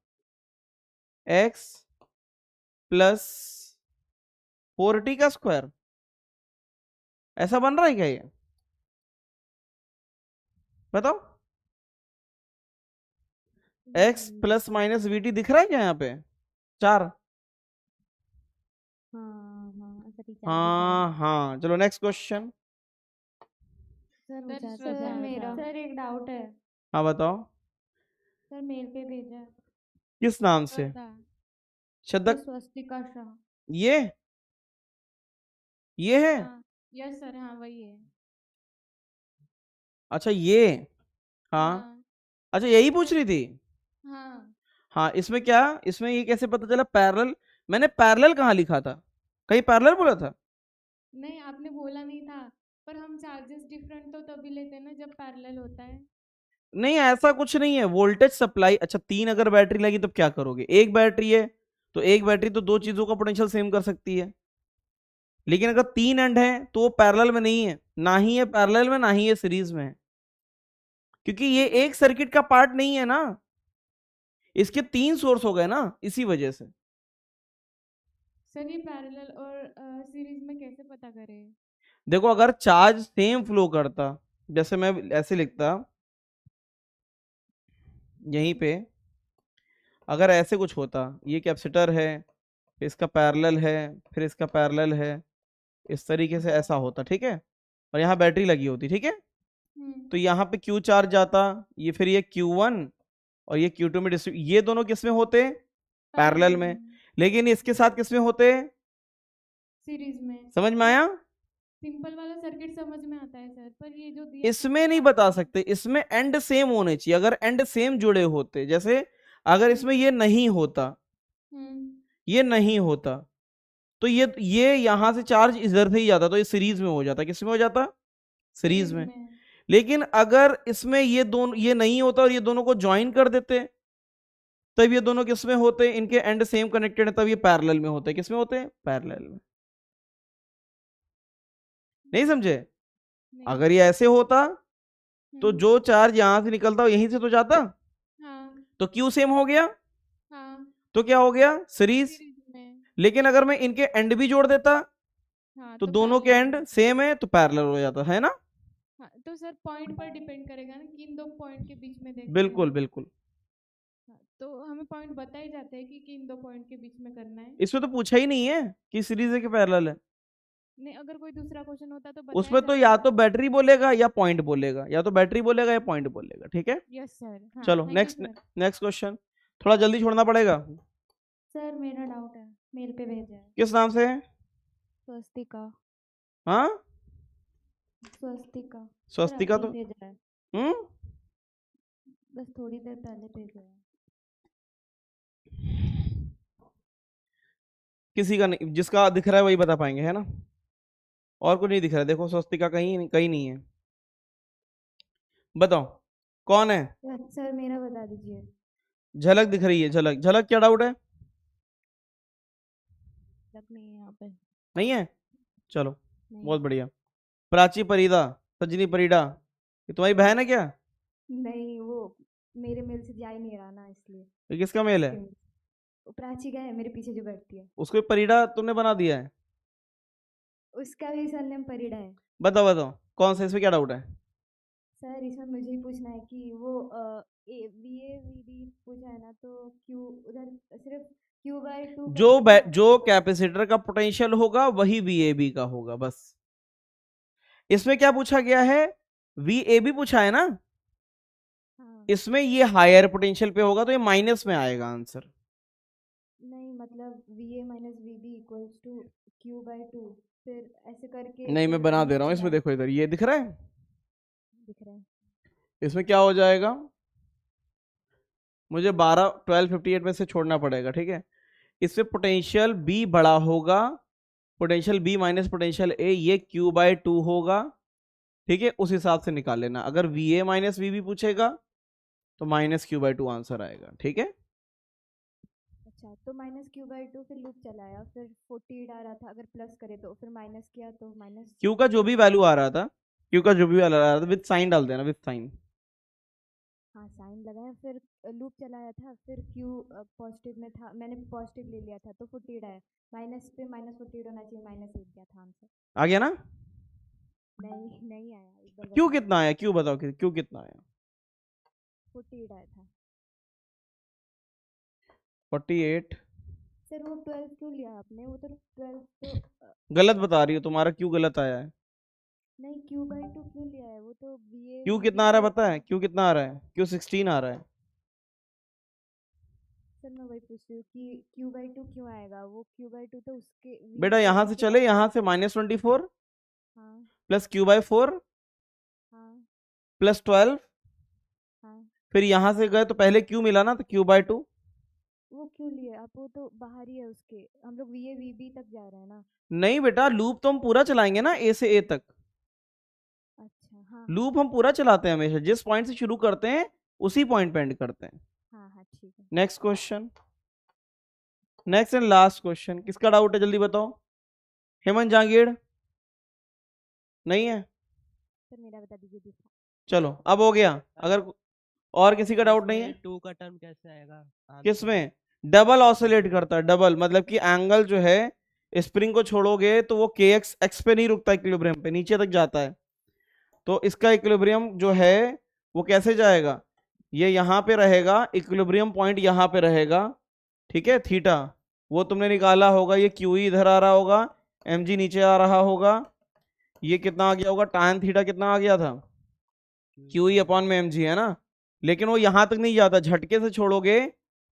x प्लस 4t का स्क्वायर, ऐसा बन रहा है क्या ये? बताओ। x plus minus we T दिख रहा है क्या यहाँ पे? 4। हाँ हाँ ऐसा ठीक है हाँ हाँ, चलो नेक्स्ट क्वेश्चन। सर वो सर चाचा सर मेरा सर एक डाउट है हाँ बताओ, सर, मेल पे भेजा है। किस नाम से? श्रद्धा। श्रद्धा? स्वस्तिका शाह। ये है? हाँ यस सर, हाँ वही है। अच्छा ये, हाँ हाँ अच्छा यही पूछ रही थी। हाँ हाँ इसमें क्या, इसमें ये कैसे पता चला पैरेलल? मैंने पैरेलल कहाँ लिखा था? कहीं पैरेलल बोला था? नहीं, आपने बोला नहीं था, पर हम चार्जेस डिफरेंट तो तभी लेते हैं ना जब पैरेलल होता है। नहीं ऐसा कुछ नहीं है, वोल्टेज सप्लाई। अच्छा 3 अगर बैटरी लगी तब क्या करोगे? एक बैटरी है तो एक बैटरी तो दो चीजों का पोटेंशियल सेम कर सकती है, लेकिन अगर 3 एंड है तो वो पैरेलल में नहीं है, ना ही ये पैरेलल में ना ही ये सीरीज में है, क्योंकि ये एक सर्किट का पार्ट नहीं है ना, इसके 3 सोर्स हो गए ना, इसी वजह से। सर ये पैरेलल और सीरीज में कैसे पता करें? देखो अगर चार्ज सेम फ्लो करता, जैसे मैं ऐसे लिखता यहीं पे, अगर ऐसे कुछ होता, ये कैपेसिटर है, फिर इसका पैरेलल है, फिर इसका पैरेलल है, इस तरीके से ऐसा होता, ठीक है, और यहाँ बैटरी लगी होती, ठीक है, तो यहाँ पे Q चार्ज जाता, ये फिर ये Q1 और ये Q2 में डिस्ट्रीब्यूट, ये दोनों किस में होते? पैरेलल में, लेकिन इसके साथ किस में होते? सीरीज में। समझ में आया? सिंपल वाला सर्किट समझ में आता है सर, पर ये जो दिया इसमें नहीं बता सकते, इसमें एंड सेम होने चाहिए। अगर एंड सेम जुड़े होते, जैसे अगर इसमें ये नहीं होता, ये नहीं होता, तो ये यहां से चार्ज इधर से ही जाता, तो ये सीरीज में हो जाता। किस में हो जाता? सीरीज में। लेकिन अगर इसमें ये दोनों, ये नहीं होता और ये दोनों को ज्वाइन कर देते, तब ये दोनों किस में होते? इनके एंड सेम कनेक्टेड है, तब ये पैरेलल में होते। किस में होते? पैरेलल में। नहीं समझे? अगर ये ऐसे होता तो जो चार्ज यहां से निकलता हो यहीं से तो जाता, तो क्यू सेम हो गया, तो क्या हो गया? सीरीज। लेकिन अगर मैं इनके एंड भी जोड़ देता तो दोनों के एंड सेम है, तो पैरेलल हो जाता है ना। हाँ, तो सर पॉइंट पर डिपेंड करेगा ना, किन दो पॉइंट के बीच में देखते बिल्कुल हैं। बिल्कुल। हाँ, तो हमें पॉइंट बता ही जाते हैं कि किन दो पॉइंट के बीच में करना है। इसमें तो पूछा ही नहीं है कि सीरीज है कि पैरेलल है। नहीं, अगर कोई दूसरा क्वेश्चन होता तो बताया उसमें तो जाता। या तो बैटरी बोलेगा या पॉइंट बोलेगा, या तो बैटरी बोलेगा या पॉइंट बोलेगा, ठीक है। Yes sir. हाँ, चलो thank you, next, sir। Next question, थोड़ा जल्दी छोड़ना पड़ेगा। सर मेरा डाउट है, मेल पे भेजा है। किस नाम से है? स्वस्तिका। हाँ स्वस्तिका। स्वस्तिका तो भेजा है, बस थोड़ी देर पहले भेजा है। किसी का नहीं, जिसका दिख रहा है वही बता पाएंगे, है ना, और कुछ नहीं दिख रहा है। देखो स्वस्तिका कहीं कहीं नहीं है, बताओ कौन है? सर मेरा बता दीजिए। झलक दिख रही है, झलक। झलक क्या डाउट है? लग नहीं है यहाँ पे। नहीं है, चलो बहुत बढ़िया। प्राची परिदा, सजनी परिडा, ये तुम्हारी बहन है क्या? नहीं, वो मेरे मेल से जा ही नहीं रहा ना, इसलिए। ये किसका मेल है? वो प्राची का है, मेरे पीछे जो बैठती है। उसको परिडा तुमने बना दिया है? उसका भी सरनेम परिडा है। बताओ बताओ कौन सा, इसमें क्या डाउट है? सर इसमें मुझे ही पूछना है कि वो VA/VB पूछा है ना, तो क्यू उधर सिर्फ Q/2 जो कैपेसिटर का पोटेंशियल होगा वही VAB का होगा, बस। इसमें क्या पूछा गया है? VAB पूछा है ना। हाँ। इसमें ये हायर पोटेंशियल पे होगा तो ये माइनस में आएगा आंसर। नहीं, मतलब VA-VB = Q/2, फिर ऐसे करके। नहीं मैं बना दे रहा हूँ, इसमें देखो इधर ये दिख रहा है, दिख रहा है। इसमें क्या हो जाएगा? मुझे 1258 में से छोड़ना पड़ेगा, ठीक है। इसमें पोटेंशियल B बड़ा होगा, potential B minus potential A, ये Q/2 होगा, ठीक है। उस हिसाब से निकाल लेना। अगर VA-VB पूछेगा तो -Q/2 आंसर आएगा, ठीक है। अच्छा, तो -Q/2 फिर लूप चलाया, फिर 48 आ रहा था, अगर प्लस करे तो फिर माइनस किया तो माइनस। Q का जो भी वैल्यू आ रहा था, Q का जो भी वैल्यू आ रहा था, विद साइन डाल देना, विद साइन। हाँ साइन लगाया, फिर लूप चलाया था, फिर क्यू पॉजिटिव में था, मैंने पॉजिटिव ले लिया था तो 48 आया, माइनस पे -48 होना चाहिए, -8 गया था आंसर। आ गया ना? नहीं आया, एक बार क्यों बताओ। कितना आया, क्यों बताओ क्यों कितना आया? 48 आया था 48 सर। वो 12 क्यों लिया आपने? वो तो 12 तो गलत बता रही हो, तुम्हारा क्यों गलत आया है? नहीं, Q/2 क्यों लिया है? वो तो VA क्यों कितना आ रहा है पता है? क्यों कितना आ रहा है? क्यों 16 आ रहा है? सर मैं वही पूछ रही हूँ कि Q/2 क्यों आएगा? वो Q/2 तो उसके बेटा यहाँ से चले, यहाँ से -24 हाँ प्लस Q/4 हाँ प्लस 12, हाँ। फिर यहाँ से गए तो पहले Q मिला ना, तो Q/2। वो क्यों लिए आप? वो तो बाहर ही है उसके, हम लोग VA VB तक जा रहे हैं ना। नहीं बेटा, लूप तो हम पूरा चलाएंगे ना, A से A तक। अच्छा हाँ लूप हम पूरा चलाते हैं हमेशा, जिस पॉइंट से शुरू करते हैं उसी पॉइंट पे एंड करते हैं। हाँ हाँ ठीक है। Next question, next and last question. किसका डाउट है जल्दी बताओ? हेमंत जहांगीर नहीं है? सर मेरा बता दीजिए दूसरा। चलो अब हो गया। अगर और किसी का डाउट नहीं है? 2 का टर्म कैसे आएगा? किसमें? डबल ऑसिलेट करता है, डबल मतलब कि एंगल जो है, स्प्रिंग को छोड़ोगे तो वो kx x पे नहीं रुकता, इक्विलिब्रियम पे नीचे तक जाता है। तो इसका इक्विलिब्रियम जो है वो कैसे जाएगा? ये यहाँ पे रहेगा, इक्विलिब्रियम पॉइंट यहाँ पे रहेगा, ठीक है, थीटा वो तुमने निकाला होगा, ये क्यू इधर आ रहा होगा, mg नीचे आ रहा होगा, ये कितना आ गया होगा, tan थीटा कितना आ गया था, क्यू ई अपॉन में mg है ना। लेकिन वो यहाँ तक नहीं जाता, झटके से छोड़ोगे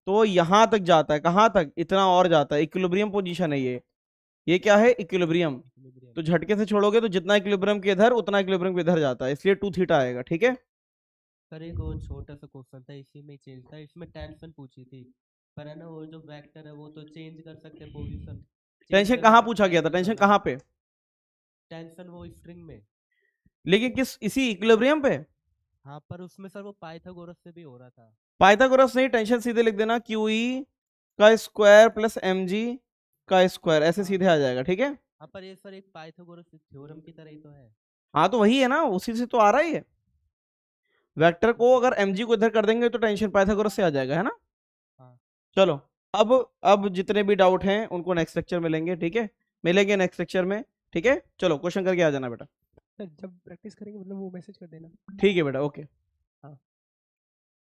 तो यहाँ तक जाता है। कहाँ तक? इतना और जाता है। इक्विलिब्रियम पोजीशन है ये क्या है? इक्विलिब्रियम। तो झटके से छोड़ोगे तो जितना इक्विलिब्रियम के इधर उतना इक्विलिब्रियम के इधर जाता है, इसलिए 2 थीटा आएगा, ठीक है। सर एक और छोटा सा क्वेश्चन था, इसी में चेंज था, इसमें टेंशन पूछी थी, पर है ना वो जो वेक्टर है वो तो चेंज कर सकते हैं पोजीशन। टेंशन कहाँ पूछा गया था? टेंशन कहाँ पे? टेंशन वो स्ट्रिंग में। लेकिन किस? इसी इक्विलिब्रियम पे। हाँ पर उसमें सर वो पाइथागोरस से भी हो रहा था। पाइथागोरस नहीं, टेंशन सीधे लिख देना, क्यू ई का स्क्वायर प्लस mg का स्क्वायर, ऐसे सीधे आ जाएगा, ठीक है। हाँ पर ये सर एक पाइथागोरस थ्योरम की तरह ही तो है। हाँ तो वही है ना, उसी से तो आ रहा ही है। वेक्टर को अगर mg को इधर कर देंगे तो टेंशन पाइथागोरस से आ जाएगा, है ना। हाँ। चलो अब जितने भी डाउट हैं उनको नेक्स्ट लेक्चर में लेंगे, ठीक है, मिलेंगे नेक्स्ट लेक्चर में, ठीक है। चलो क्वेश्चन करके आ जाना बेटा। सर जब प्रैक्टिस करेंगे मतलब वो मैसेज कर देना। ठीक है बेटा, ओके।